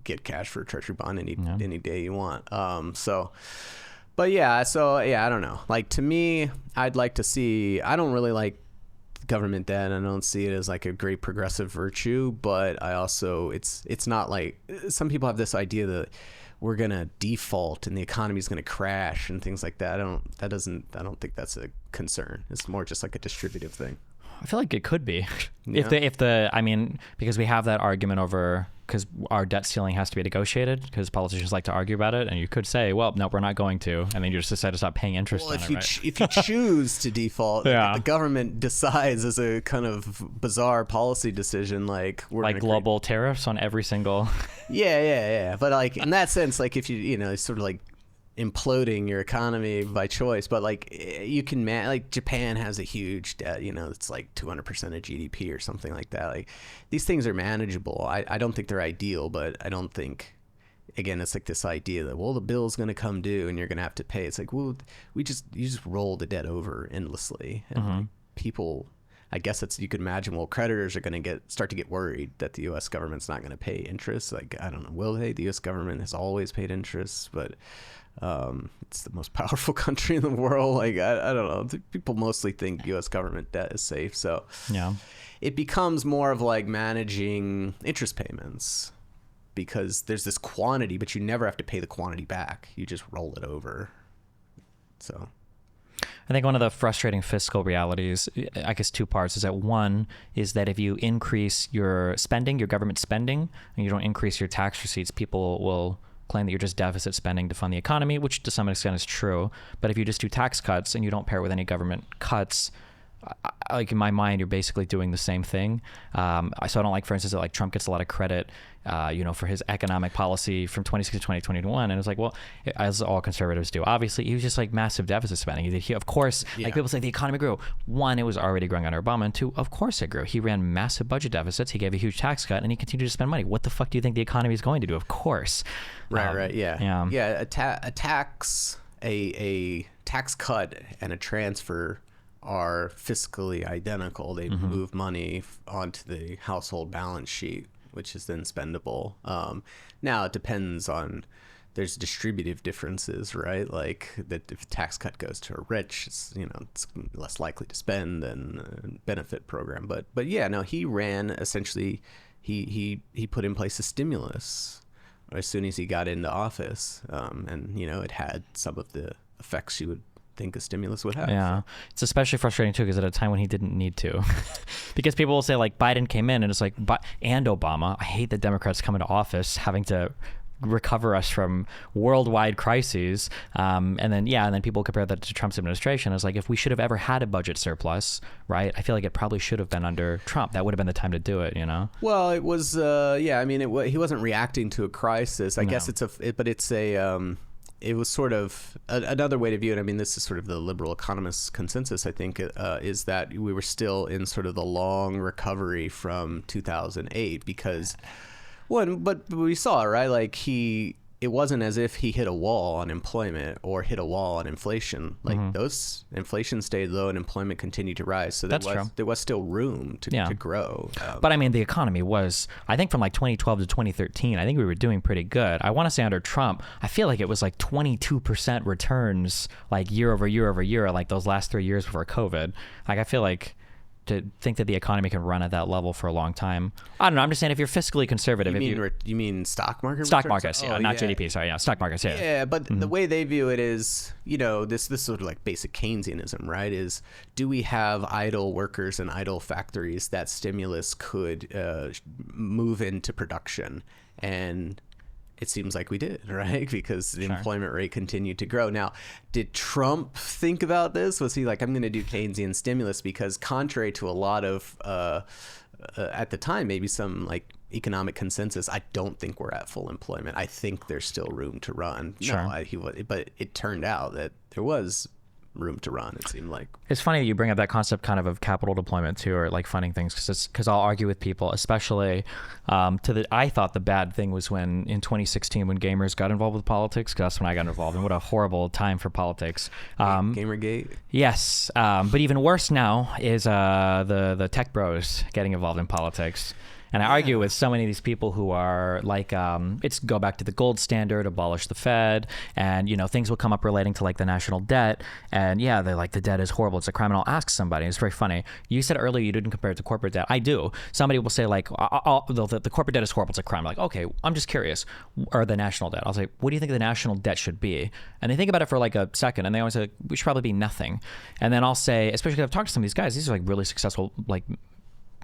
get cash for a treasury bond any day you want. But yeah, I don't know. Like to me, I'd like to see. I don't really like government debt. I don't see it as like a great progressive virtue, but I also it's not like some people have this idea that we're gonna default and the economy is gonna crash and things like that. I don't think that's a concern. It's more just like a distributive thing. I feel like it could be because we have that argument over, because our debt ceiling has to be negotiated because politicians like to argue about it, and you could say, well, no, we're not going to, and then you just decide to stop paying interest on it, right? If you choose to default, the government decides as a kind of bizarre policy decision, like we're like global tariffs on every single yeah, but like in that sense, like if you sort of like imploding your economy by choice, but like you can like Japan has a huge debt, it's like 200% of GDP or something like that. Like these things are manageable. I don't think they're ideal, but I don't think, again, it's like this idea that, well, the bill's going to come due and you're going to have to pay. It's like, well, you just roll the debt over endlessly, and like, people, I guess you could imagine, well, creditors are going to start to get worried that the U.S. government's not going to pay interest. Like, I don't know, will they? The U.S. government has always paid interest, but it's the most powerful country in the world. Like, I don't know. People mostly think U.S. government debt is safe. So it becomes more of like managing interest payments, because there's this quantity, but you never have to pay the quantity back. You just roll it over. So I think one of the frustrating fiscal realities, I guess two parts, is that one is that if you increase your spending, your government spending, and you don't increase your tax receipts, people will claim that you're just deficit spending to fund the economy, which to some extent is true. But if you just do tax cuts and you don't pair it with any government cuts, like in my mind, you're basically doing the same thing. So I don't like, for instance, that like Trump gets a lot of credit, for his economic policy from 2016 to 2021. And it's like, well, as all conservatives do, obviously he was just like massive deficit spending. Of course, like people say the economy grew. One, it was already growing under Obama. And two, of course it grew. He ran massive budget deficits. He gave a huge tax cut and he continued to spend money. What the fuck do you think the economy is going to do? Of course. Right. Yeah. A tax cut and a transfer are fiscally identical. They move money onto the household balance sheet, which is then spendable. Now it depends on, there's distributive differences, right? Like that if a tax cut goes to a rich, it's less likely to spend than a benefit program. But yeah, no, he ran essentially, he put in place a stimulus as soon as he got into office, and it had some of the effects you would think a stimulus would have. Yeah, it's especially frustrating too because at a time when he didn't need to, because people will say like Biden came in and it's like, and Obama. I hate that Democrats come into office having to recover us from worldwide crises, and then people compare that to Trump's administration. It's like, if we should have ever had a budget surplus, right? I feel like it probably should have been under Trump. That would have been the time to do it, Well, it was, he wasn't reacting to a crisis. I guess it was sort of another way to view it. I mean, this is sort of the liberal economists' consensus, I think, is that we were still in sort of the long recovery from 2008 because, but we saw, right? Like he it wasn't as if he hit a wall on employment or hit a wall on inflation. Like those inflation stayed low and employment continued to rise. So there was still room to grow. But I mean, the economy was, I think from like 2012 to 2013, I think we were doing pretty good. I want to say under Trump, I feel like it was like 22% returns like year over year over year, like those last 3 years before COVID. Like I feel like to think that the economy can run at that level for a long time. I don't know. I'm just saying if you're fiscally conservative. You mean stock market? Stock markets, yeah, not GDP. Sorry, yeah, stock markets, yeah. Yeah, but the way they view it is, this sort of like basic Keynesianism, right? Is do we have idle workers and idle factories that stimulus could move into production? And it seems like we did, right? Because the employment rate continued to grow. Now, did Trump think about this? Was he like, I'm going to do Keynesian stimulus? Because contrary to a lot of, at the time, maybe some like economic consensus, I don't think we're at full employment. I think there's still room to run. Sure. But it turned out that there was room to run, it seemed like. It's funny that you bring up that concept kind of capital deployment too, or like funding things, because I'll argue with people, especially I thought the bad thing was when in 2016 when gamers got involved with politics, because that's when I got involved, and what a horrible time for politics. Gamergate? Yes. But even worse now is the tech bros getting involved in politics. And I argue with so many of these people who are like, it's go back to the gold standard, abolish the Fed, and, things will come up relating to like the national debt. And yeah, they're like, the debt is horrible. It's a crime. And I'll ask somebody, it's very funny. You said earlier you didn't compare it to corporate debt. I do. Somebody will say like, the corporate debt is horrible. It's a crime. I'm like, okay, I'm just curious. Or the national debt. I'll say, what do you think the national debt should be? And they think about it for like a second, and they always say, we should probably be nothing. And then I'll say, especially because I've talked to some of these guys, these are like really successful, like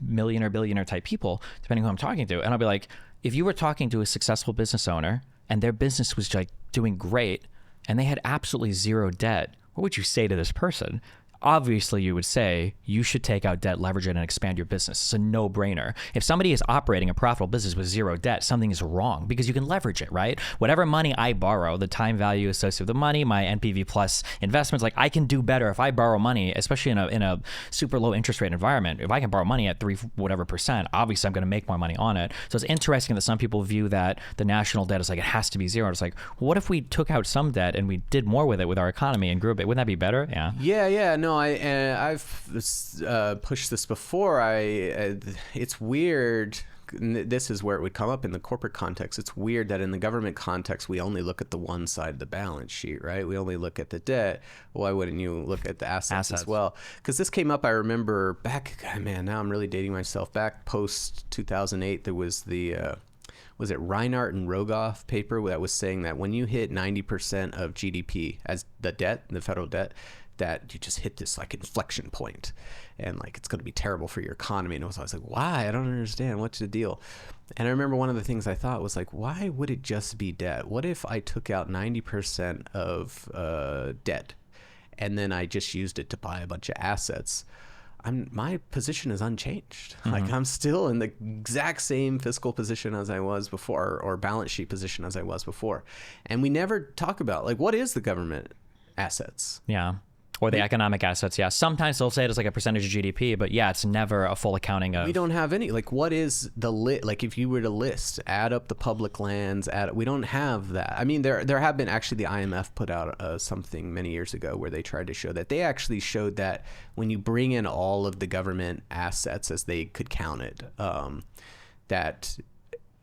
millionaire, billionaire type people, depending who I'm talking to. And I'll be like, if you were talking to a successful business owner and their business was like doing great and they had absolutely zero debt, what would you say to this person? Obviously, you would say you should take out debt, leverage it, and expand your business. It's a no-brainer. If somebody is operating a profitable business with zero debt, something is wrong because you can leverage it, right? Whatever money I borrow, the time value associated with the money, my NPV plus investments, like I can do better if I borrow money, especially in a super low interest rate environment. If I can borrow money at 3 whatever percent, obviously I'm going to make more money on it. So it's interesting that some people view that the national debt is like it has to be zero. It's like, what if we took out some debt and we did more with it with our economy and grew a bit? Wouldn't that be better? Yeah. Yeah. No, I've pushed this before. It's weird. This is where it would come up in the corporate context. It's weird that in the government context, we only look at the one side of the balance sheet, right? We only look at the debt. Why wouldn't you look at the assets as well? Because this came up, I remember back, now I'm really dating myself. Back post 2008, there was was it Reinhardt and Rogoff paper that was saying that when you hit 90% of GDP as the debt, the federal debt, that you just hit this like inflection point and like it's going to be terrible for your economy. And I was like, why? I don't understand. What's the deal? And I remember one of the things I thought was like, why would it just be debt? What if I took out 90% of debt and then I just used it to buy a bunch of assets? My position is unchanged. Mm-hmm. Like I'm still in the exact same fiscal position as I was before, or balance sheet position as I was before. And we never talk about like, what is the government assets? Yeah. Or the economic assets, yeah. Sometimes they'll say it as like a percentage of GDP, but yeah, it's never a full accounting of... We don't have any. Like, what is the like if you were to list, add up the public lands, we don't have that. I mean, there have been, actually, the IMF put out something many years ago where they tried to show that. They actually showed that when you bring in all of the government assets as they could count it, that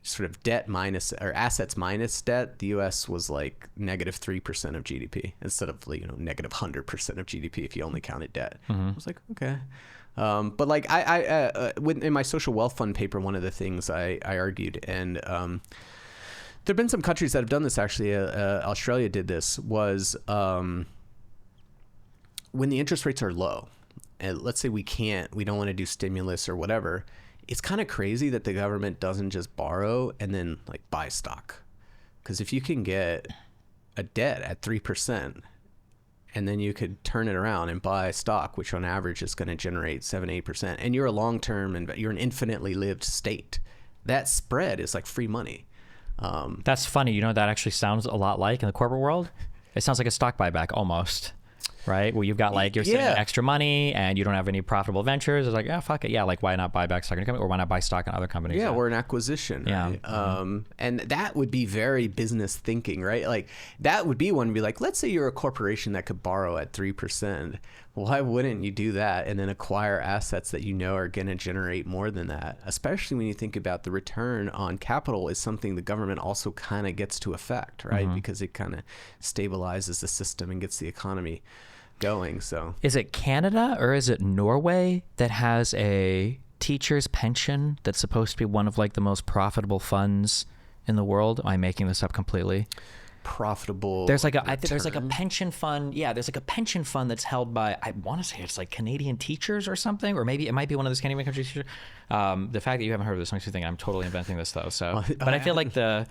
sort of debt minus, or assets minus debt, the U.S. was like negative 3% of GDP instead of negative 100% of GDP if you only counted debt. Mm-hmm. I was like, okay. But like in my social wealth fund paper, one of the things I argued, and there've been some countries that have done this actually. Australia did this, was when the interest rates are low, and let's say we don't want to do stimulus or whatever. It's kind of crazy that the government doesn't just borrow and then like buy stock. Because if you can get a debt at 3% and then you could turn it around and buy stock, which on average is going to generate 7-8%, and you're a long-term and you're an infinitely lived state, that spread is like free money. That's funny. That actually sounds a lot like in the corporate world. It sounds like a stock buyback almost. right? Where you've got like, you're sitting on extra money and you don't have any profitable ventures. It's like, yeah, fuck it. Yeah. Like, why not buy back stock in a company, or why not buy stock in other companies? Yeah. Or an acquisition. Yeah. Right? And that would be very business thinking, right? Like that would be one to be like, let's say you're a corporation that could borrow at 3%. Why wouldn't you do that and then acquire assets that you know are going to generate more than that? Especially when you think about the return on capital is something the government also kind of gets to affect, right? Because it kind of stabilizes the system and gets the economy going. So is it Canada or is it Norway that has a teacher's pension that's supposed to be one of like the most profitable funds in the world? Am I making this up completely? Profitable. There's like there's like a pension fund. Yeah, there's like a pension fund that's held by, I want to say it's like Canadian teachers or something, or maybe it might be one of the Scandinavian countries. The fact that you haven't heard of this makes me think I'm totally inventing this though. So, but I feel like the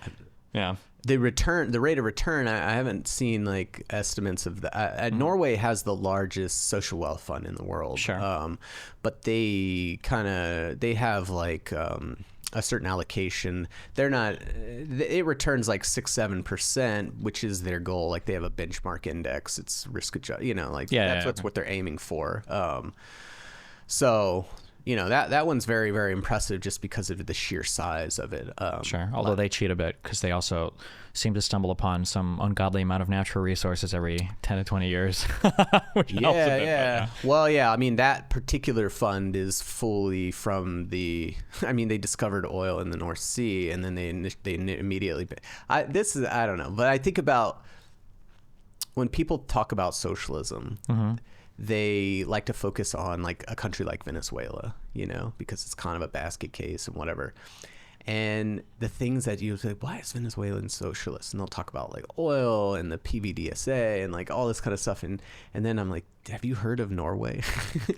rate of return, I haven't seen like estimates of that. Norway has the largest social wealth fund in the world. Sure. But they have like a certain allocation. They're not, it returns like 6-7%, which is their goal. Like they have a benchmark index. It's risk adjusted, that's what they're aiming for. So, that one's very, very impressive just because of the sheer size of it. Sure. Although they cheat a bit because they also seem to stumble upon some ungodly amount of natural resources every 10 to 20 years. Which helps a bit, yeah. Well, yeah. I mean, that particular fund is fully from they discovered oil in the North Sea and then they immediately, I don't know, but I think about when people talk about socialism, they like to focus on like a country like Venezuela, because it's kind of a basket case and whatever. And the things that you say, why is Venezuelan socialist? And they'll talk about like oil and the PVDSA and like all this kind of stuff. And then I'm like, have you heard of Norway?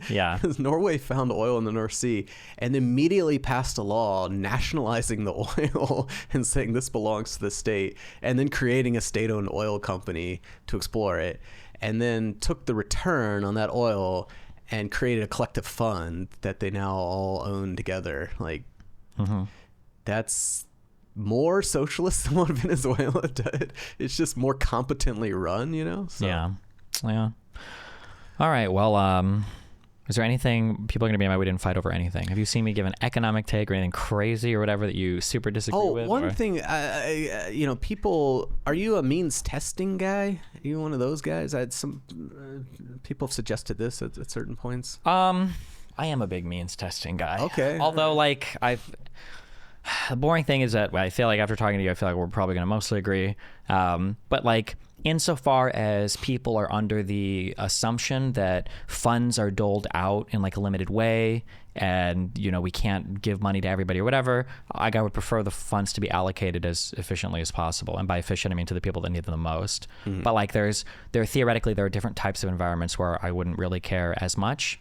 Yeah. Because Norway found oil in the North Sea and immediately passed a law nationalizing the oil and saying this belongs to the state, and then creating a state-owned oil company to explore it, and then took the return on that oil and created a collective fund that they now all own together. Like, that's more socialist than what Venezuela did. It's just more competently run, So. Yeah. All right. Well, is there anything people are going to be mad we didn't fight over anything? Have you seen me give an economic take or anything crazy or whatever that you super disagree with? One thing, people, are you a means testing guy? Are you one of those guys? I had some people have suggested this at certain points. I am a big means testing guy. Okay. Although, like, the boring thing is that I feel like after talking to you, I feel like we're probably going to mostly agree. But like, insofar as people are under the assumption that funds are doled out in like a limited way and, we can't give money to everybody or whatever, I would prefer the funds to be allocated as efficiently as possible. And by efficient, I mean to the people that need them the most. But like there are different types of environments where I wouldn't really care as much.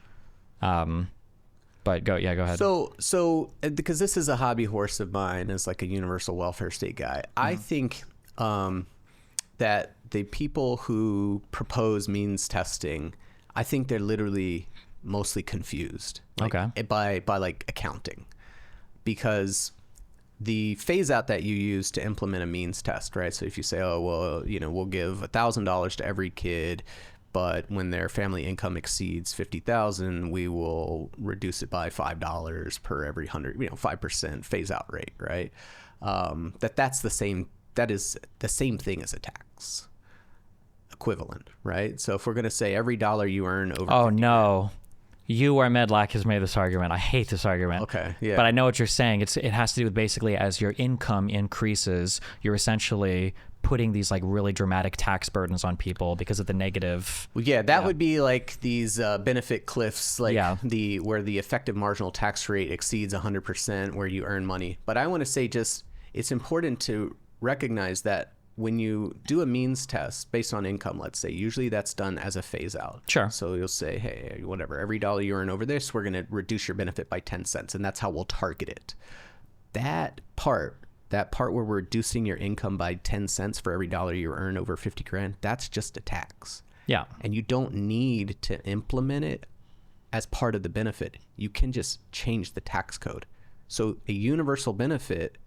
But go ahead. So because this is a hobby horse of mine as like a universal welfare state guy, I think that the people who propose means testing, I think they're literally mostly confused by like accounting, because the phase out that you use to implement a means test, right? So if you say, we'll give $1,000 to every kid, but when their family income exceeds $50,000, we will reduce it by $5 per every 100, 5% phase out rate, right? That's the same. That is the same thing as a tax equivalent, right? So if we're going to say every dollar you earn over. Oh no, you or Medlac has made this argument. I hate this argument. Okay, yeah. But I know what you're saying. It has to do with basically as your income increases, you're essentially putting these like really dramatic tax burdens on people because of the negative. Well, that would be like these benefit cliffs, like where the effective marginal tax rate exceeds 100% where you earn money. But I want to say it's important to recognize that when you do a means test based on income, let's say, usually that's done as a phase out. Sure. So you'll say, hey, whatever, every dollar you earn over this, we're going to reduce your benefit by 10 cents. And that's how we'll target it. That part where we're reducing your income by 10 cents for every dollar you earn over 50 grand, that's just a tax. Yeah. And you don't need to implement it as part of the benefit. You can just change the tax code. So a universal benefit,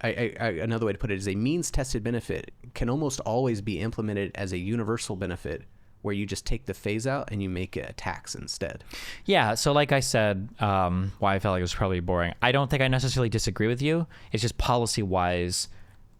another way to put it is a means tested benefit can almost always be implemented as a universal benefit where you just take the phase out and you make it a tax instead. Yeah. So like I said, why I felt like it was probably boring. I don't think I necessarily disagree with you. It's just policy wise,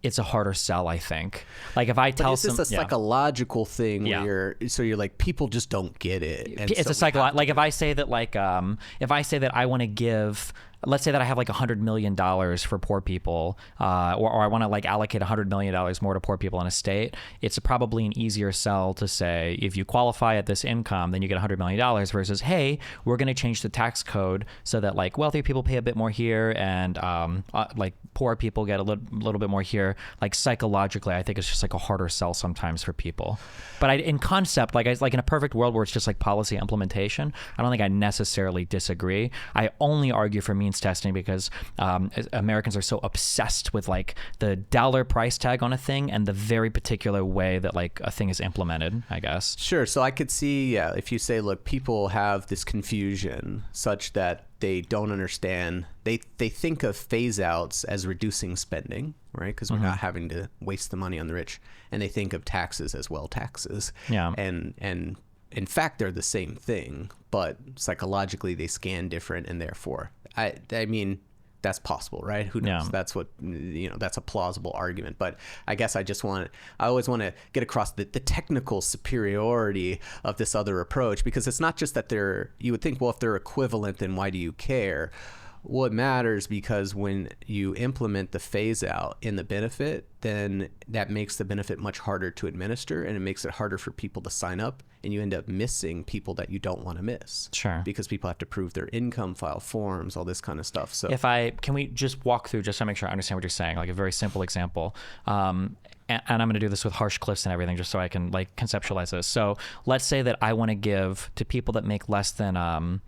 it's a harder sell, I think. Like if I tell some, it's a psychological thing where you're like, people just don't get it. And it's a psychological, like if I say that I want to give, let's say that I have like $100 million for poor people, or I want to like allocate $100 million more to poor people in a state, it's probably an easier sell to say, if you qualify at this income, then you get $100 million versus, hey, we're going to change the tax code so that like wealthy people pay a bit more here and like poor people get a little bit more here. Like psychologically, I think it's just like a harder sell sometimes for people. But in concept, like in a perfect world where it's just like policy implementation, I don't think I necessarily disagree. I only argue for means testing because Americans are so obsessed with like the dollar price tag on a thing and the very particular way that like a thing is implemented, I guess. Sure. So I could see, if you say, look, people have this confusion such that they don't understand. They think of phase outs as reducing spending, right? Because we're not having to waste the money on the rich. And they think of taxes as well taxes. Yeah. And in fact, they're the same thing, but psychologically they scan different, and therefore, I mean, that's possible, right? Who knows? Yeah. That's what, that's a plausible argument. But I guess I always want to get across the technical superiority of this other approach, because it's not just that you would think, well, if they're equivalent, then why do you care? Well, it matters because when you implement the phase out in the benefit, then that makes the benefit much harder to administer, and it makes it harder for people to sign up, and you end up missing people that you don't want to miss. Sure. Because people have to prove their income, file forms, all this kind of stuff. So can we just walk through, just to make sure I understand what you're saying, like a very simple example. And I'm going to do this with harsh cliffs and everything, just so I can like conceptualize this. So let's say that I want to give to people that make less than,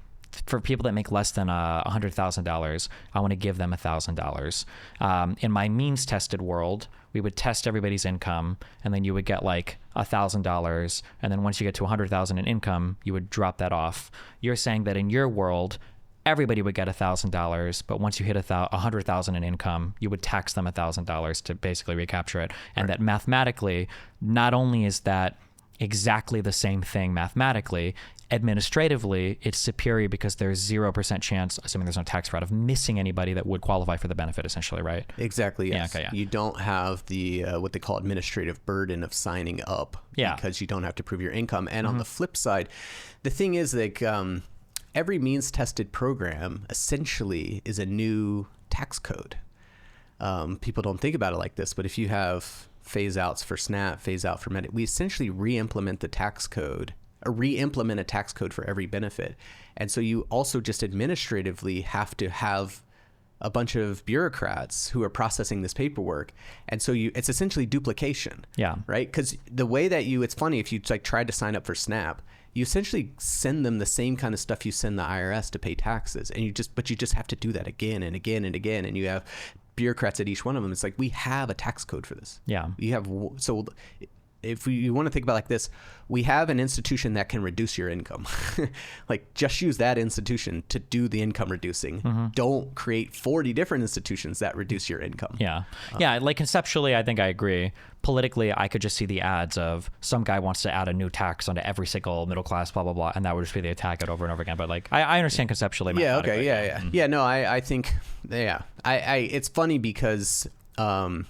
for people that make less than $100,000, I want to give them $1,000. In my means tested world, we would test everybody's income, and then you would get like $1,000. And then once you get to 100,000 in income, you would drop that off. You're saying that in your world, everybody would get $1,000, but once you hit 100,000 in income, you would tax them $1,000 to basically recapture it. And that mathematically, not only is that exactly the same thing mathematically, administratively, it's superior because there's 0% chance, assuming there's no tax fraud, of missing anybody that would qualify for the benefit, essentially, right? Exactly, yes. Yeah, okay, yeah. You don't have the what they call administrative burden of signing up because you don't have to prove your income. And on the flip side, the thing is, like, every means-tested program essentially is a new tax code. People don't think about it like this, but if you have phase outs for SNAP, phase out for Medicaid, we essentially re-implement a tax code for every benefit. And so you also just administratively have to have a bunch of bureaucrats who are processing this paperwork. And so it's essentially duplication. Yeah. Right? Because the way that it's funny, if you like tried to sign up for SNAP, you essentially send them the same kind of stuff you send the IRS to pay taxes. And you just have to do that again and again and again. And you have bureaucrats at each one of them. It's like, we have a tax code for this. Yeah. So if you want to think about it like this, we have an institution that can reduce your income. Like, just use that institution to do the income reducing. Don't create 40 different institutions that reduce your income. Yeah. Yeah. Like conceptually, I think I agree. Politically, I could just see the ads of some guy wants to add a new tax onto every single middle class, blah, blah, blah. And that would just be the attack it over and over again. But like, I understand conceptually. Yeah. Okay. Yeah. Yeah. Yeah. No, I think, it's funny because the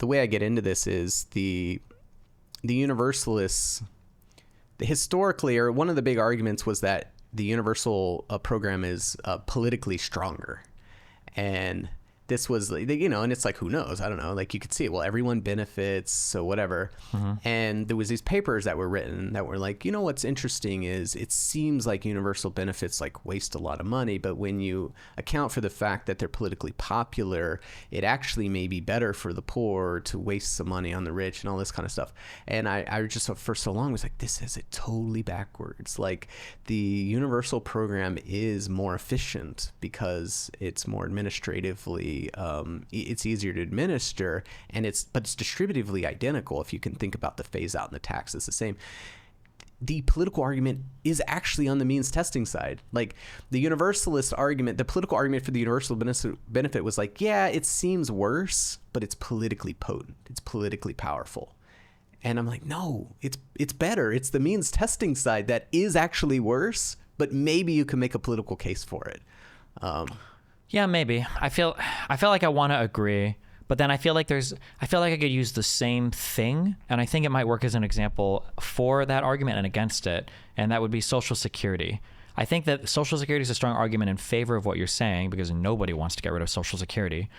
way I get into this is the Universalists, historically, or one of the big arguments was that the universal program is politically stronger. And this was, and it's like, who knows? I don't know. Like, you could see it. Well, everyone benefits, so whatever. And there was these papers that were written that were like, what's interesting is it seems like universal benefits like waste a lot of money, but when you account for the fact that they're politically popular, it actually may be better for the poor to waste some money on the rich and all this kind of stuff. And I just, for so long, was like, this is it totally backwards. Like, the universal program is more efficient because it's more administratively, it's easier to administer, and it's distributively identical. If you can think about the phase out and the tax, it's the same. The political argument is actually on the means testing side. Like, the universalist argument, the political argument for the universal benefit was like, yeah, it seems worse, but it's politically potent. It's politically powerful. And I'm like, no, it's better. It's the means testing side that is actually worse, but maybe you can make a political case for it. Yeah, maybe. I feel like I want to agree, but then I feel like I could use the same thing, and I think it might work as an example for that argument and against it, and that would be Social Security. I think that Social Security is a strong argument in favor of what you're saying because nobody wants to get rid of Social Security.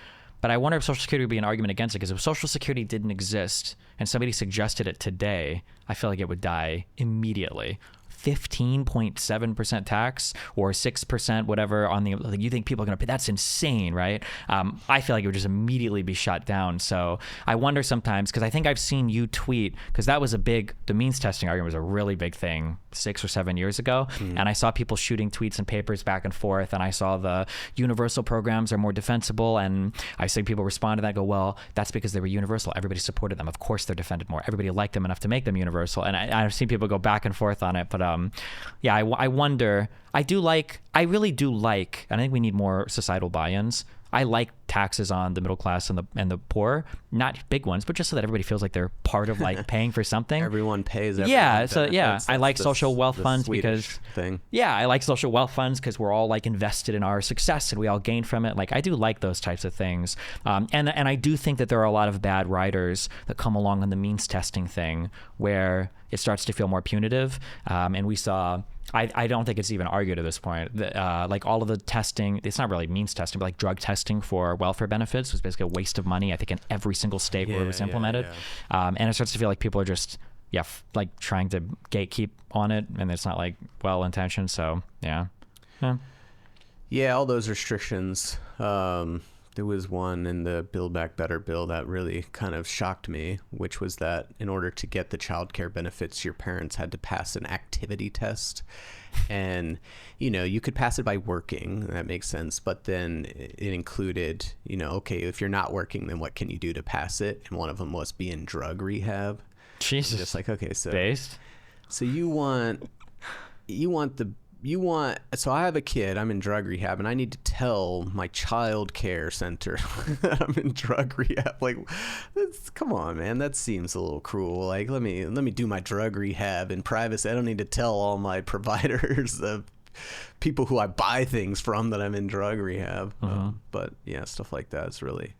But I wonder if Social Security would be an argument against it, because if Social Security didn't exist and somebody suggested it today, I feel like it would die immediately. 15.7% tax or 6%, whatever, on the, like, you think people are going to pay? That's insane, right? I feel like it would just immediately be shut down. So I wonder sometimes, because I think I've seen you tweet, because that was the means testing argument was a really big thing 6 or 7 years ago. And I saw people shooting tweets and papers back and forth, and I saw the universal programs are more defensible, and I see people respond to that, go, well, that's because they were universal. Everybody supported them. Of course they're defended more. Everybody liked them enough to make them universal. And I've seen people go back and forth on it, but yeah, I wonder. I really do like, and I think we need more societal buy-ins. I like taxes on the middle class and the poor, not big ones, but just so that everybody feels like they're part of, like, paying for something. Everyone pays. Yeah, so yeah, I like social wealth funds Swedish thing. Yeah, I like social wealth funds because we're all, like, invested in our success and we all gain from it. Like, I do like those types of things, and I do think that there are a lot of bad writers that come along on the means testing thing where it starts to feel more punitive, and we saw. I don't think it's even argued at this point that, like, all of the testing, it's not really means testing, but like drug testing for welfare benefits was basically a waste of money, I think, in every single state where it was implemented. And it starts to feel like people are just, like trying to gatekeep on it, and it's not, like, well-intentioned. So, yeah. All those restrictions. There was one in the Build Back Better bill that really kind of shocked me, which was that in order to get the child care benefits, your parents had to pass an activity test. And, you could pass it by working. That makes sense. But then it included, okay, if you're not working, then what can you do to pass it? And one of them was be in drug rehab. Jesus. Just like, okay, so based. So so I have a kid, I'm in drug rehab, and I need to tell my child care center that I'm in drug rehab. Like, come on, man, that seems a little cruel. Like, let me do my drug rehab in privacy. I don't need to tell all my providers, the people who I buy things from, that I'm in drug rehab. But yeah, stuff like that is really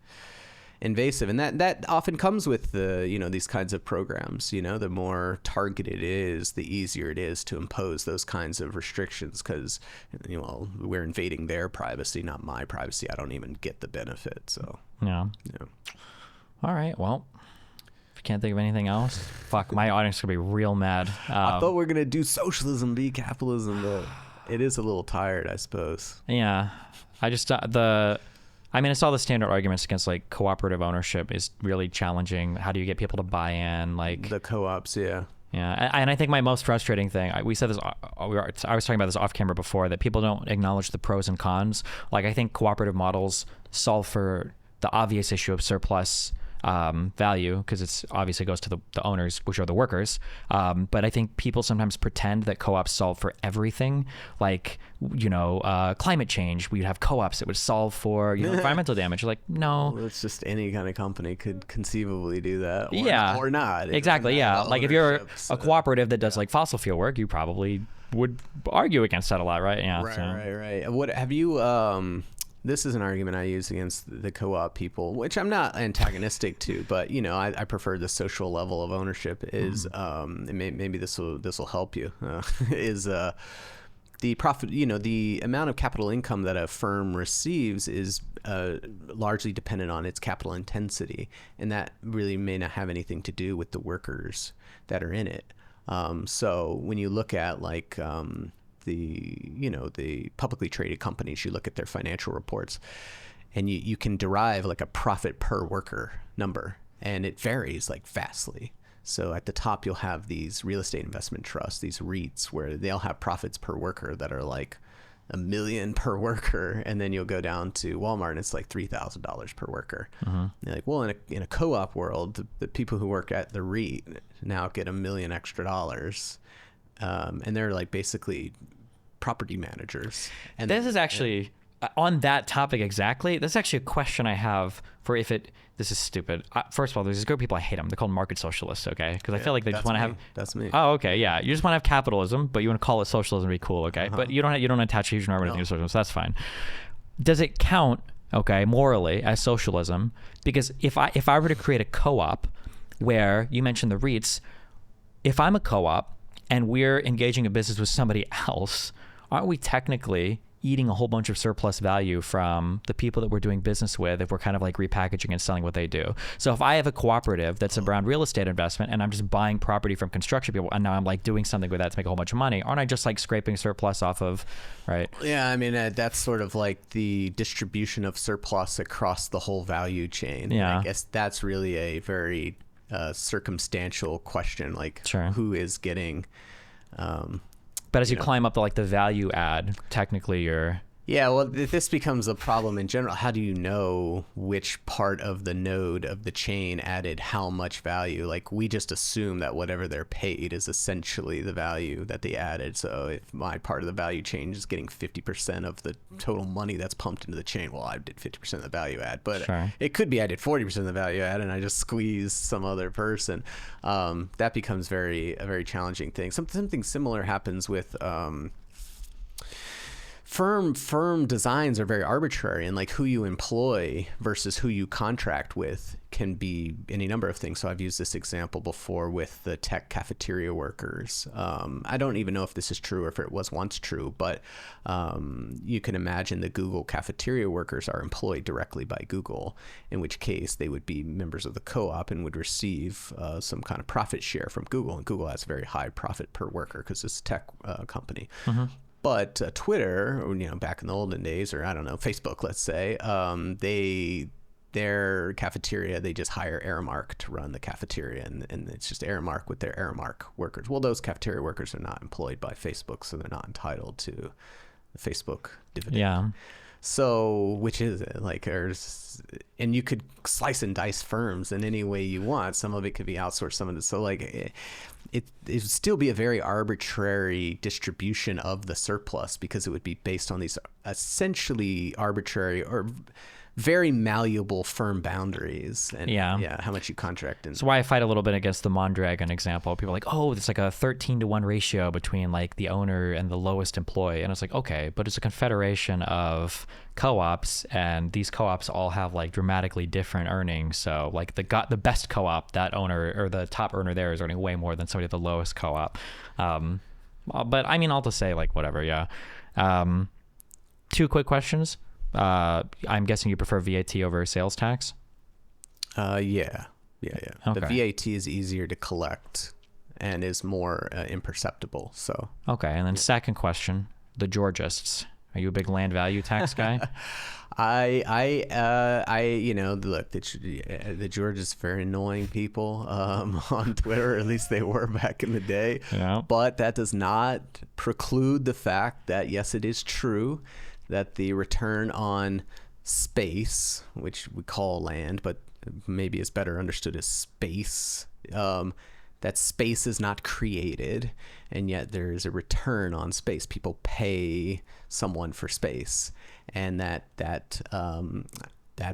invasive, and that often comes with the these kinds of programs. The more targeted it is, the easier it is to impose those kinds of restrictions, because we're invading their privacy, not my privacy. I don't even get the benefit. So yeah. All right, well, if you can't think of anything else, fuck, my audience is gonna be real mad. I thought we were gonna do socialism be capitalism, but it is a little tired, I suppose. Yeah, I just it's all the standard arguments against, like, cooperative ownership is really challenging. How do you get people to buy in? Like the co-ops, yeah. Yeah, and I think my most frustrating thing, we said this, I was talking about this off camera before, that people don't acknowledge the pros and cons. Like, I think cooperative models solve for the obvious issue of surplus value, because it's obviously goes to the owners, which are the workers. But I think people sometimes pretend that co-ops solve for everything. Like, climate change, we'd have co-ops that would solve for environmental damage. You're like, no. Well, it's just any kind of company could conceivably do that. Or not. Exactly. Yeah. Like, if you're a cooperative that does, like, fossil fuel work, you probably would argue against that a lot, right? Yeah. Right. What have you? This is an argument I use against the co-op people, which I'm not antagonistic to, but I prefer the social level of ownership. Is maybe this will help you. Is the profit? The amount of capital income that a firm receives is largely dependent on its capital intensity, and that really may not have anything to do with the workers that are in it. So when you look at, like, the publicly traded companies, you look at their financial reports, and you can derive, like, a profit per worker number, and it varies, like, vastly. So at the top, you'll have these real estate investment trusts, these REITs, where they'll have profits per worker that are like $1 million per worker, and then you'll go down to Walmart and it's like $3,000 per worker. You're like, well, in a co-op world, the people who work at the REIT now get $1 million extra dollars. And they're, like, basically property managers. And this is actually on that topic exactly, that's actually a question I have for this is stupid. First of all, there's this group of people, I hate them. They're called market socialists, okay? Because I feel like they just want to have... That's me. Oh, okay, yeah. You just want to have capitalism, but you want to call it socialism to be cool, okay? But you don't attach a huge normative to socialism, so that's fine. Does it count, okay, morally as socialism? Because if I were to create a co-op where you mentioned the REITs, if I'm a co-op and we're engaging a business with somebody else, aren't we technically eating a whole bunch of surplus value from the people that we're doing business with if we're kind of like repackaging and selling what they do? So if I have a cooperative that's around real estate investment and I'm just buying property from construction people and now I'm like doing something with that to make a whole bunch of money, aren't I just like scraping surplus off of, right? Yeah, I mean, that's sort of like the distribution of surplus across the whole value chain. Yeah. I guess that's really a very circumstantial question, like Sure. who is getting... But as you climb up the value add, technically you're... Yeah, well, this becomes a problem in general. How do you know which part of the node of the chain added how much value? Like, we just assume that whatever they're paid is essentially the value that they added. So if my part of the value chain is getting 50% of the total money that's pumped into the chain, well, I did 50% of the value add. But Sure. it could be I did 40% of the value add and I just squeezed some other person. That becomes a very challenging thing. Something similar happens with... Firm designs are very arbitrary, and like who you employ versus who you contract with can be any number of things. So I've used this example before with the tech cafeteria workers. I don't even know if this is true or if it was once true, but you can imagine the Google cafeteria workers are employed directly by Google, in which case they would be members of the co-op and would receive some kind of profit share from Google. And Google has a very high profit per worker because it's a tech company. Mm-hmm. But Twitter, back in the olden days, or I don't know, Facebook, let's say, their cafeteria, they just hire Aramark to run the cafeteria, and it's just Aramark with their Aramark workers. Well, those cafeteria workers are not employed by Facebook, so they're not entitled to the Facebook dividend. Yeah. So, which is it? Like, and you could slice and dice firms in any way you want. Some of it could be outsourced, some of it. So, like, it would still be a very arbitrary distribution of the surplus because it would be based on these essentially arbitrary or very malleable firm boundaries and how much you contract. And so why I fight a little bit against the Mondragon example. People are like, oh, it's like a 13-to-1 ratio between like the owner and the lowest employee. And it's like, okay, but it's a confederation of co-ops, and these co-ops all have like dramatically different earnings. So like the best co-op, that owner or the top earner there is earning way more than somebody at the lowest co-op. But I mean, all to say like whatever. Yeah. Two quick questions. I'm guessing you prefer VAT over sales tax? Yeah. Okay. The VAT is easier to collect and is more imperceptible. So okay, and then second question: the Georgists. Are you a big land value tax guy? Look, the Georgists are very annoying people on Twitter, or at least they were back in the day. Yeah. But that does not preclude the fact that yes, it is true that the return on space, which we call land, but maybe is better understood as space, that space is not created, and yet there is a return on space. People pay someone for space, and that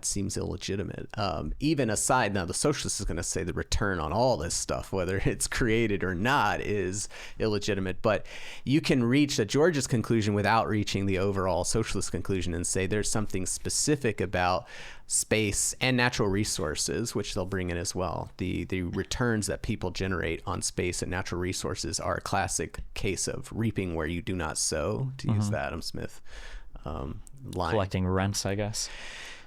seems illegitimate. Even aside, now the socialist is going to say the return on all this stuff, whether it's created or not, is illegitimate. But you can reach a George's conclusion without reaching the overall socialist conclusion and say there's something specific about space and natural resources, which they'll bring in as well. The returns that people generate on space and natural resources are a classic case of reaping where you do not sow, to use the Adam Smith line. Collecting rents, I guess.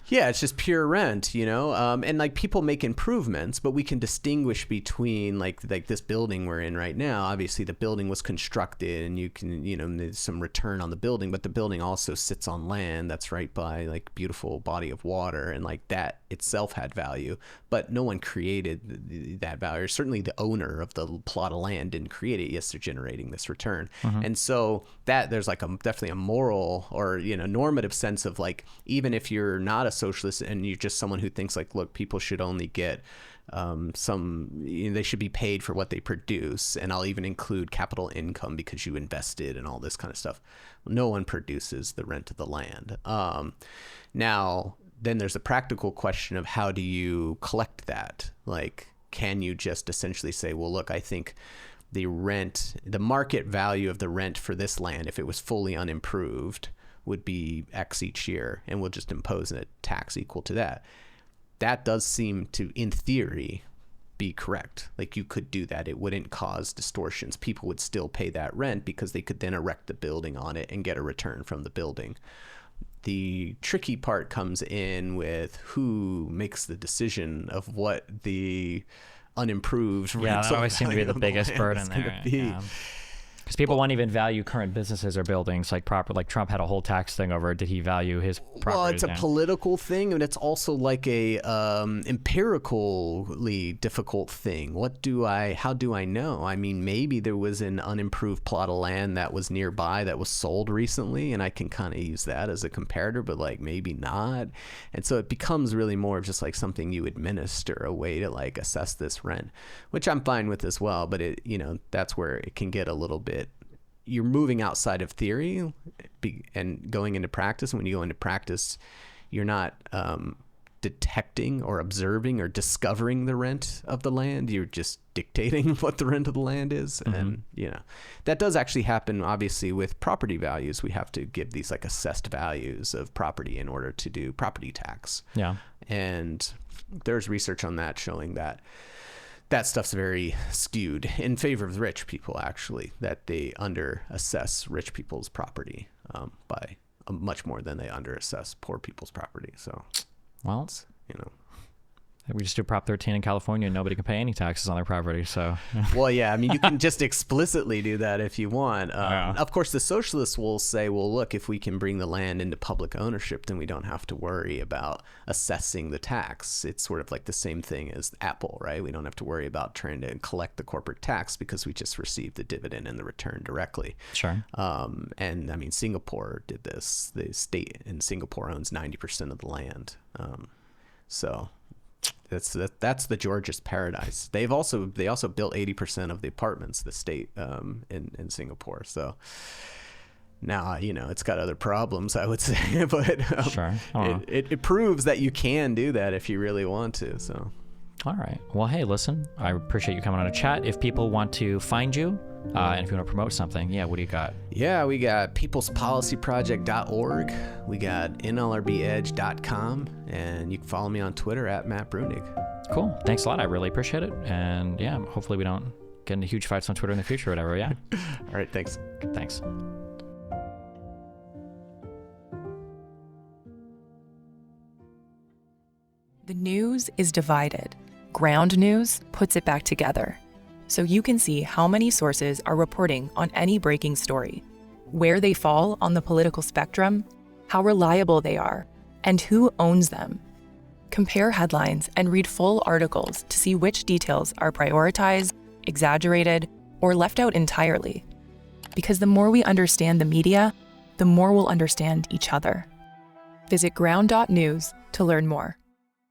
Yeah, it's just pure rent, and like people make improvements, but we can distinguish between like this building we're in right now. Obviously, the building was constructed, and you can, there's some return on the building, but the building also sits on land that's right by like beautiful body of water, and like that itself had value, but no one created that value. Certainly, the owner of the plot of land didn't create it. Yes, they're generating this return, and so that there's like definitely a moral or normative sense of like, even if you're not a socialist and you're just someone who thinks like, look, people should only get they should be paid for what they produce, and I'll even include capital income because you invested and all this kind of stuff. No one produces the rent of the land. Now, then there's a practical question of how do you collect that? Like, can you just essentially say, well, look, I think the market value of the rent for this land, if it was fully unimproved, would be X each year, and we'll just impose a tax equal to that. That does seem to, in theory, be correct. Like, you could do that. It wouldn't cause distortions. People would still pay that rent because they could then erect the building on it and get a return from the building. The tricky part comes in with who makes the decision of what the unimproved that always seems to be the biggest burden there. Because people won't even value current businesses or buildings like Trump had a whole tax thing over, did he value his property? Well, it's a political thing, and it's also like a empirically difficult thing. How do I know? I mean, maybe there was an unimproved plot of land that was nearby that was sold recently, and I can kind of use that as a comparator, but like maybe not. And so it becomes really more of just like something you administer, a way to like assess this rent, which I'm fine with as well. But that's where it can get a little bit. You're moving outside of theory and going into practice. And when you go into practice, you're not detecting or observing or discovering the rent of the land. You're just dictating what the rent of the land is. And, that does actually happen, obviously, with property values. We have to give these like assessed values of property in order to do property tax. Yeah. And there's research on that showing that stuff's very skewed in favor of rich people, actually, that they under-assess rich people's property by much more than they under-assess poor people's property. So, well, we just do Prop 13 in California and nobody can pay any taxes on their property. So, well, yeah, I mean, you can just explicitly do that if you want. Of course, the socialists will say, well, look, if we can bring the land into public ownership, then we don't have to worry about assessing the tax. It's sort of like the same thing as Apple, right? We don't have to worry about trying to collect the corporate tax because we just receive the dividend and the return directly. Sure. And I mean, Singapore did this. The state in Singapore owns 90% of the land. So that's the George's paradise. They also built 80% of the apartments, the state in Singapore. So now it's got other problems, I would say, but sure. It proves that you can do that if you really want to. So. All right. Well, hey, listen, I appreciate you coming on a chat. If people want to find you, and if you want to promote something, what do you got? Yeah, we got peoplespolicyproject.org. We got nlrbedge.com, and you can follow me on Twitter at Matt Bruenig. Cool. Thanks a lot. I really appreciate it. And hopefully we don't get into huge fights on Twitter in the future or whatever. Yeah. All right. Thanks. Thanks. The news is divided. Ground News puts it back together, so you can see how many sources are reporting on any breaking story, where they fall on the political spectrum, how reliable they are, and who owns them. Compare headlines and read full articles to see which details are prioritized, exaggerated, or left out entirely. Because the more we understand the media, the more we'll understand each other. Visit ground.news to learn more.